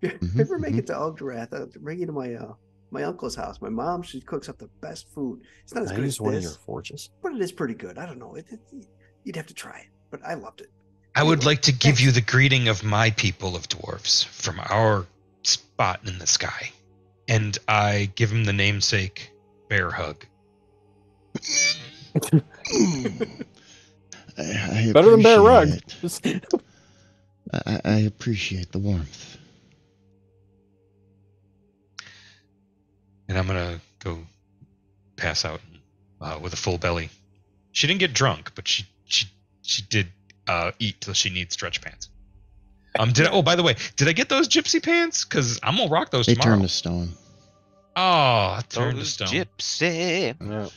If you ever make it to Ugdarath, I'll bring you to my uncle's house. My mom, she cooks up the best food. It's not as good as one of this, your forges, but it is pretty good. I don't know. You'd have to try it, but I loved it. I would like to give you the greeting of my people of dwarves from our spot in the sky. And I give him the namesake bear hug. I Better than bear rug. appreciate- I appreciate the warmth. And I'm gonna go pass out with a full belly. She didn't get drunk, but she did eat till she needs stretch pants. Oh, by the way, did I get those gypsy pants? Because I'm gonna rock those They tomorrow. turned to stone. Oh, turned to Those stone. gypsy. Yeah.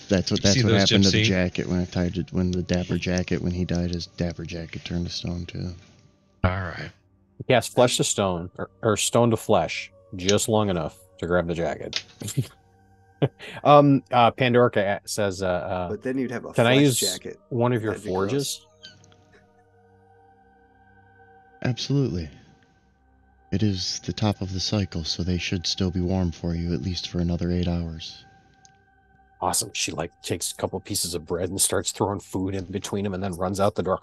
That's what see those happened to the gypsy? jacket when I tied it. When the dapper jacket, when he died, his dapper jacket turned to stone too. All right. Yes, flesh to stone or stone to flesh, just long enough to grab the jacket. Pandorica says, But then you'd have a can I flesh use jacket. one of your That'd be forges? Absolutely. It is the top of the cycle, so they should still be warm for you at least for another 8 hours. Awesome. She like takes a couple pieces of bread and starts throwing food in between them and then runs out the door.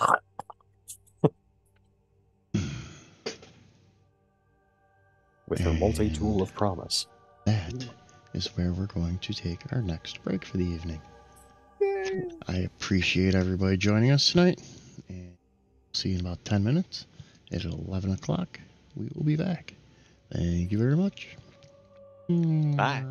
With her multi-tool of promise. That is where we're going to take our next break for the evening. I appreciate everybody joining us tonight. And see you in about 10 minutes. At 11 o'clock, we will be back. Thank you very much. Bye.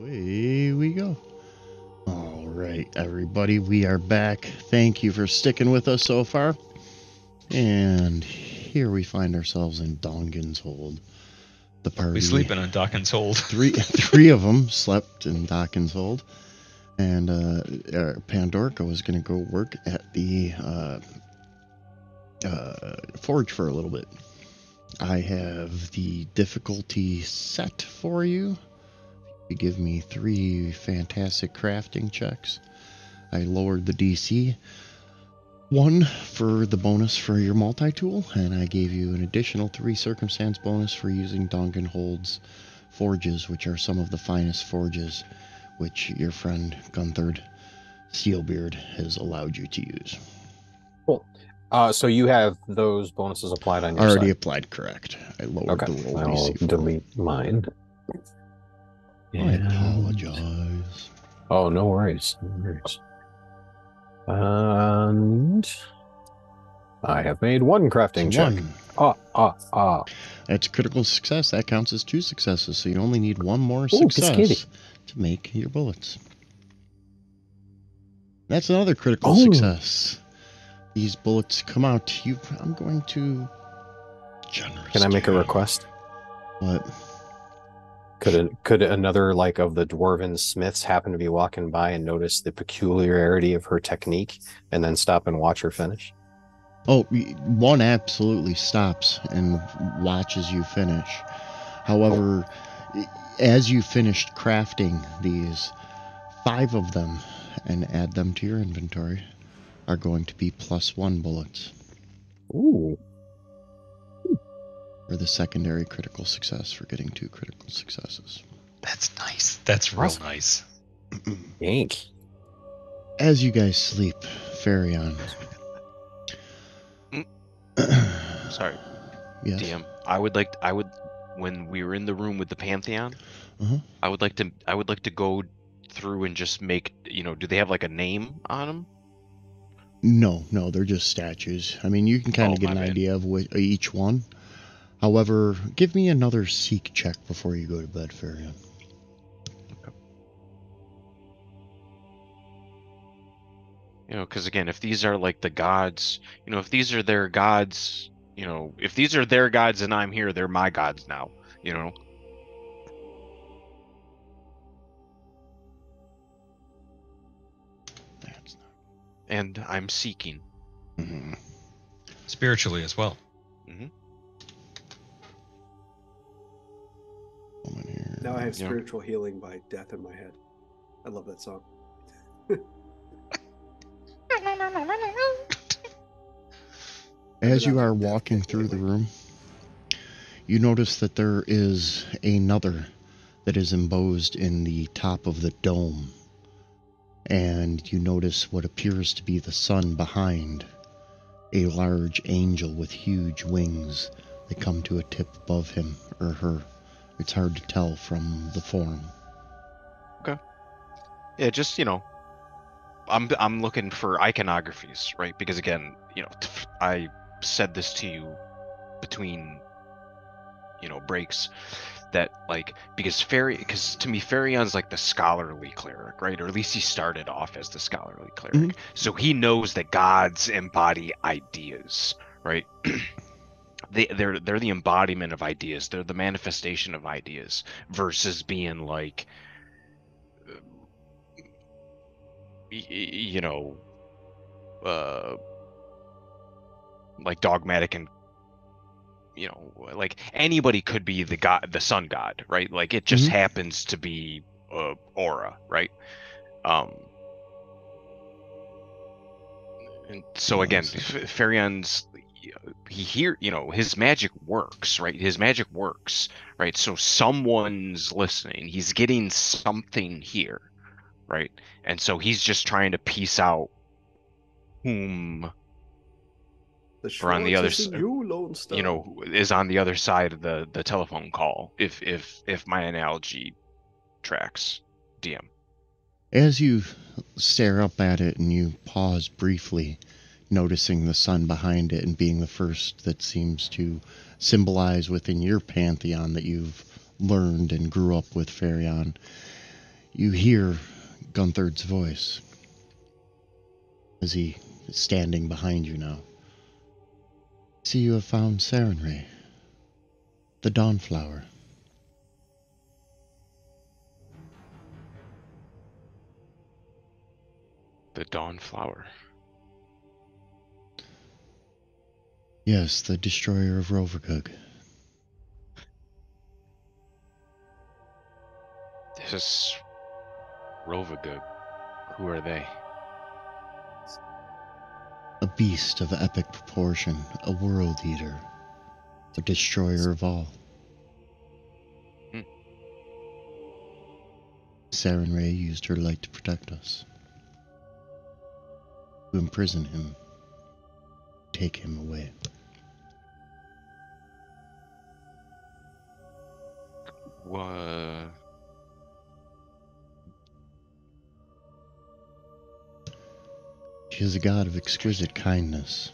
away we go. All right, everybody, we are back. Thank you for sticking with us so far. And here we find ourselves in Dongan's Hold. The party. We sleeping on Dawkins Hold. Three of them slept in Dawkins Hold. And Pandorka was going to go work at the forge for a little bit. I have the difficulty set for you. You give me 3 fantastic crafting checks. I lowered the DC 1 for the bonus for your multi-tool, and I gave you an additional 3 circumstance bonus for using Dongan Hold's forges, which are some of the finest forges which your friend Gunthard Steelbeard has allowed you to use. Cool. So you have those bonuses applied on your Already side. applied, correct. I lowered the roll I'll DC. delete mine. I apologize. Oh, no worries. No worries. And I have made 1 crafting check. 1. That's critical success. That counts as 2 successes, so you only need 1 more Ooh, success to make your bullets. That's another critical success. These bullets come out. I'm going to generous. Can I make a request? What? Could another of the dwarven smiths happen to be walking by and notice the peculiarity of her technique and then stop and watch her finish? Oh, one absolutely stops and watches you finish. However, as you finished crafting these, 5 of them, and add them to your inventory, are going to be +1 bullets. Ooh. For the secondary critical success for getting 2 critical successes. That's nice. That's real nice. Yank. As you guys sleep, Farion. Sorry. Yes. DM. When we were in the room with the Pantheon, Uh-huh. I would like to go through and just make, do they have a name on them? No, they're just statues. I mean, you can kind of get an idea of each one. However, give me another seek check before you go to bed, Farion. Because again, if these are the gods, if these are their gods, if these are their gods and I'm here, they're my gods now, That's not. And I'm seeking. Mm-hmm. Spiritually as well. Mm-hmm. Now I have spiritual healing by Death in my head. I love that song. As you are walking through the room, you notice that there is another that is embossed in the top of the dome. And you notice what appears to be the sun behind. A large angel with huge wings that come to a tip above him or her. It's hard to tell from the form. Okay. Yeah, just, I'm looking for iconographies, right? Because again, I said this to you between, breaks, that because to me Farion's the scholarly cleric, right? Or at least he started off as the scholarly cleric. Mm-hmm. So he knows that gods embody ideas, right? They're the embodiment of ideas. They're the manifestation of ideas versus being dogmatic and anybody could be the god, the sun god, right? It just happens to be aura, right? And so again, Farion's his magic works, right? His magic works, right? So someone's listening. He's getting something here, right? And so he's just trying to piece out whom or on the other side, is on the other side of the telephone call. If my analogy tracks, DM. As you stare up at it and you pause briefly, noticing the sun behind it and being the first that seems to symbolize within your pantheon that you've learned and grew up with, Farion, You hear Gunther's voice as he is standing behind you now. See, you have found Sarenrae, the Dawnflower. The Dawnflower. Yes, the destroyer of Rovergug. This is Rovagug. Who are they? A beast of epic proportion, a world eater, a destroyer of all. Sarenrae used her light to protect us, to imprison him, take him away. What? She is a god of exquisite kindness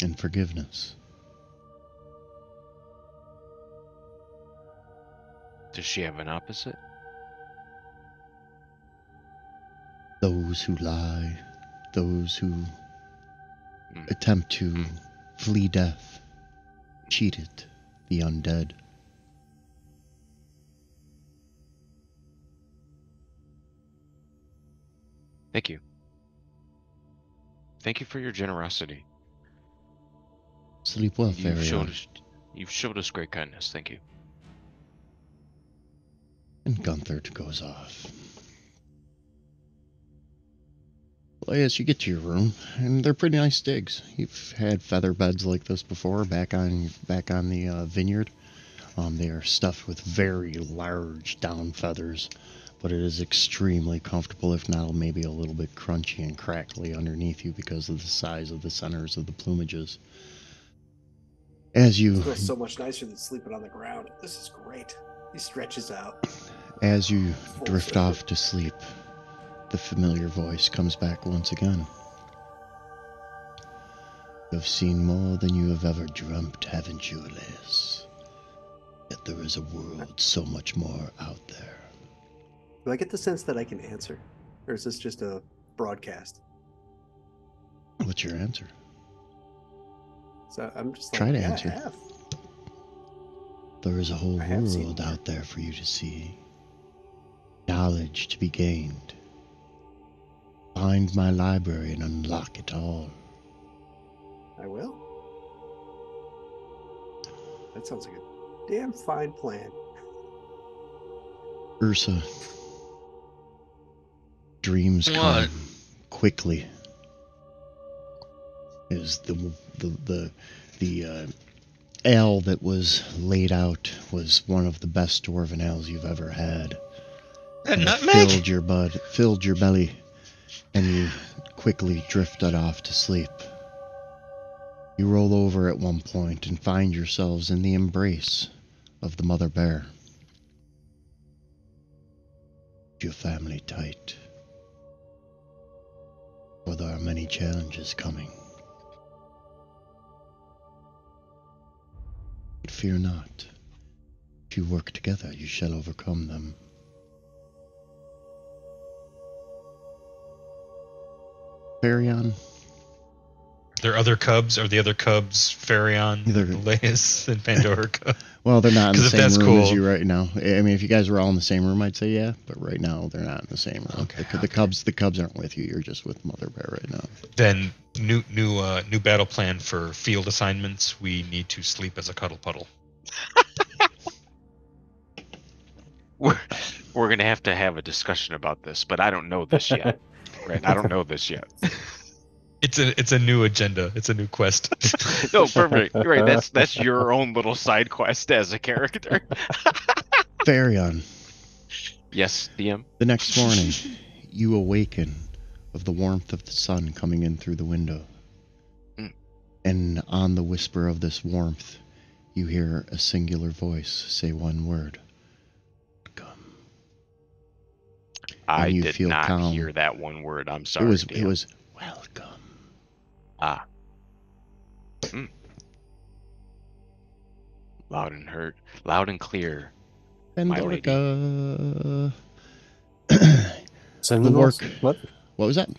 and forgiveness. Does she have an opposite? Those who lie, those who attempt to flee death, cheated, the undead. Thank you. Thank you for your generosity. Sleep well, Farion. You've showed us great kindness. Thank you. And Gunther goes off. Well, yes, you get to your room, and they're pretty nice digs. You've had feather beds like this before, back on the vineyard. They are stuffed with very large down feathers, but it is extremely comfortable, if not maybe a little bit crunchy and crackly underneath you because of the size of the centers of the plumages. As you It feels so much nicer than sleeping on the ground. This is great. He stretches out. As you drift off to sleep, the familiar voice comes back once again. You have seen more than you have ever dreamt, haven't you, Elias? Yet there is a world so much more out there. Do I get the sense that I can answer? Or is this just a broadcast? What's your answer? So I'm just like, Try to yeah, answer. I have. There is a whole I have seen world more. out there for you to see. Knowledge to be gained. Find my library and unlock it all. I will. That sounds like a damn fine plan. Ursa. Dreams come quickly. Is the ale that was laid out was one of the best dwarven ales you've ever had. And It nutmeg? filled your belly, and you quickly drifted off to sleep. You roll over at one point and find yourselves in the embrace of the mother bear. Keep your family tight, for there are many challenges coming. But fear not. If you work together, you shall overcome them. Farion? Are there other cubs? Are the other cubs Farion, They're- Elias, and Pandorica? Well, they're not in the 'Cause if same that's room as cool- you right now. I mean, if you guys were all in the same room, I'd say yeah. But right now, they're not in the same room. Okay, The Cubs aren't with you. You're just with Mother Bear right now. Then new battle plan for field assignments. We need to sleep as a cuddle puddle. We're gonna have to have a discussion about this, but I don't know this yet. Right? I don't know this yet. It's a new agenda. It's a new quest. No, perfect. Right, that's your own little side quest as a character. Farion, Yes, DM. the next morning, you awaken of the warmth of the sun coming in through the window. Mm. And on the whisper of this warmth, you hear a singular voice say one word. Come. I you did feel not calm. hear that one word. I'm sorry. It DM. was welcome. Ah. Mm. Loud and clear. Pandorica. Cinnamon The rolls. work. What? What was that?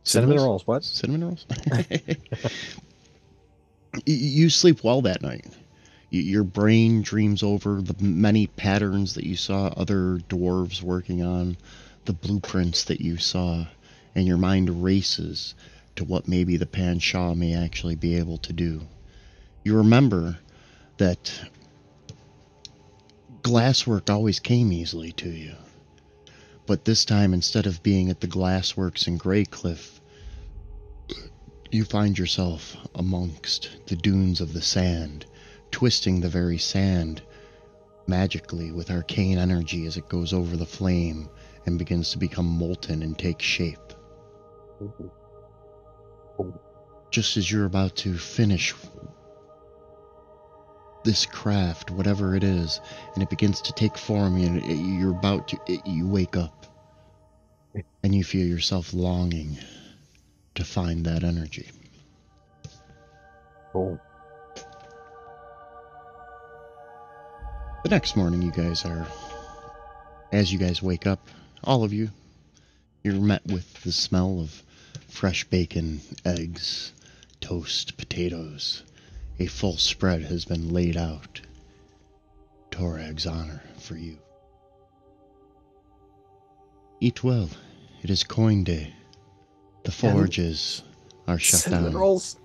Cinnamon rolls. What? Cinnamon rolls? You sleep well that night. Your brain dreams over the many patterns that you saw other dwarves working on, the blueprints that you saw, and your mind races to what maybe the Pan-Shaw may actually be able to do. You remember that glasswork always came easily to you. But this time, instead of being at the glassworks in Greycliff, you find yourself amongst the dunes of the sand, twisting the very sand magically with arcane energy as it goes over the flame and begins to become molten and take shape. Just as you're about to finish this craft, whatever it is, and it begins to take form, you're about to, you wake up and you feel yourself longing to find that energy. Oh. The next morning, as you guys wake up, all of you, you're met with the smell of fresh bacon, eggs, toast, potatoes. A full spread has been laid out. Torag's honor for you. Eat well. It is coin day. The forges are shut Cinnamon down. rolls.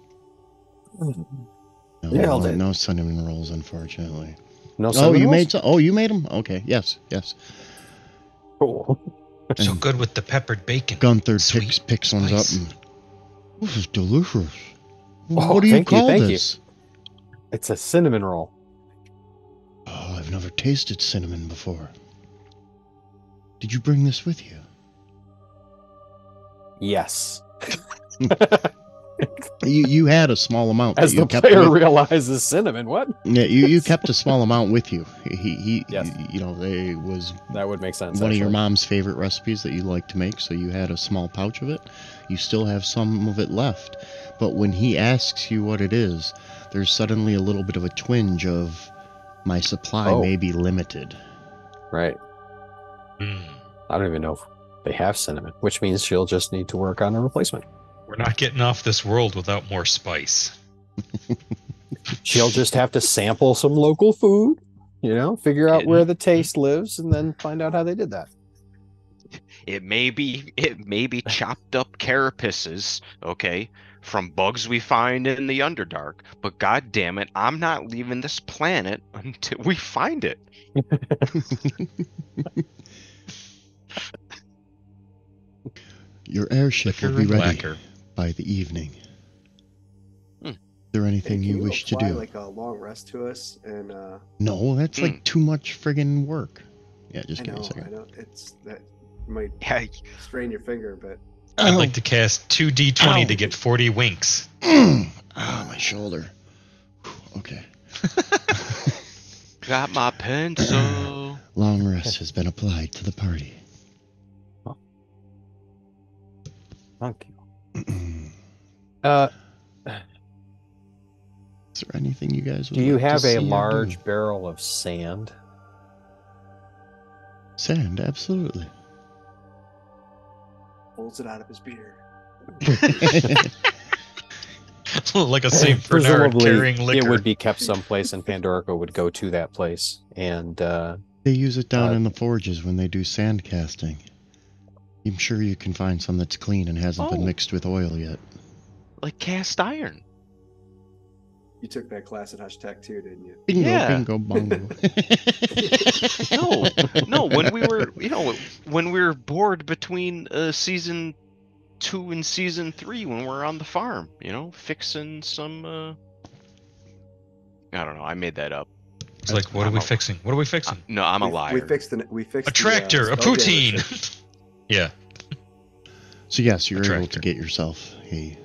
No cinnamon rolls, unfortunately. No cinnamon rolls? You made them? Okay, yes. Cool. So good with the peppered bacon. Gunther Sweet picks ones up and... This is delicious. Oh, What do you call thank this? It's a cinnamon roll. Oh, I've never tasted cinnamon before. Did you bring this with you? Yes. You had a small amount. As the player realizes cinnamon, what? Yeah, you kept a small amount with you. Yes. It was That would make sense. one of your mom's favorite recipes that you like to make, so you had a small pouch of it. You still have some of it left. But when he asks you what it is, there's suddenly a little bit of a twinge of, my supply may be limited. Right. I don't even know if they have cinnamon, which means she'll just need to work on a replacement. We're not getting off this world without more spice. She'll just have to sample some local food, figure out where the taste lives, and then find out how they did that. It may be chopped up carapaces, okay, from bugs we find in the Underdark, but god damn it, I'm not leaving this planet until we find it. Your airship will be ready by the evening. Is there anything you wish to do? Like a long rest to us and No, that's like too much friggin' work. Yeah, just give me a second. I know that might strain your finger, but I'd like to cast 2d20 to get 40 winks. My shoulder. Okay. Got my pencil. Long rest has been applied to the party. Thank you. Is there anything you guys would do you like to have see a or large do? barrel of sand? Sand, absolutely. pulls it out of his beard. Like a St. Bernard carrying liquor. It would be kept someplace, and Pandorica would go to that place. And they use it down in the forges when they do sand casting. I'm sure you can find some that's clean and hasn't been mixed with oil yet. Like cast iron. You took that class at Hashtag too, didn't you? Bingo, bingo, bongo. No. When we were bored between season 2 and season 3, when we're on the farm, fixing some. I don't know. I made that up. It's like, what are we fixing? What are we fixing? No, I'm a liar. We fixed a tractor, a poutine. Yeah. So yes, you're able to get yourself a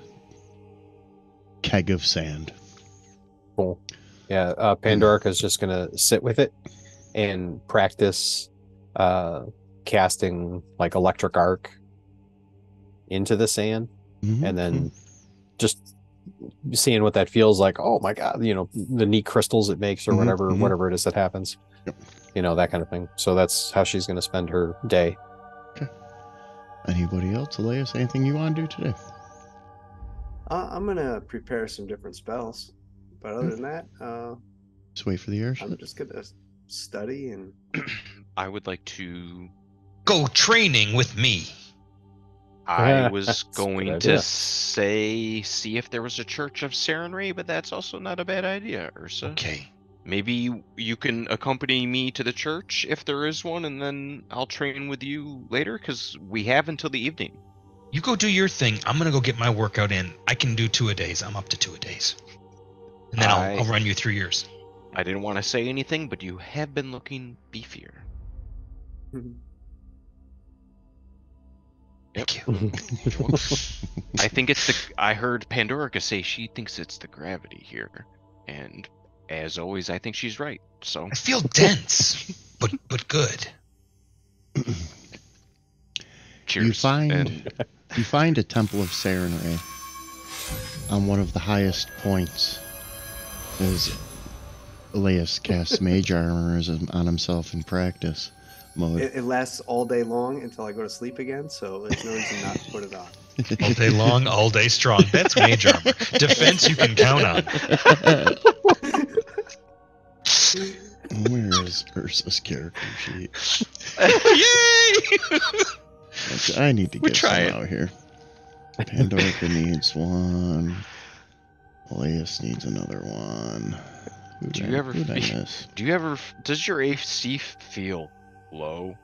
keg of sand. Cool. Yeah, Pandorica's just gonna sit with it and practice casting like electric arc into the sand, and then just seeing what that feels like. Oh my god, the neat crystals it makes, or whatever it is that happens. Yep. that kind of thing. So that's how she's going to spend her day. Okay. Anybody else? Elias, anything you want to do today? I'm gonna prepare some different spells, but other than that, Just wait for the airship. I'm just gonna study and. I would like to. Go training with me. I was That's a good going idea. to see if there was a church of Sarenrae, but that's also not a bad idea, Ursa. Okay. Maybe you can accompany me to the church if there is one, and then I'll train with you later, because we have until the evening. You go do your thing. I'm gonna go get my workout in. I can do 2-a-days. I'm up to 2-a-days. And then I'll run you through yours. I didn't want to say anything, but you have been looking beefier. Thank you. I think it's the. I heard Pandorica say she thinks it's the gravity here, and as always, I think she's right. So I feel dense, but good. cheers. You find a temple of Sarenrae on one of the highest points as Elias casts mage armor on himself in practice mode. It lasts all day long until I go to sleep again, so there's no reason not to put it on. All day long, all day strong. That's mage armor. Defense you can count on. Where is Ursa's character sheet? Yay! Okay, I need to get some out here. Pandorica needs one. Elias needs another one. Do you ever? Does your AC feel low?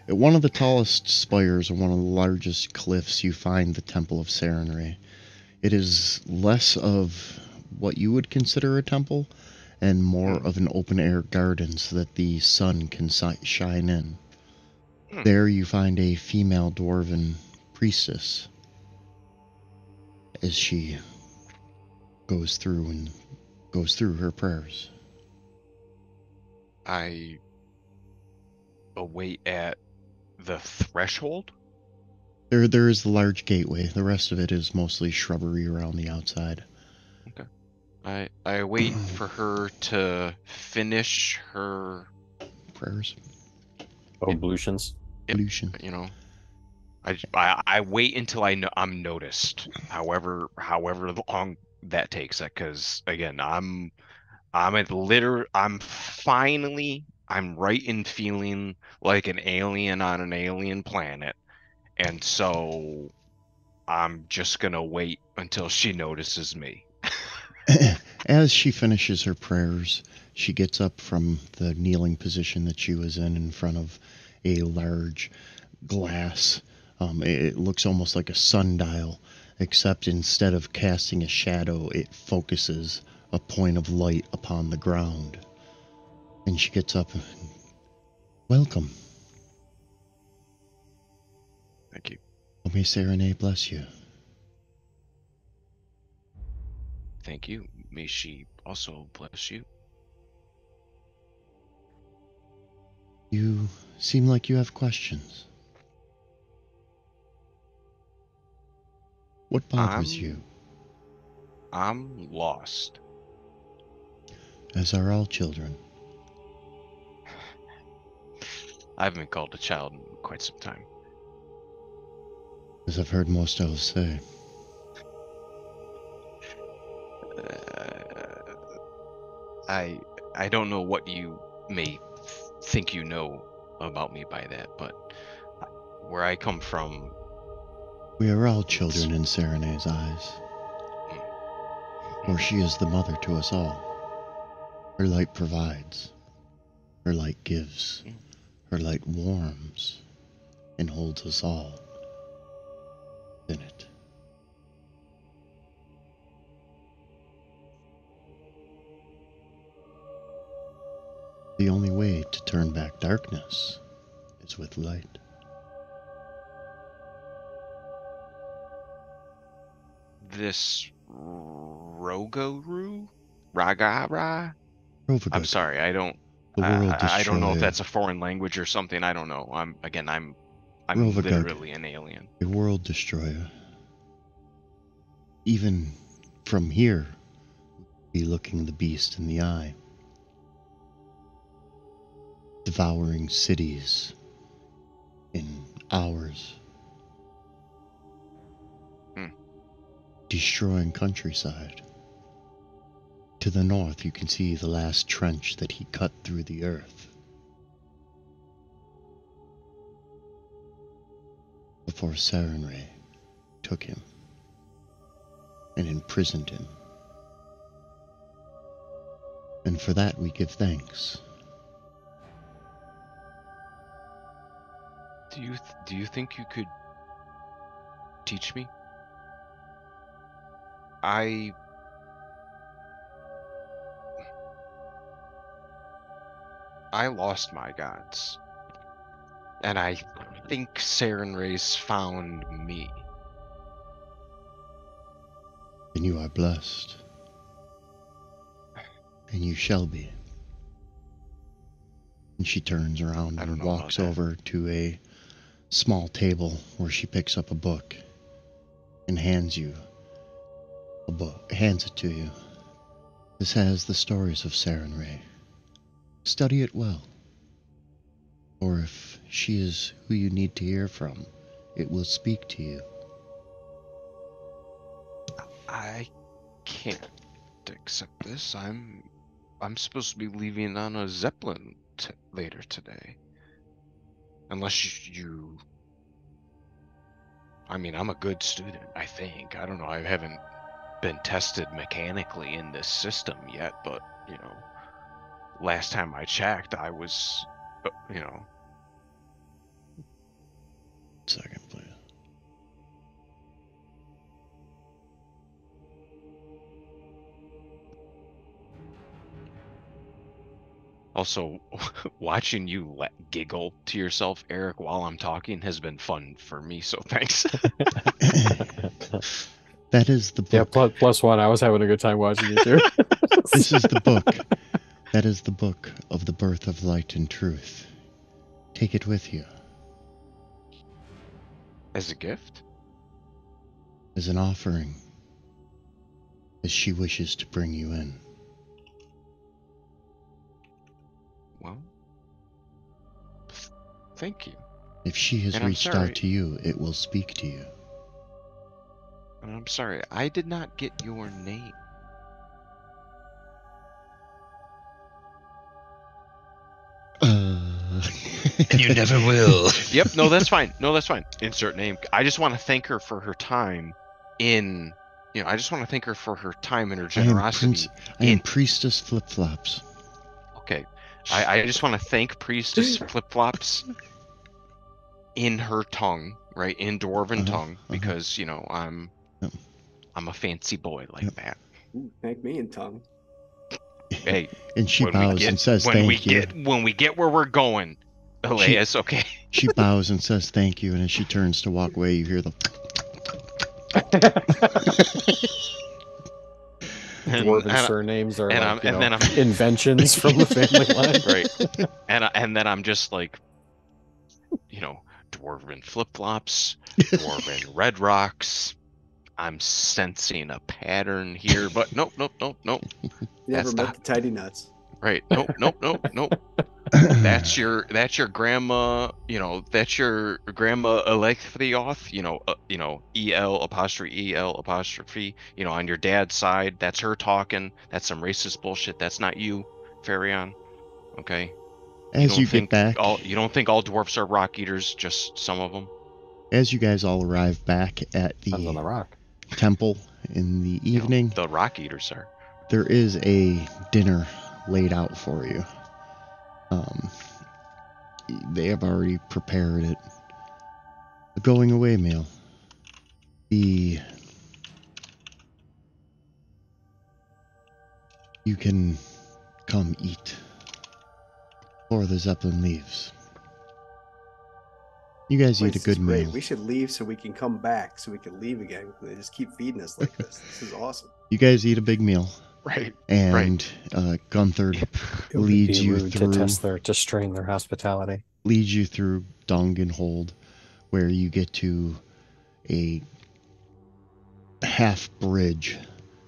At one of the tallest spires and one of the largest cliffs, you find the Temple of Sarenrae. It is less of what you would consider a temple and more of an open-air garden so that the sun can shine in. There you find a female dwarven priestess as she goes through her prayers. I await at the threshold. There is the large gateway. The rest of it is mostly shrubbery around the outside. Okay. I wait for her to finish her prayers. Ablutions. Ablution. You know, I wait until I'm noticed. However long that takes. Because again, I'm right in feeling like an alien on an alien planet, and so I'm just gonna wait until she notices me. As she finishes her prayers, she gets up from the kneeling position that she was in front of a large glass. It looks almost like a sundial, except instead of casting a shadow, it focuses a point of light upon the ground. And she gets up and, welcome. Thank you. Oh, may Sarenrae bless you. Thank you. May she also bless you. You seem like you have questions. What bothers you? I'm lost. As are all children. I haven't been called a child in quite some time. As I've heard most elves say. I don't know what you may think you know about me by that, but where I come from... We are all children in Sarenrae's eyes. For she is the mother to us all. Her light provides. Her light gives. Her light warms and holds us all in it. The only way to turn back darkness is with light. This Roguru? Ragara? Rovagug, I'm sorry, I don't know if that's a foreign language or something. I don't know. I'm Rovagug, literally an alien. a world destroyer. Even from here, be looking the beast in the eye. devouring cities in hours, destroying countryside. To the north, you can see the last trench that he cut through the earth before Sarenrae took him and imprisoned him. And for that we give thanks. Do you think you could teach me? I lost my gods, and I think Sarenrae's found me. And you are blessed. And you shall be. And she turns around and walks over to a small table where she picks up a book and hands you a book, hands it to you. This has the stories of Sarenrae. Study it well. Or if she is who you need to hear from, it will speak to you. I can't accept this. I'm supposed to be leaving on a Zeppelin later today. Unless you... I mean, I'm a good student, I think. I don't know, I haven't been tested mechanically in this system yet, but, you know, last time I checked, I was, you know... Second, please. Also, watching you giggle to yourself, Eric, while I'm talking has been fun for me, so thanks. That is the book. Yeah, plus one. I was having a good time watching you too. This is the book. That is the book of the birth of light and truth. Take it with you. As a gift? As an offering. As she wishes to bring you in. Well, thank you. If she has reached out to you, it will speak to you. And I'm sorry, I did not get your name. And you never will. Yep, no, that's fine. No, that's fine. Insert name. I just want to thank her for her time in, you know, I just want to thank her for her time and her generosity. I am Priestess Flip-Flops. Okay. I just want to thank Priestess Flip-Flops in her tongue, right? In Dwarven tongue, because, you know, I'm a fancy boy like that. Ooh, thank me in tongue. Hey. And she bows and says thank you. When we get where we're going, Elias, okay. She bows and says thank you, and as she turns to walk away, you hear the... Dwarven surnames are like, then I'm inventions from the family line. Right. And then I'm just like, you know, Dwarven Flip-Flops, Dwarven Red Rocks. I'm sensing a pattern here, but nope. Never met the Tidy Nuts. Right. Nope. That's your grandma, you know, that's your grandma Electrioth, you know, EL', you know, on your dad's side, that's her talking. That's some racist bullshit. That's not you, Farion. Okay. As you get back, you don't think all dwarfs are rock eaters, just some of them? As you guys all arrive back at the on the rock temple in the evening, you know, the rock eaters are. There is a dinner laid out for you. They have already prepared it. A going away meal. You can come eat before the Zeppelin leaves. You guys eat a good meal. We should leave so we can come back, so we can leave again. They just keep feeding us like this. This is awesome. You guys eat a big meal. Right. And Gunther leads you through to strain their hospitality. Leads you through Dungenhold, where you get to a half bridge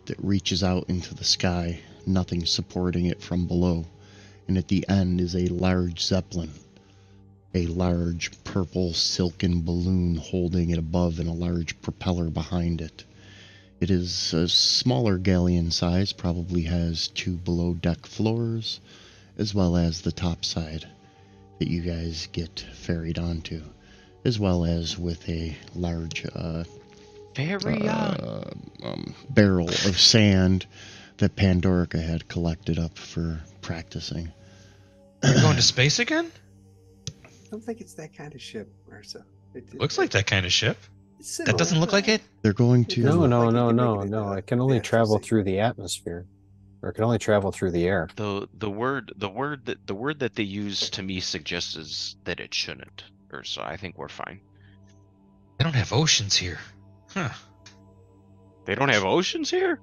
that reaches out into the sky, nothing supporting it from below. and at the end is a large zeppelin, a large purple silken balloon holding it above and a large propeller behind it. It is a smaller galleon size, probably has 2 below deck floors, as well as the top side that you guys get ferried onto, as well as with a large barrel of sand that Pandorica had collected up for practicing. You're going to space again? I don't think it's that kind of ship, Ursa. Looks like that kind of ship. Similar, That doesn't look like it. They're going to... No. It can only travel through the atmosphere, or it can only travel through the air. The word that they use to me suggests that it shouldn't. Or so I think we're fine. They don't have oceans here. Huh. They don't have oceans here?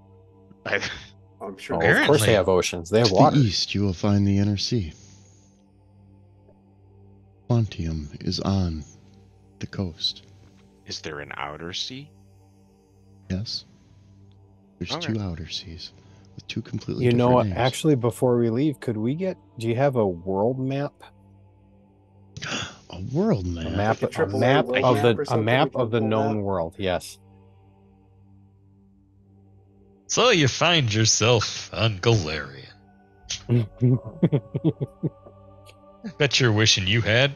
I'm sure. Oh, of course they have oceans. They have water. To the east, you will find the inner sea. Quantium is on the coast. Is there an outer sea? Yes. There's Okay. 2 outer seas with 2 completely You different know what? names. Actually, before we leave, do you have a world map? A world map. A map, Like a a AAA map world of map the or a something map we can of the pull known out? world. Yes. So you find yourself on Galarian. Bet you're wishing you had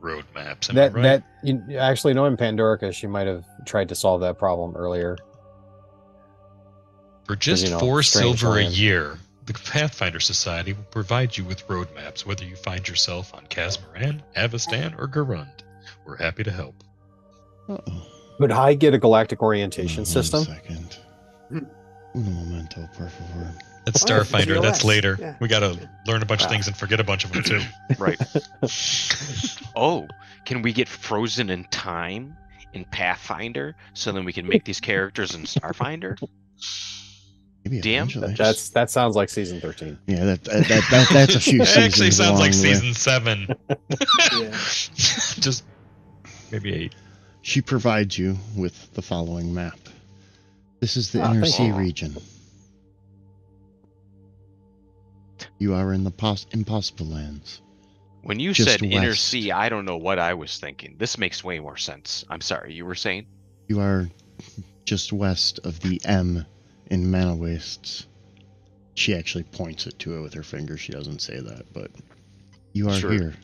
road maps. Am I right? Actually, knowing Pandorica, she might have tried to solve that problem earlier. For just you know, 4 strange silver a land. year, the Pathfinder Society will provide you with road maps, whether you find yourself on Casmaran, Avestan, or Garund. We're happy to help. Uh-oh. Could I get a galactic orientation One system? second. Un momento, por favor. That's Oh, yeah, Starfinder. That's GLS. later. Yeah. We gotta learn a bunch of things and forget a bunch of them too. Right. Oh, can we get frozen in time in Pathfinder so then we can make these characters in Starfinder? Maybe Damn, eventually. That sounds like season 13. Yeah, that's a few It seasons actually sounds along like the way. season 7. Yeah. Just maybe 8. She provides you with the following map. This is the inner thank sea you. region. You are in the impossible lands. When you Just said inner west. sea, I don't know what I was thinking. This makes way more sense. I'm sorry, you were saying? You are just west of the M in Mana Wastes. She actually points it to it with her finger. She doesn't say that, but you are Sure. here.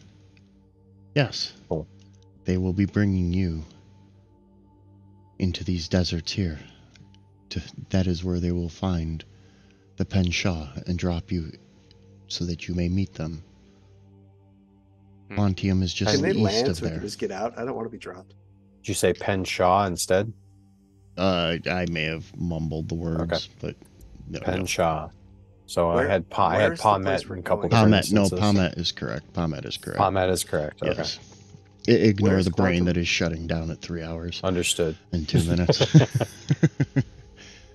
Yes. Cool. They will be bringing you into these deserts here. That is where they will find the Penshaw and drop you so that you may meet them. Quantium is just Can they east land of so we can there. just get out? I don't want to be dropped. Did you say Penshaw instead? I may have mumbled the words, Okay. but no. Penshaw. So Where- I had where's the Palmet place in we're a couple going? different Palmet, no, instances. Palmet is correct. Palmet is correct. Palmet is correct. Okay. Yes. Ignore Where's the brain Quantum? that is shutting down at 3 hours Understood. and 2 minutes.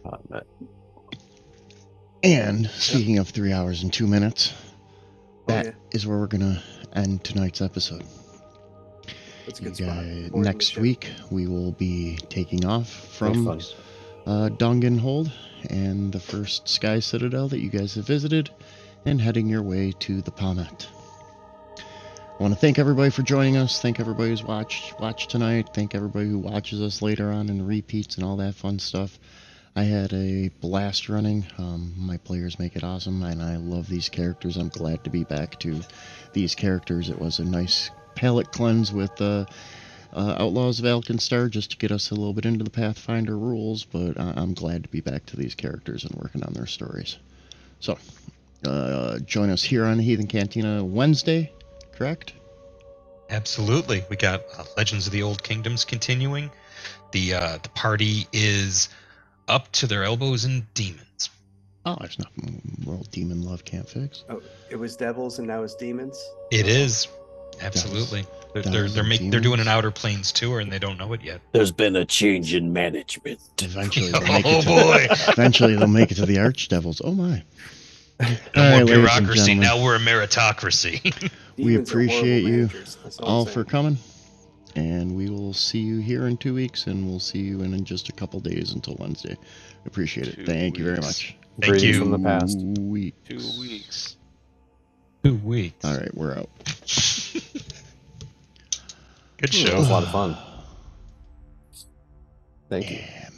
Palmet. And speaking of 3 hours and 2 minutes, that is yeah. where we're gonna end tonight's episode. That's a You good spot. guys, More than next the week we will be taking off from Fun. Dongenhold and the first Sky Citadel that you guys have visited, and heading your way to the Palmet. I want to thank everybody for joining us. Thank everybody who's watched tonight. Thank everybody who watches us later on in the repeats and all that fun stuff. I had a blast running. My players make it awesome, and I love these characters. I'm glad to be back to these characters. It was a nice palate cleanse with Outlaws of Alkenstar just to get us a little bit into the Pathfinder rules, but I'm glad to be back to these characters and working on their stories. So, join us here on the Heathen Cantina Wednesday, correct? Absolutely. We got Legends of the Old Kingdoms continuing. The party is up to their elbows in demons. Oh, there's nothing world demon love can't fix. Oh, it was devils and now it's demons. It is. Absolutely. They're doing an Outer Plains tour and they don't know it yet. There's been a change in management. Eventually, they'll make Oh it to, boy. eventually they'll make it to the Archdevils. Oh my! No All more right, ladies and bureaucracy. gentlemen. Now we're a meritocracy. We Demons are horrible appreciate you managers. That's all I'm all saying. for coming, and we will see you here in 2 weeks, and we'll see you in just a couple days until Wednesday. Appreciate it. 2 Thank you very weeks. much. Thank Greetings you. from the past. 2 weeks. 2 weeks. 2 weeks. All right, we're out. Good It show. was a lot of fun. Thank you. Yeah,